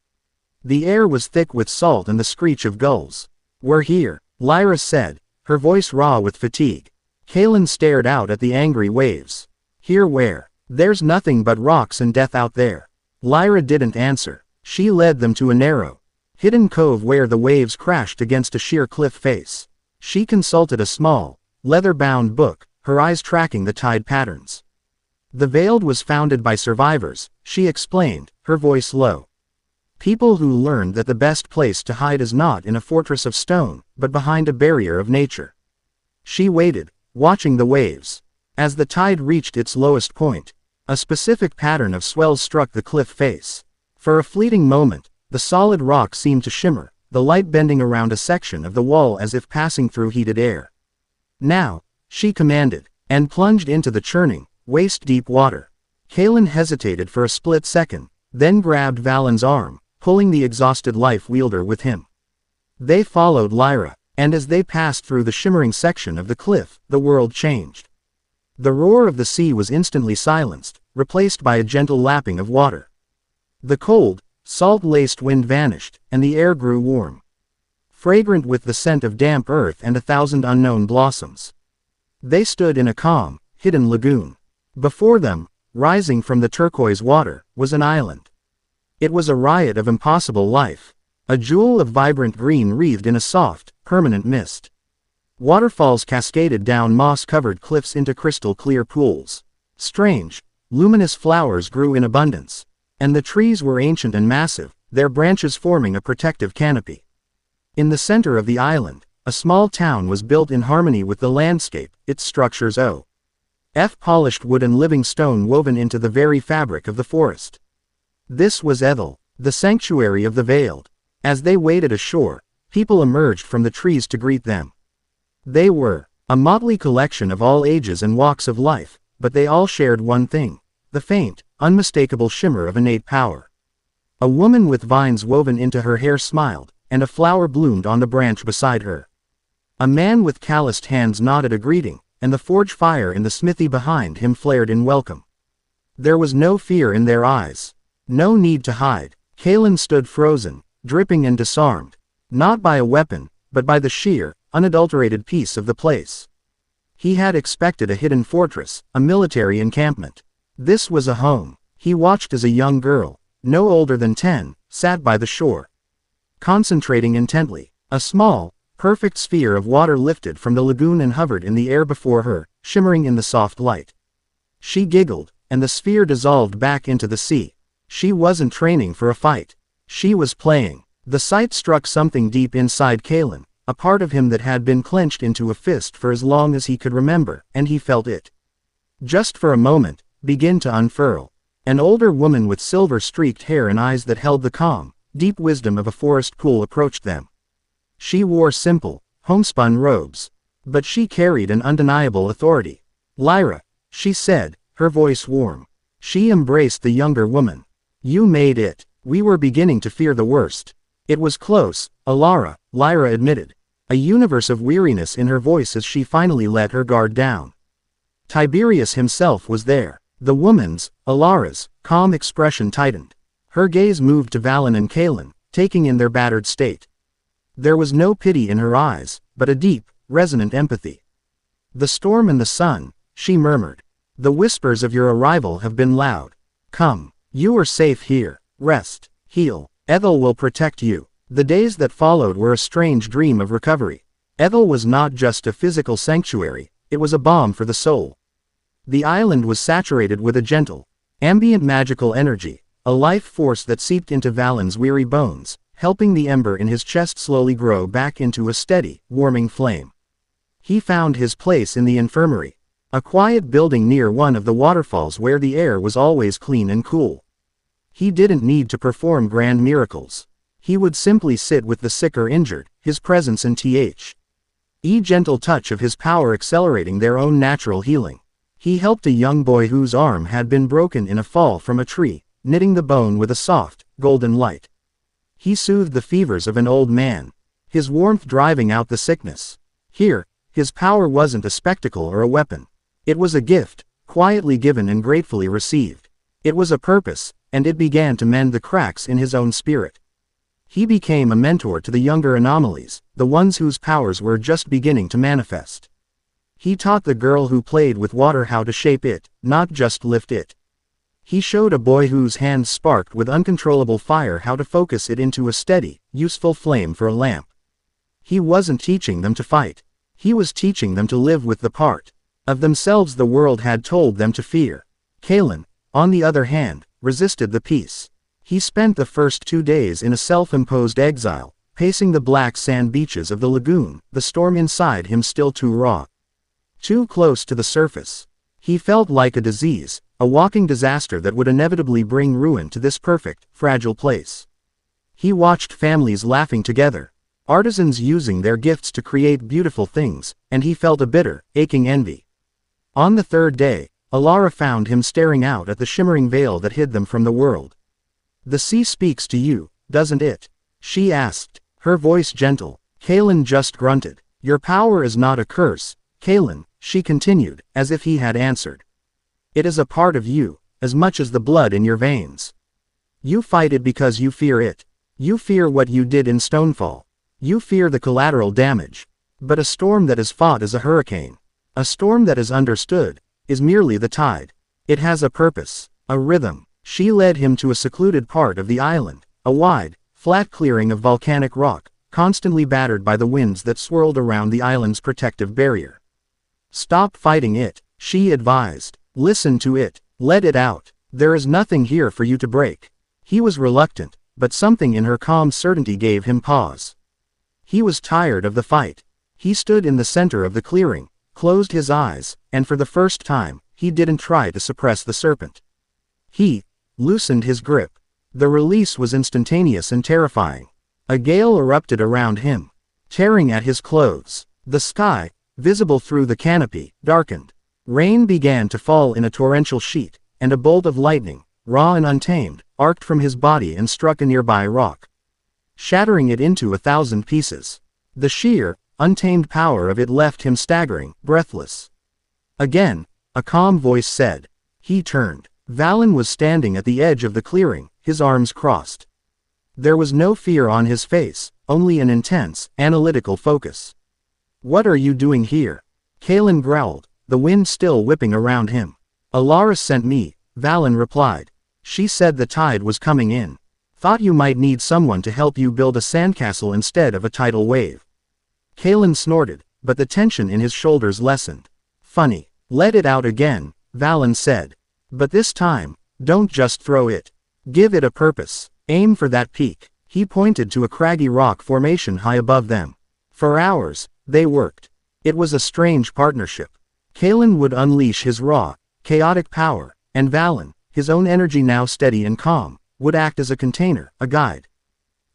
The air was thick with salt and the screech of gulls. We're here, Lyra said, her voice raw with fatigue. Kalen stared out at the angry waves. Here where? There's nothing but rocks and death out there. Lyra didn't answer. She led them to a narrow, hidden cove where the waves crashed against a sheer cliff face. She consulted a small, leather-bound book, her eyes tracking the tide patterns. The Veiled was founded by survivors, she explained, her voice low. People who learned that the best place to hide is not in a fortress of stone, but behind a barrier of nature. She waited, watching the waves. As the tide reached its lowest point, a specific pattern of swells struck the cliff face. For a fleeting moment, the solid rock seemed to shimmer, the light bending around a section of the wall as if passing through heated air. Now, she commanded, and plunged into the churning, waist-deep water. Kalen hesitated for a split second, then grabbed Valen's arm, pulling the exhausted life wielder with him. They followed Lyra, and as they passed through the shimmering section of the cliff, the world changed. The roar of the sea was instantly silenced, replaced by a gentle lapping of water. The cold, salt-laced wind vanished, and the air grew warm, fragrant with the scent of damp earth and 1,000 unknown blossoms. They stood in a calm, hidden lagoon. Before them, rising from the turquoise water, was an island. It was a riot of impossible life. A jewel of vibrant green wreathed in a soft, permanent mist. Waterfalls cascaded down moss-covered cliffs into crystal-clear pools. Strange, luminous flowers grew in abundance. And the trees were ancient and massive, their branches forming a protective canopy. In the center of the island, a small town was built in harmony with the landscape, its structures of polished wood and living stone woven into the very fabric of the forest. This was Ethel, the sanctuary of the Veiled. As they waded ashore, people emerged from the trees to greet them. They were a motley collection of all ages and walks of life, but they all shared one thing: the faint, unmistakable shimmer of innate power. A woman with vines woven into her hair smiled, and a flower bloomed on the branch beside her. A man with calloused hands nodded a greeting, and the forge fire in the smithy behind him flared in welcome. There was no fear in their eyes. No need to hide. Kalen stood frozen, dripping and disarmed. Not by a weapon, but by the sheer, unadulterated peace of the place. He had expected a hidden fortress, a military encampment. This was a home. He watched as a young girl, no older than 10, sat by the shore. Concentrating intently, a small, perfect sphere of water lifted from the lagoon and hovered in the air before her, shimmering in the soft light. She giggled, and the sphere dissolved back into the sea. She wasn't training for a fight. She was playing. The sight struck something deep inside Kalen, a part of him that had been clenched into a fist for as long as he could remember, and he felt it, just for a moment, begin to unfurl. An older woman with silver-streaked hair and eyes that held the calm, deep wisdom of a forest pool approached them. She wore simple, homespun robes. But she carried an undeniable authority. "Lyra," she said, her voice warm. She embraced the younger woman. "You made it. We were beginning to fear the worst." "It was close, Alara," Lyra admitted, a universe of weariness in her voice as she finally let her guard down. Tiberius himself was there. The woman's, Alara's, calm expression tightened. Her gaze moved to Valen and Kalen, taking in their battered state. There was no pity in her eyes, but a deep, resonant empathy. "The storm and the sun," she murmured. "The whispers of your arrival have been loud. Come. You are safe here. Rest. Heal. Ethel will protect you." The days that followed were a strange dream of recovery. Ethel was not just a physical sanctuary, it was a balm for the soul. The island was saturated with a gentle, ambient magical energy, a life force that seeped into Valen's weary bones, helping the ember in his chest slowly grow back into a steady, warming flame. He found his place in the infirmary, a quiet building near one of the waterfalls where the air was always clean and cool. He didn't need to perform grand miracles. He would simply sit with the sick or injured, his presence and gentle touch of his power accelerating their own natural healing. He helped a young boy whose arm had been broken in a fall from a tree, knitting the bone with a soft, golden light. He soothed the fevers of an old man, his warmth driving out the sickness. Here, his power wasn't a spectacle or a weapon. It was a gift, quietly given and gratefully received. It was a purpose, and it began to mend the cracks in his own spirit. He became a mentor to the younger anomalies, the ones whose powers were just beginning to manifest. He taught the girl who played with water how to shape it, not just lift it. He showed a boy whose hands sparked with uncontrollable fire how to focus it into a steady, useful flame for a lamp. He wasn't teaching them to fight. He was teaching them to live with the part of themselves the world had told them to fear. Kalen, on the other hand, resisted the peace. He spent the first 2 days in a self-imposed exile, pacing the black sand beaches of the lagoon, the storm inside him still too raw, too close to the surface. He felt like a disease, a walking disaster that would inevitably bring ruin to this perfect, fragile place. He watched families laughing together, artisans using their gifts to create beautiful things, and he felt a bitter, aching envy. On the 3rd day, Alara found him staring out at the shimmering veil that hid them from the world. "The sea speaks to you, doesn't it?" she asked, her voice gentle. Kalen just grunted. "Your power is not a curse, Kalen," she continued, as if he had answered. "It is a part of you, as much as the blood in your veins. You fight it because you fear it. You fear what you did in Stonefall. You fear the collateral damage. But a storm that is fought is a hurricane. A storm that is understood is merely the tide. It has a purpose, a rhythm. She led him to a secluded part of the island, a wide, flat clearing of volcanic rock, constantly battered by the winds that swirled around the island's protective barrier. "Stop fighting it," she advised. "Listen to it. Let it out. There is nothing here for you to break." He was reluctant, but something in her calm certainty gave him pause. He was tired of the fight. He stood in the center of the clearing, closed his eyes, and for the first time, he didn't try to suppress the serpent. He loosened his grip. The release was instantaneous and terrifying. A gale erupted around him, tearing at his clothes. The sky, visible through the canopy, darkened. Rain began to fall in a torrential sheet, and a bolt of lightning, raw and untamed, arced from his body and struck a nearby rock, shattering it into 1,000 pieces. The sheer, untamed power of it left him staggering, breathless. Again, a calm voice said. He turned. Valen was standing at the edge of the clearing, his arms crossed. There was no fear on his face, only an intense, analytical focus. "What are you doing here?" Kalen growled, the wind still whipping around him. "Alara sent me," Valen replied. "She said the tide was coming in. Thought you might need someone to help you build a sandcastle instead of a tidal wave." Kalen snorted, but the tension in his shoulders lessened. "Funny. Let it out again," Valen said. "But this time, don't just throw it. Give it a purpose. Aim for that peak." He pointed to a craggy rock formation high above them. For hours, they worked. It was a strange partnership. Kalen would unleash his raw, chaotic power, and Valen, his own energy now steady and calm, would act as a container, a guide.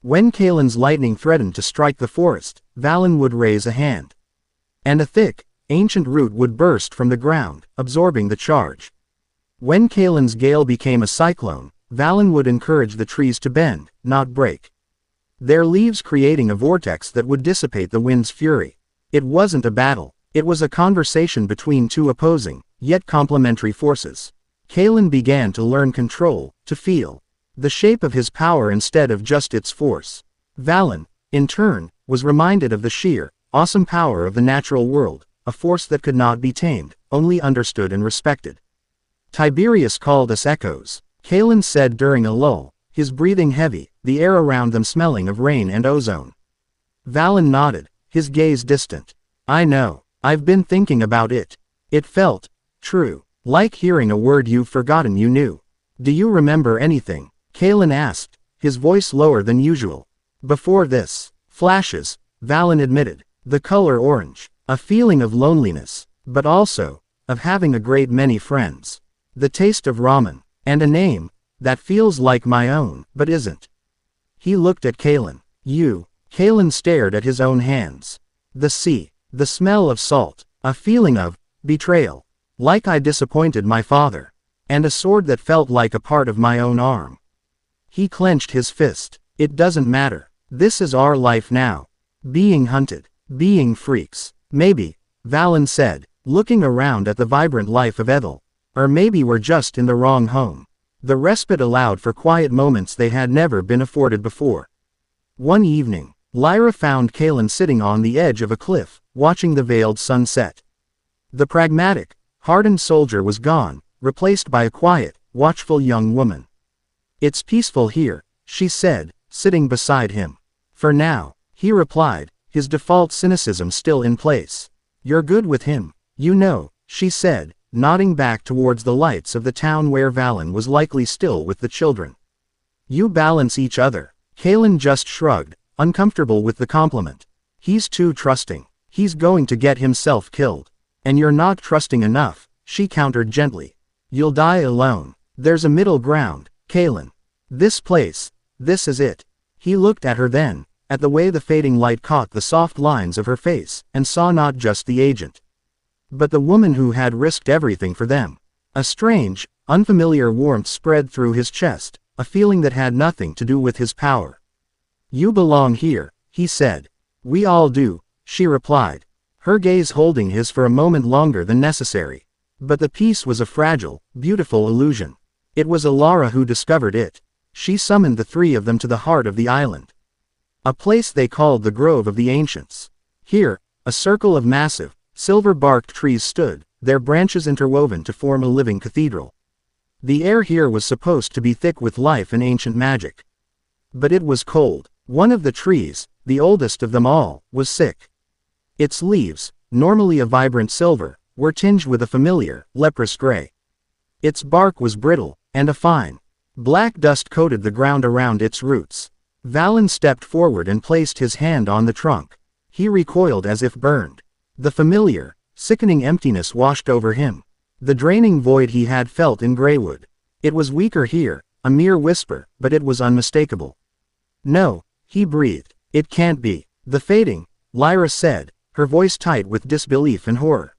When Kalen's lightning threatened to strike the forest, Valen would raise a hand. And a thick, ancient root would burst from the ground, absorbing the charge. When Kalen's gale became a cyclone, Valen would encourage the trees to bend, not break. Their leaves creating a vortex that would dissipate the wind's fury. It wasn't a battle. It was a conversation between two opposing, yet complementary forces. Kalen began to learn control, to feel the shape of his power instead of just its force. Valen, in turn, was reminded of the sheer, awesome power of the natural world, a force that could not be tamed, only understood and respected. "Tiberius called us echoes," Kalen said during a lull, his breathing heavy, the air around them smelling of rain and ozone. Valen nodded, his gaze distant. "I know. I've been thinking about it. It felt true, like hearing a word you've forgotten you knew." "Do you remember anything?" Kalen asked, his voice lower than usual. "Before this." "Flashes," Valen admitted. "The color orange. A feeling of loneliness, but also, of having a great many friends. The taste of ramen. And a name that feels like my own, but isn't." He looked at Kalen. "You." Kalen stared at his own hands. "The sea. The smell of salt. A feeling of betrayal. Like I disappointed my father. And a sword that felt like a part of my own arm." He clenched his fist. "It doesn't matter. This is our life now. Being hunted. Being freaks. Maybe," Valen said, looking around at the vibrant life of Ethel. "Or maybe we're just in the wrong home." The respite allowed for quiet moments they had never been afforded before. One evening, Lyra found Kalen sitting on the edge of a cliff, watching the veiled sun set. The pragmatic, hardened soldier was gone, replaced by a quiet, watchful young woman. "It's peaceful here," she said, sitting beside him. "For now," he replied, his default cynicism still in place. "You're good with him, you know," she said, nodding back towards the lights of the town where Valen was likely still with the children. "You balance each other." Kalen just shrugged, uncomfortable with the compliment. "He's too trusting. He's going to get himself killed." "And you're not trusting enough," she countered gently. "You'll die alone. There's a middle ground, Kalen. This place, this is it." He looked at her then, at the way the fading light caught the soft lines of her face, and saw not just the agent, but the woman who had risked everything for them. A strange, unfamiliar warmth spread through his chest, a feeling that had nothing to do with his power. "You belong here," he said. "We all do," she replied, her gaze holding his for a moment longer than necessary. But the peace was a fragile, beautiful illusion. It was Alara who discovered it. She summoned the three of them to the heart of the island. A place they called the Grove of the Ancients. Here, a circle of massive, silver-barked trees stood, their branches interwoven to form a living cathedral. The air here was supposed to be thick with life and ancient magic. But it was cold. One of the trees, the oldest of them all, was sick. Its leaves, normally a vibrant silver, were tinged with a familiar, leprous gray. Its bark was brittle, and a fine, black dust coated the ground around its roots. Valen stepped forward and placed his hand on the trunk. He recoiled as if burned. The familiar, sickening emptiness washed over him. The draining void he had felt in Greywood. It was weaker here, a mere whisper, but it was unmistakable. No, he breathed. It can't be. The fading, Lyra said, her voice tight with disbelief and horror.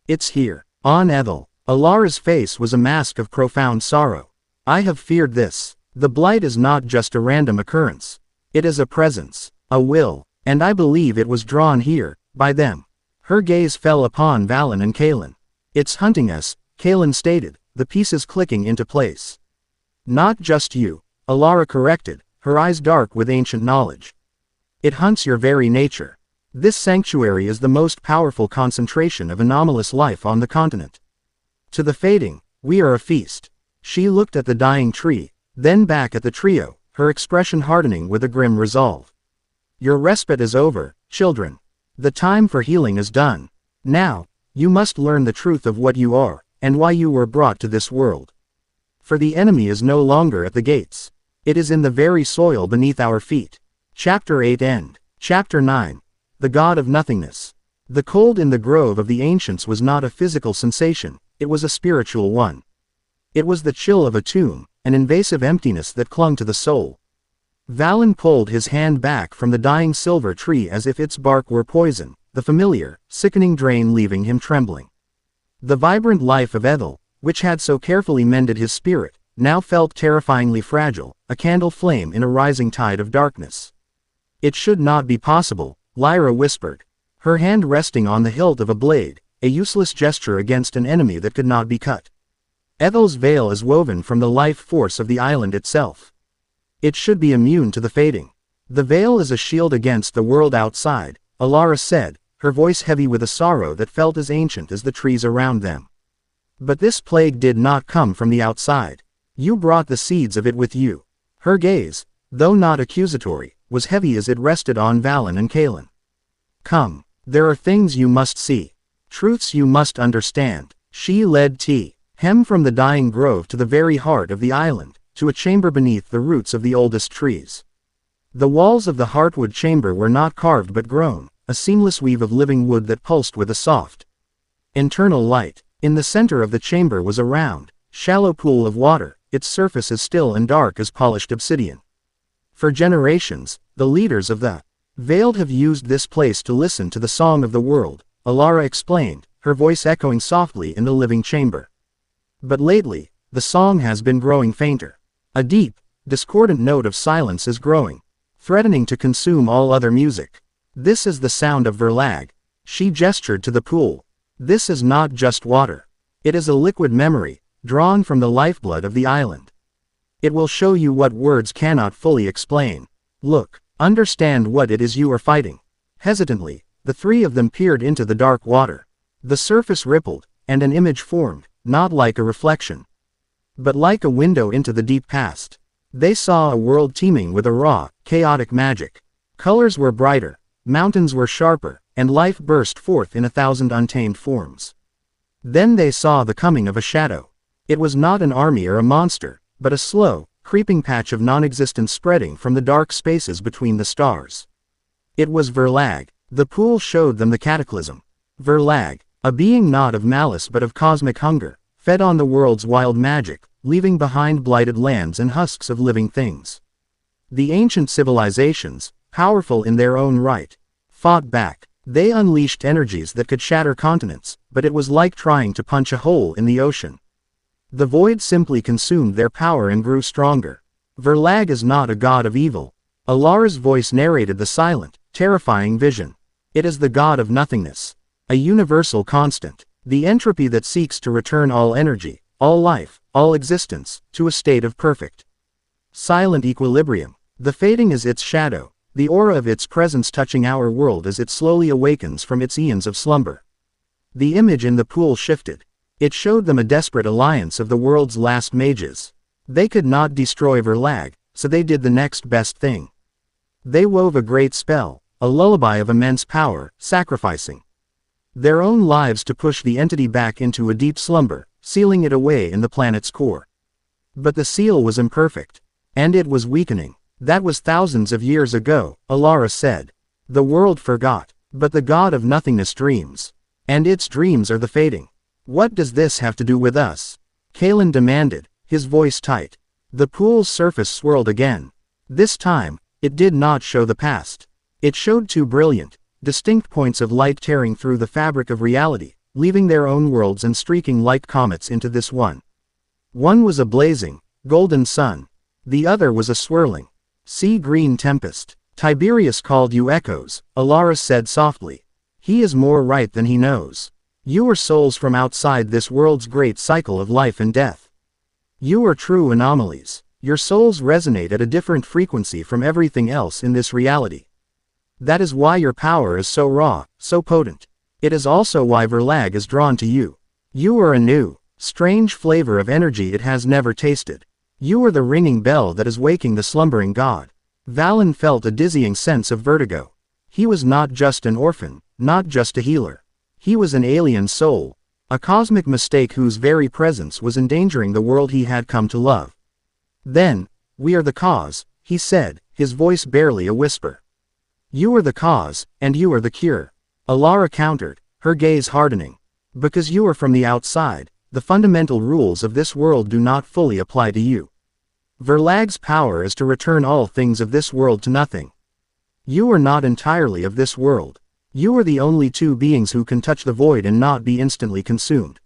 It's here. On Ethel. Alara's face was a mask of profound sorrow. I have feared this. The blight is not just a random occurrence. It is a presence, a will, and I believe it was drawn here, by them. Her gaze fell upon Valen and Kaelin. It's hunting us, Kaelin stated, the pieces clicking into place. Not just you, Alara corrected, her eyes dark with ancient knowledge. It hunts your very nature. This sanctuary is the most powerful concentration of anomalous life on the continent. To the fading, we are a feast. She looked at the dying tree, then back at the trio, her expression hardening with a grim resolve. Your respite is over, children. The time for healing is done. Now, you must learn the truth of what you are, and why you were brought to this world. For the enemy is no longer at the gates. It is in the very soil beneath our feet. Chapter 8 End. Chapter 9. The God of Nothingness. The cold in the grove of the ancients was not a physical sensation, it was a spiritual one. It was the chill of a tomb, an invasive emptiness that clung to the soul. Valen pulled his hand back from the dying silver tree as if its bark were poison, the familiar, sickening drain leaving him trembling. The vibrant life of Ethel, which had so carefully mended his spirit, now felt terrifyingly fragile, a candle flame in a rising tide of darkness. It should not be possible, Lyra whispered, her hand resting on the hilt of a blade, a useless gesture against an enemy that could not be cut. Ethel's veil is woven from the life force of the island itself. It should be immune to the fading. The veil is a shield against the world outside, Alara said, her voice heavy with a sorrow that felt as ancient as the trees around them. But this plague did not come from the outside. You brought the seeds of it with you. Her gaze, though not accusatory, was heavy as it rested on Valen and Kaelin. Come, there are things you must see. Truths you must understand. She led Hem from the dying grove to the very heart of the island, to a chamber beneath the roots of the oldest trees. The walls of the heartwood chamber were not carved but grown, a seamless weave of living wood that pulsed with a soft, internal light. In the center of the chamber was a round, shallow pool of water, its surface as still and dark as polished obsidian. For generations, the leaders of the Veiled have used this place to listen to the song of the world, Alara explained, her voice echoing softly in the living chamber. But lately, the song has been growing fainter. A deep, discordant note of silence is growing, threatening to consume all other music. This is the sound of Verlag. She gestured to the pool. This is not just water. It is a liquid memory, drawn from the lifeblood of the island. It will show you what words cannot fully explain. Look, understand what it is you are fighting. Hesitantly, the three of them peered into the dark water. The surface rippled, and an image formed, not like a reflection, but like a window into the deep past. They saw a world teeming with a raw, chaotic magic. Colors were brighter, mountains were sharper, and life burst forth in 1,000 untamed forms. Then they saw the coming of a shadow. It was not an army or a monster, but a slow, creeping patch of non-existence spreading from the dark spaces between the stars. It was Verlag. The pool showed them the cataclysm. Verlag, a being not of malice but of cosmic hunger, fed on the world's wild magic, leaving behind blighted lands and husks of living things. The ancient civilizations, powerful in their own right, fought back. They unleashed energies that could shatter continents, but it was like trying to punch a hole in the ocean. The void simply consumed their power and grew stronger. Verlag is not a god of evil. Alara's voice narrated the silent, terrifying vision. It is the god of nothingness. A universal constant. The entropy that seeks to return all energy, all life, all existence, to a state of perfect, silent equilibrium. The fading is its shadow, the aura of its presence touching our world as it slowly awakens from its eons of slumber. The image in the pool shifted. It showed them a desperate alliance of the world's last mages. They could not destroy Verlag, so they did the next best thing. They wove a great spell, a lullaby of immense power, sacrificing their own lives to push the entity back into a deep slumber, sealing it away in the planet's core. But the seal was imperfect. And it was weakening. That was thousands of years ago, Alara said. The world forgot, but the god of nothingness dreams. And its dreams are the fading. What does this have to do with us? Kalen demanded, his voice tight. The pool's surface swirled again. This time, it did not show the past. It showed two brilliant, distinct points of light tearing through the fabric of reality, leaving their own worlds and streaking like comets into this one. One was a blazing, golden sun. The other was a swirling, sea-green tempest. Tiberius called you echoes, Alara said softly. He is more right than he knows. You are souls from outside this world's great cycle of life and death. You are true anomalies. Your souls resonate at a different frequency from everything else in this reality. That is why your power is so raw, so potent. It is also why Verlag is drawn to you. You are a new, strange flavor of energy it has never tasted. You are the ringing bell that is waking the slumbering god. Valen felt a dizzying sense of vertigo. He was not just an orphan, not just a healer. He was an alien soul, a cosmic mistake whose very presence was endangering the world he had come to love. Then, we are the cause, he said, his voice barely a whisper. You are the cause, and you are the cure. Alara countered, her gaze hardening. Because you are from the outside, the fundamental rules of this world do not fully apply to you. Verlag's power is to return all things of this world to nothing. You are not entirely of this world. You are the only two beings who can touch the void and not be instantly consumed.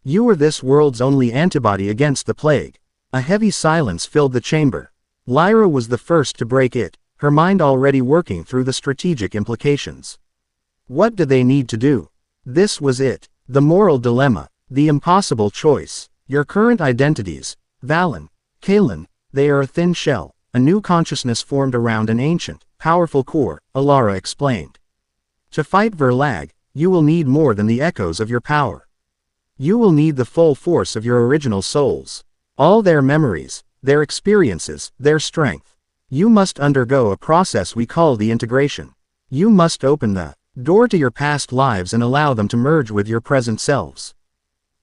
You are this world's only antibody against the plague. A heavy silence filled the chamber. Lyra was the first to break it, her mind already working through the strategic implications. What do they need to do? This was it, the moral dilemma, the impossible choice. Your current identities, Valen, Kalen, they are a thin shell, a new consciousness formed around an ancient, powerful core, Alara explained. To fight Verlag, you will need more than the echoes of your power. You will need the full force of your original souls. All their memories, their experiences, their strength. You must undergo a process we call the integration. You must open the door to your past lives and allow them to merge with your present selves.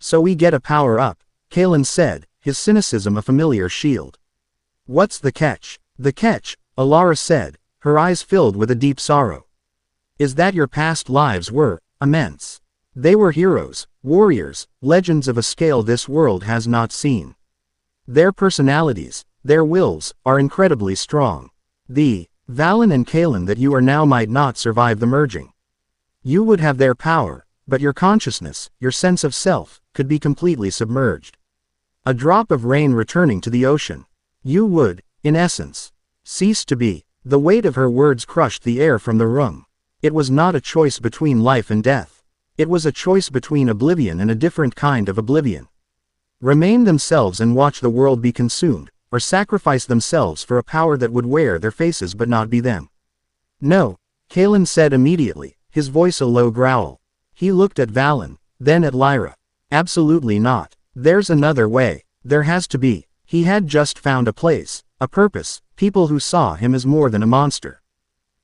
So we get a power-up, Kalen said, his cynicism a familiar shield. What's the catch? The catch, Alara said, her eyes filled with a deep sorrow. Is that your past lives were immense. They were heroes, warriors, legends of a scale this world has not seen. Their personalities, their wills, are incredibly strong. The Valen and Kalen that you are now might not survive the merging. You would have their power, but your consciousness, your sense of self, could be completely submerged. A drop of rain returning to the ocean. You would, in essence, cease to be. The weight of her words crushed the air from the room. It was not a choice between life and death. It was a choice between oblivion and a different kind of oblivion. Remain themselves and watch the world be consumed, or sacrifice themselves for a power that would wear their faces but not be them. No, Kalen said immediately, his voice a low growl. He looked at Valen, then at Lyra. Absolutely not. There's another way. There has to be. He had just found a place, a purpose, people who saw him as more than a monster.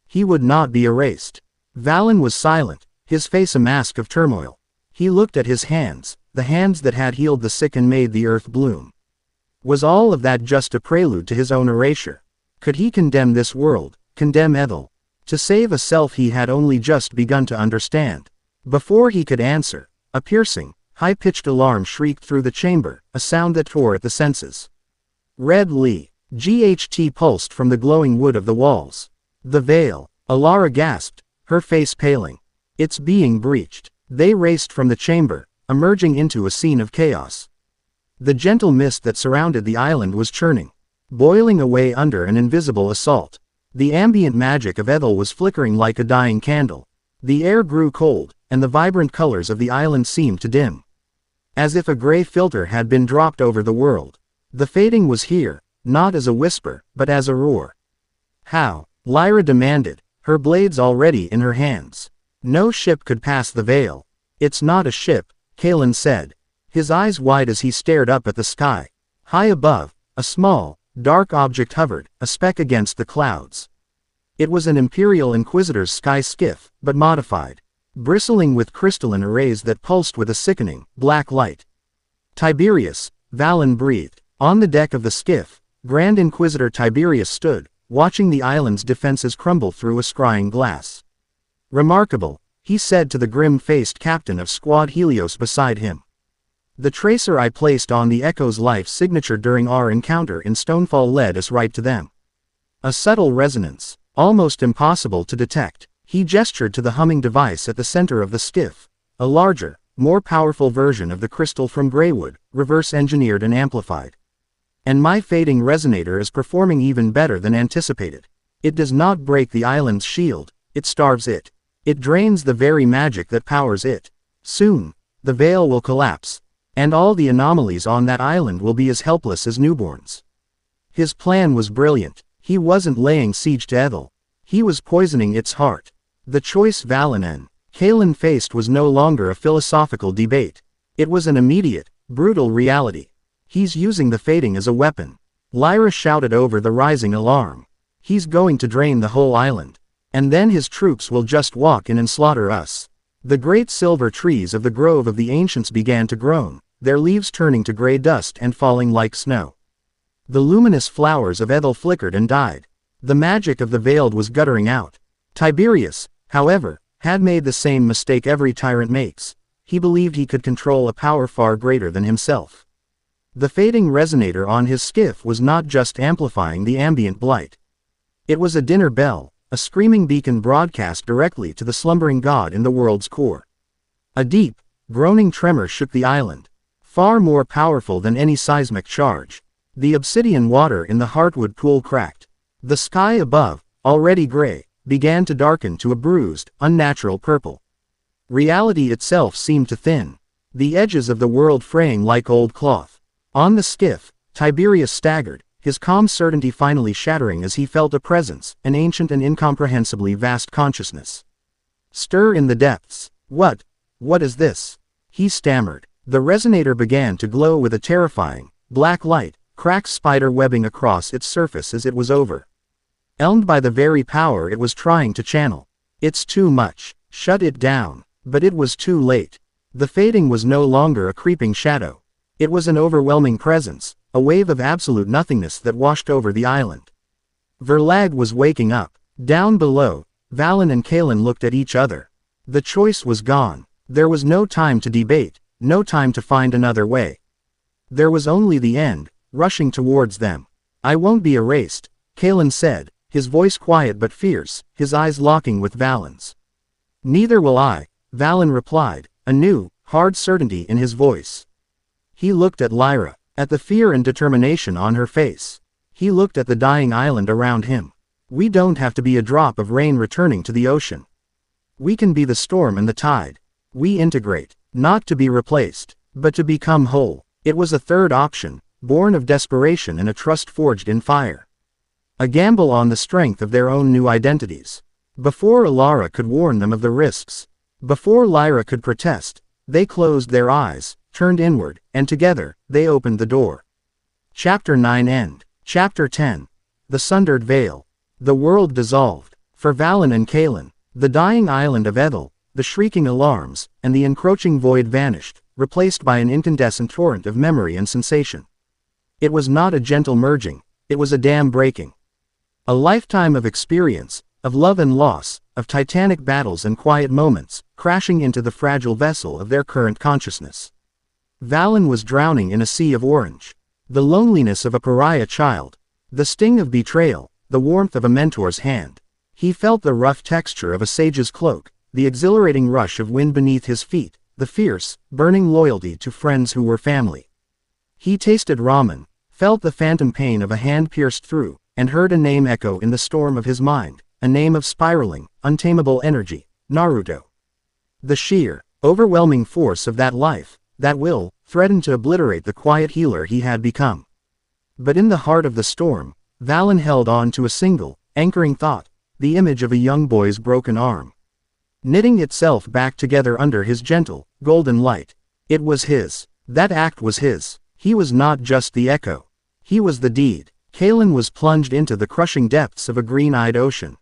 He would not be erased. Valen was silent, his face a mask of turmoil. He looked at his hands, the hands that had healed the sick and made the earth bloom. Was all of that just a prelude to his own erasure? Could he condemn this world, condemn Ethel, to save a self he had only just begun to understand? Before he could answer, a piercing, high-pitched alarm shrieked through the chamber, a sound that tore at the senses. Red Lee, GHT pulsed from the glowing wood of the walls. The veil, Alara gasped, her face paling. It's being breached. They raced from the chamber, emerging into a scene of chaos. The gentle mist that surrounded the island was churning, boiling away under an invisible assault. The ambient magic of Ethel was flickering like a dying candle. The air grew cold, and the vibrant colors of the island seemed to dim. As if a gray filter had been dropped over the world. The fading was here, not as a whisper, but as a roar. How? Lyra demanded, her blades already in her hands. No ship could pass the veil. It's not a ship, Kalen said. his eyes wide as he stared up at the sky. High above, a small, dark object hovered, a speck against the clouds. It was an Imperial Inquisitor's sky skiff, but modified, bristling with crystalline arrays that pulsed with a sickening, black light. Tiberius, Valen breathed. On the deck of the skiff, Grand Inquisitor Tiberius stood, watching the island's defenses crumble through a scrying glass. Remarkable, he said to the grim-faced captain of Squad Helios beside him. The tracer I placed on the Echo's life signature during our encounter in Stonefall led us right to them. A subtle resonance, almost impossible to detect. He gestured to the humming device at the center of the skiff, a larger, more powerful version of the crystal from Greywood, reverse-engineered and amplified. And my fading resonator is performing even better than anticipated. It does not break the island's shield, it starves it. It drains the very magic that powers it. Soon, the veil will collapse, and all the anomalies on that island will be as helpless as newborns. His plan was brilliant. He wasn't laying siege to Ethel. He was poisoning its heart. The choice Valen and Kalen faced was no longer a philosophical debate. It was an immediate, brutal reality. He's using the fading as a weapon. Lyra shouted over the rising alarm. He's going to drain the whole island. And then his troops will just walk in and slaughter us. The great silver trees of the grove of the ancients began to groan, their leaves turning to gray dust and falling like snow. The luminous flowers of Ethel flickered and died. The magic of the veiled was guttering out. Tiberius, however, had made the same mistake every tyrant makes. He believed he could control a power far greater than himself. The fading resonator on his skiff was not just amplifying the ambient blight. It was a dinner bell, a screaming beacon broadcast directly to the slumbering god in the world's core. A deep, groaning tremor shook the island, far more powerful than any seismic charge. The obsidian water in the heartwood pool cracked. The sky above, already gray, began to darken to a bruised, unnatural purple. Reality itself seemed to thin, the edges of the world fraying like old cloth. On the skiff, Tiberius staggered, his calm certainty finally shattering as he felt a presence, an ancient and incomprehensibly vast consciousness. Stir in the depths. What is this? He stammered. The resonator began to glow with a terrifying, black light, cracks spider webbing across its surface as it was overwhelmed by the very power it was trying to channel. It's too much. Shut it down. But it was too late. The fading was no longer a creeping shadow. It was an overwhelming presence, a wave of absolute nothingness that washed over the island. Verlag was waking up. Down below, Valen and Kalen looked at each other. The choice was gone. There was no time to debate, no time to find another way. There was only the end, rushing towards them. I won't be erased, Kalen said, his voice quiet but fierce, his eyes locking with Valen's. Neither will I, Valen replied, a new, hard certainty in his voice. He looked at Lyra, at the fear and determination on her face. He looked at the dying island around him. We don't have to be a drop of rain returning to the ocean. We can be the storm and the tide. We integrate, not to be replaced, but to become whole. It was a third option, born of desperation and a trust forged in fire. A gamble on the strength of their own new identities. Before Alara could warn them of the risks, before Lyra could protest, they closed their eyes, turned inward, and together, they opened the door. Chapter 9 End. Chapter 10. The Sundered Veil. The world dissolved. For Valen and Kalen, the dying island of Ethel, the shrieking alarms, and the encroaching void vanished, replaced by an incandescent torrent of memory and sensation. It was not a gentle merging, it was a dam breaking. A lifetime of experience, of love and loss, of titanic battles and quiet moments, crashing into the fragile vessel of their current consciousness. Valen was drowning in a sea of orange. The loneliness of a pariah child. The sting of betrayal, the warmth of a mentor's hand. He felt the rough texture of a sage's cloak, the exhilarating rush of wind beneath his feet, the fierce, burning loyalty to friends who were family. He tasted ramen, felt the phantom pain of a hand pierced through, and heard a name echo in the storm of his mind, a name of spiraling, untamable energy, Naruto. The sheer, overwhelming force of that life, that will, threatened to obliterate the quiet healer he had become. But in the heart of the storm, Valen held on to a single, anchoring thought, the image of a young boy's broken arm, knitting itself back together under his gentle, golden light. It was his. That act was his. He was not just the echo. He was the deed. Kalen was plunged into the crushing depths of a green-eyed ocean.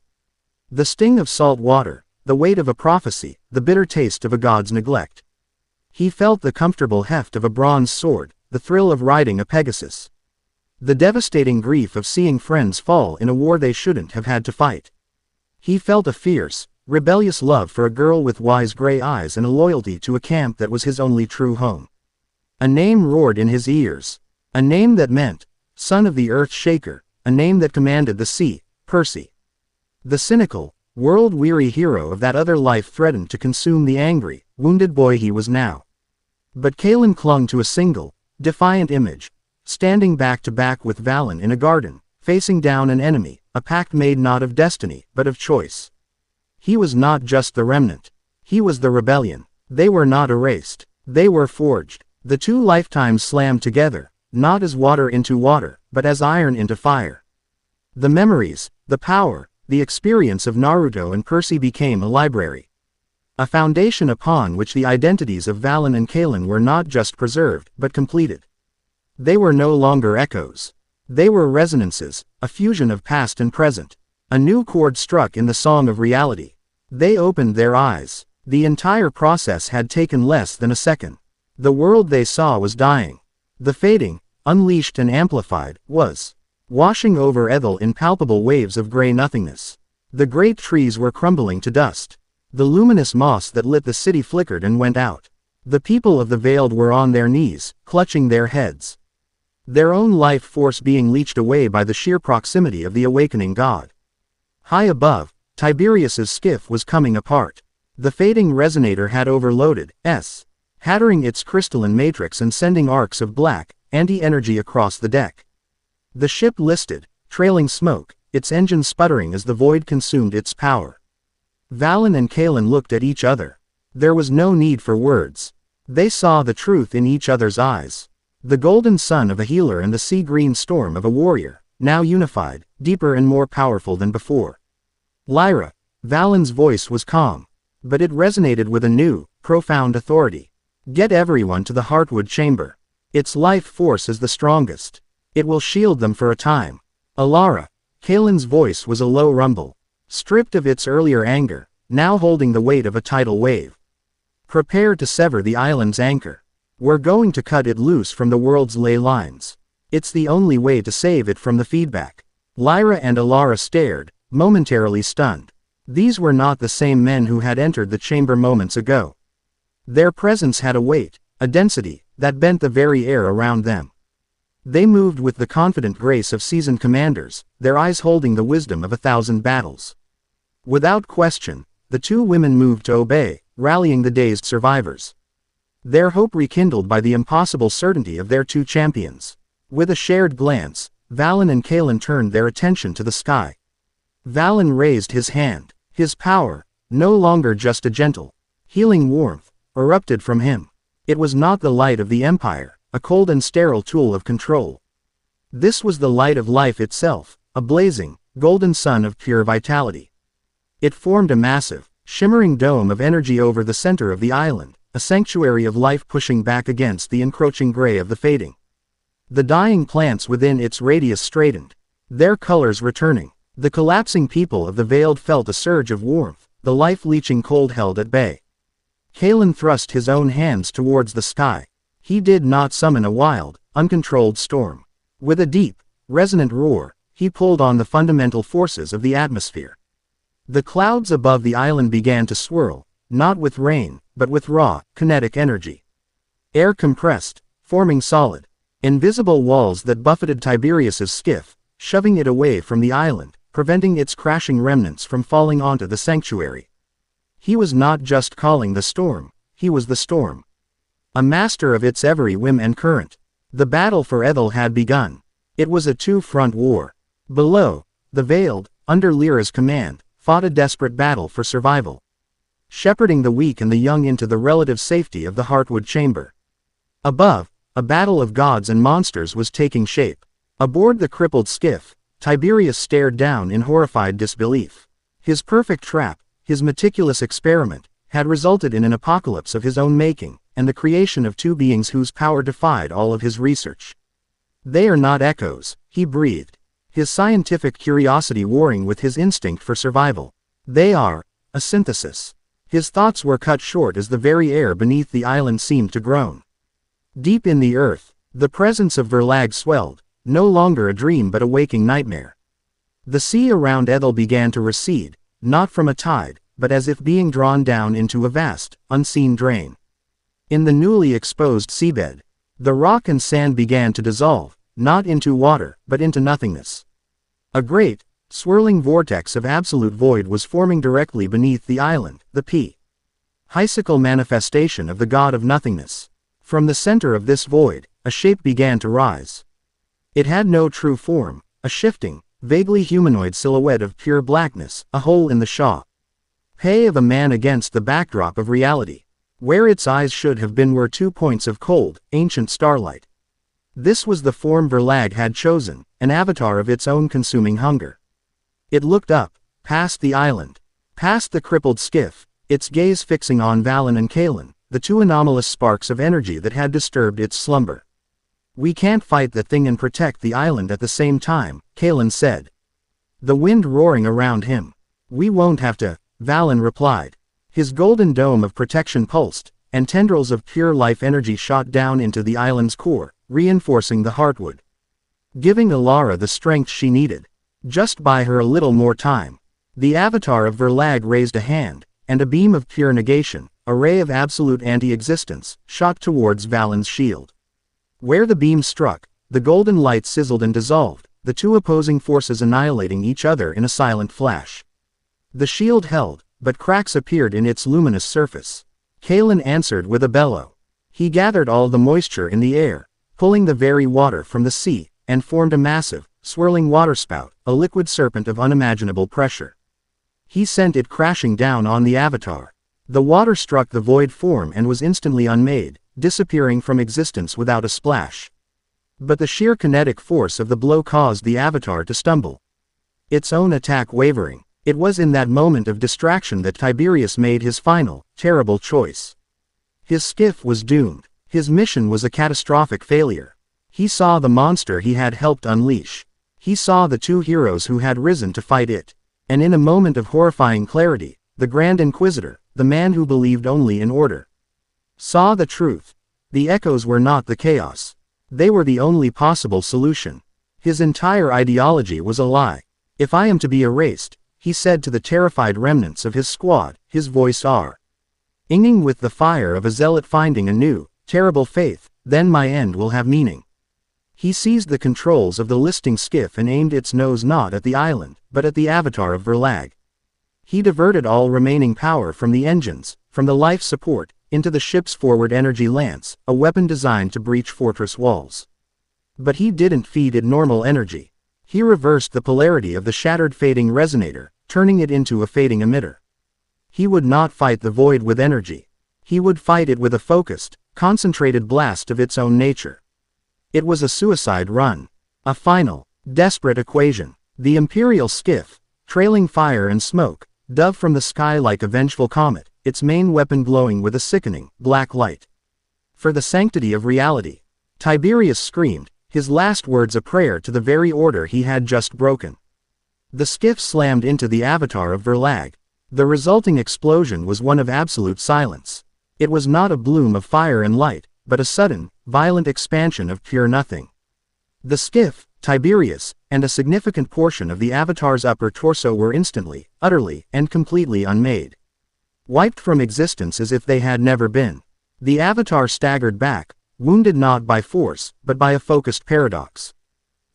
The sting of salt water, the weight of a prophecy, the bitter taste of a god's neglect. He felt the comfortable heft of a bronze sword, the thrill of riding a Pegasus. The devastating grief of seeing friends fall in a war they shouldn't have had to fight. He felt a fierce, rebellious love for a girl with wise gray eyes and a loyalty to a camp that was his only true home. A name roared in his ears. A name that meant, son of the earth shaker, a name that commanded the sea, Percy. The cynical, world-weary hero of that other life threatened to consume the angry, wounded boy he was now. But Kalen clung to a single, defiant image, standing back to back with Valen in a garden, facing down an enemy, a pact made not of destiny, but of choice. He was not just the remnant. He was the rebellion. They were not erased. They were forged. The two lifetimes slammed together, not as water into water, but as iron into fire. The memories, the power, the experience of Naruto and Percy became a library. A foundation upon which the identities of Valen and Kalen were not just preserved, but completed. They were no longer echoes. They were resonances, a fusion of past and present. A new chord struck in the song of reality. They opened their eyes. The entire process had taken less than a second. The world they saw was dying. The fading, unleashed and amplified, was washing over Ethel in palpable waves of gray nothingness. The great trees were crumbling to dust. The luminous moss that lit the city flickered and went out. The people of the Veiled were on their knees, clutching their heads. Their own life force being leached away by the sheer proximity of the awakening god. High above, Tiberius's skiff was coming apart. The fading resonator had overloaded, hattering its crystalline matrix and sending arcs of black, anti-energy across the deck. The ship listed, trailing smoke, its engine sputtering as the void consumed its power. Valen and Kalen looked at each other. There was no need for words. They saw the truth in each other's eyes. The golden sun of a healer and the sea-green storm of a warrior, now unified, deeper and more powerful than before. Lyra, Valen's voice was calm, but it resonated with a new, profound authority. Get everyone to the Heartwood Chamber. Its life force is the strongest. It will shield them for a time. Alara, Kalen's voice was a low rumble, stripped of its earlier anger, now holding the weight of a tidal wave. Prepare to sever the island's anchor. We're going to cut it loose from the world's ley lines. It's the only way to save it from the feedback. Lyra and Alara stared, momentarily stunned. These were not the same men who had entered the chamber moments ago. Their presence had a weight, a density, that bent the very air around them. They moved with the confident grace of seasoned commanders, their eyes holding the wisdom of 1,000 battles. Without question, the two women moved to obey, rallying the dazed survivors. Their hope rekindled by the impossible certainty of their two champions. With a shared glance, Valen and Kalen turned their attention to the sky. Valen raised his hand. His power, no longer just a gentle, healing warmth, erupted from him. It was not the light of the Empire, a cold and sterile tool of control. This was the light of life itself, a blazing, golden sun of pure vitality. It formed a massive, shimmering dome of energy over the center of the island, a sanctuary of life pushing back against the encroaching gray of the fading. The dying plants within its radius straightened, their colors returning. The collapsing people of the Veiled felt a surge of warmth, the life-leeching cold held at bay. Kalen thrust his own hands towards the sky. He did not summon a wild, uncontrolled storm. With a deep, resonant roar, he pulled on the fundamental forces of the atmosphere. The clouds above the island began to swirl, not with rain, but with raw, kinetic energy. Air compressed, forming solid, invisible walls that buffeted Tiberius's skiff, shoving it away from the island, preventing its crashing remnants from falling onto the sanctuary. He was not just calling the storm, he was the storm. A master of its every whim and current. The battle for Ethel had begun. It was a two-front war. Below, the Veiled, under Lyra's command, fought a desperate battle for survival, shepherding the weak and the young into the relative safety of the Heartwood Chamber. Above, a battle of gods and monsters was taking shape. Aboard the crippled skiff, Tiberius stared down in horrified disbelief. His perfect trap, his meticulous experiment, had resulted in an apocalypse of his own making, and the creation of two beings whose power defied all of his research. They are not echoes, he breathed, his scientific curiosity warring with his instinct for survival. They are a synthesis. His thoughts were cut short as the very air beneath the island seemed to groan. Deep in the earth, the presence of Verlag swelled, no longer a dream but a waking nightmare. The sea around Ethel began to recede, not from a tide, but as if being drawn down into a vast, unseen drain. In the newly exposed seabed, the rock and sand began to dissolve, not into water, but into nothingness. A great, swirling vortex of absolute void was forming directly beneath the island, the Psychical manifestation of the god of nothingness. From the center of this void, a shape began to rise. It had no true form, a shifting, vaguely humanoid silhouette of pure blackness, a hole in the shape of a man against the backdrop of reality. Where its eyes should have been were 2 points of cold, ancient starlight. This was the form Verlag had chosen, an avatar of its own consuming hunger. It looked up, past the island, past the crippled skiff, its gaze fixing on Valen and Kalen, the two anomalous sparks of energy that had disturbed its slumber. "We can't fight the thing and protect the island at the same time," Kalen said. The wind roaring around him. "We won't have to," Valen replied. His golden dome of protection pulsed, and tendrils of pure life energy shot down into the island's core, reinforcing the heartwood. Giving Alara the strength she needed. "Just buy her a little more time." The avatar of Verlag raised a hand, and a beam of pure negation, a ray of absolute anti-existence, shot towards Valen's shield. Where the beam struck, the golden light sizzled and dissolved, the two opposing forces annihilating each other in a silent flash. The shield held, but cracks appeared in its luminous surface. Kalen answered with a bellow. He gathered all the moisture in the air, pulling the very water from the sea, and formed a massive, swirling waterspout, a liquid serpent of unimaginable pressure. He sent it crashing down on the avatar. The water struck the void form and was instantly unmade, disappearing from existence without a splash. But the sheer kinetic force of the blow caused the avatar to stumble. Its own attack wavering. It was in that moment of distraction that Tiberius made his final, terrible choice. His skiff was doomed. His mission was a catastrophic failure. He saw the monster he had helped unleash. He saw the two heroes who had risen to fight it. And in a moment of horrifying clarity, the Grand Inquisitor, the man who believed only in order, saw the truth. The echoes were not the chaos. They were the only possible solution. His entire ideology was a lie. "If I am to be erased," he said to the terrified remnants of his squad, his voice ringing with the fire of a zealot finding a new, terrible faith, "then my end will have meaning." He seized the controls of the listing skiff and aimed its nose not at the island, but at the avatar of Verlag. He diverted all remaining power from the engines, from the life support, into the ship's forward energy lance, a weapon designed to breach fortress walls. But he didn't feed it normal energy. He reversed the polarity of the shattered fading resonator, turning it into a fading emitter. He would not fight the void with energy. He would fight it with a focused, concentrated blast of its own nature. It was a suicide run. A final, desperate equation. The Imperial skiff, trailing fire and smoke, dove from the sky like a vengeful comet, its main weapon glowing with a sickening, black light. "For the sanctity of reality," Tiberius screamed, his last words a prayer to the very order he had just broken. The skiff slammed into the avatar of Verlag. The resulting explosion was one of absolute silence. It was not a bloom of fire and light, but a sudden, violent expansion of pure nothing. The skiff, Tiberius, and a significant portion of the avatar's upper torso were instantly, utterly, and completely unmade. Wiped from existence as if they had never been. The avatar staggered back, wounded not by force, but by a focused paradox.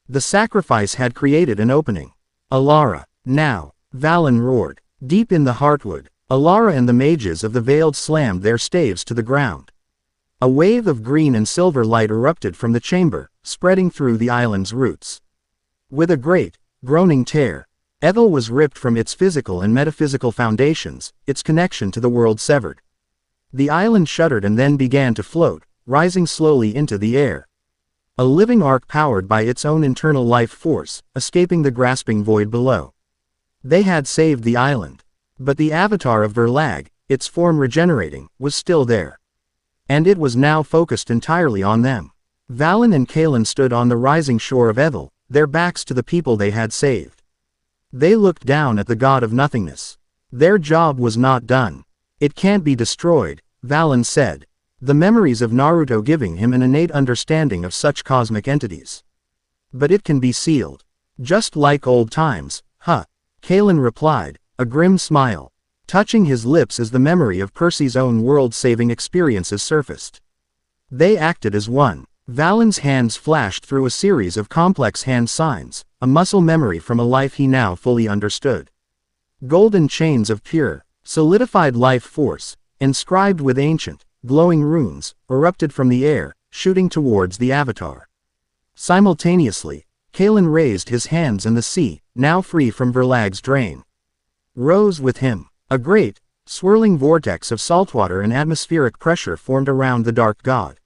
The sacrifice had created an opening. "Alara, now!" Valen roared. Deep in the heartwood, Alara and the mages of the Veiled slammed their staves to the ground. A wave of green and silver light erupted from the chamber, spreading through the island's roots. With a great, groaning tear, Ethel was ripped from its physical and metaphysical foundations, its connection to the world severed. The island shuddered and then began to float, rising slowly into the air. A living arc powered by its own internal life force, escaping the grasping void below. They had saved the island. But the avatar of Verlag, its form regenerating, was still there. and it was now focused entirely on them. Valen and Kalen stood on the rising shore of Ethel, their backs to the people they had saved. They looked down at the god of nothingness. Their job was not done. It can't be destroyed, Valen said, the memories of Naruto giving him an innate understanding of such cosmic entities. But it can be sealed. Just like old times, huh? Kalen replied, a grim smile, touching his lips as the memory of Percy's own world-saving experiences surfaced. They acted as one. Valen's hands flashed through a series of complex hand signs, a muscle memory from a life he now fully understood. Golden chains of pure, solidified life force, inscribed with ancient, glowing runes, erupted from the air, shooting towards the avatar. Simultaneously, Kalen raised his hands and the sea, now free from Verlag's drain, rose with him. A great, swirling vortex of saltwater and atmospheric pressure formed around the dark god.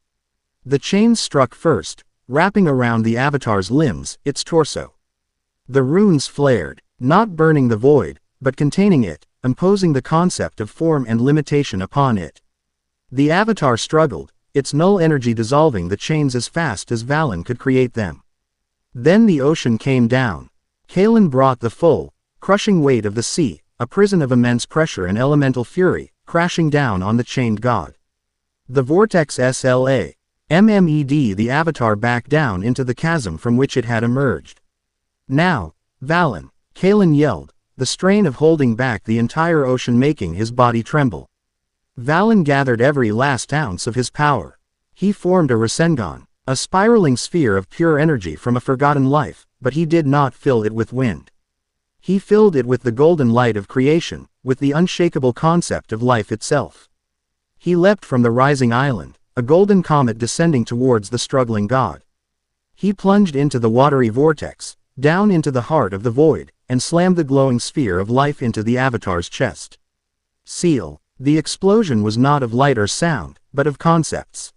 The chains struck first, wrapping around the avatar's limbs, its torso. The runes flared, not burning the void, but containing it, imposing the concept of form and limitation upon it. The avatar struggled, its null energy dissolving the chains as fast as Valen could create them. Then the ocean came down. Kalen brought the full, crushing weight of the sea, a prison of immense pressure and elemental fury, crashing down on the chained god. The vortex SLA. MMED, the avatar backed down into the chasm from which it had emerged. Now, Valen, Kalen yelled, the strain of holding back the entire ocean making his body tremble. Valen gathered every last ounce of his power. He formed a Rasengan, a spiraling sphere of pure energy from a forgotten life, but he did not fill it with wind. He filled it with the golden light of creation, with the unshakable concept of life itself. He leapt from the rising island, a golden comet descending towards the struggling god. He plunged into the watery vortex, down into the heart of the void, and slammed the glowing sphere of life into the avatar's chest. Seal. The explosion was not of light or sound, but of concepts.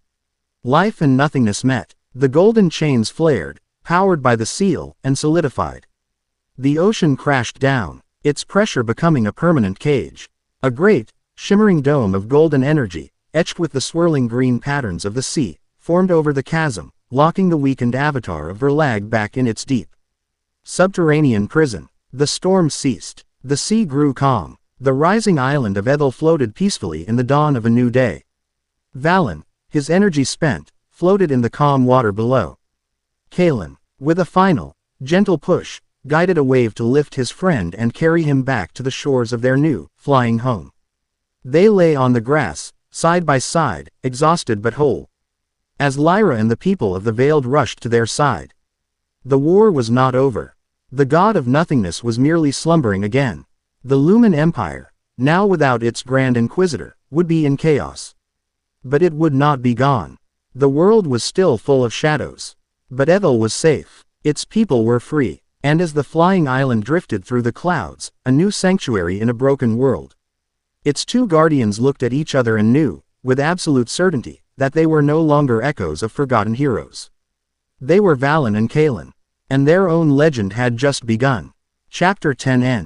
Life and nothingness met. The golden chains flared, powered by the seal, and solidified. The ocean crashed down, its pressure becoming a permanent cage. A great, shimmering dome of golden energy, etched with the swirling green patterns of the sea, formed over the chasm, locking the weakened avatar of Verlag back in its deep subterranean prison. The storm ceased. The sea grew calm. The rising island of Ethel floated peacefully in the dawn of a new day. Valen, his energy spent, floated in the calm water below. Kalen, with a final, gentle push, guided a wave to lift his friend and carry him back to the shores of their new, flying home. They lay on the grass, side by side, exhausted but whole. As Lyra and the people of the Veiled rushed to their side. The war was not over. The god of nothingness was merely slumbering again. The Lumen Empire, now without its Grand Inquisitor, would be in chaos. But it would not be gone. The world was still full of shadows. But Ethel was safe. Its people were free. And as the flying island drifted through the clouds, a new sanctuary in a broken world. Its two guardians looked at each other and knew, with absolute certainty, that they were no longer echoes of forgotten heroes. They were Valen and Kalen. And their own legend had just begun. Chapter 10 ends.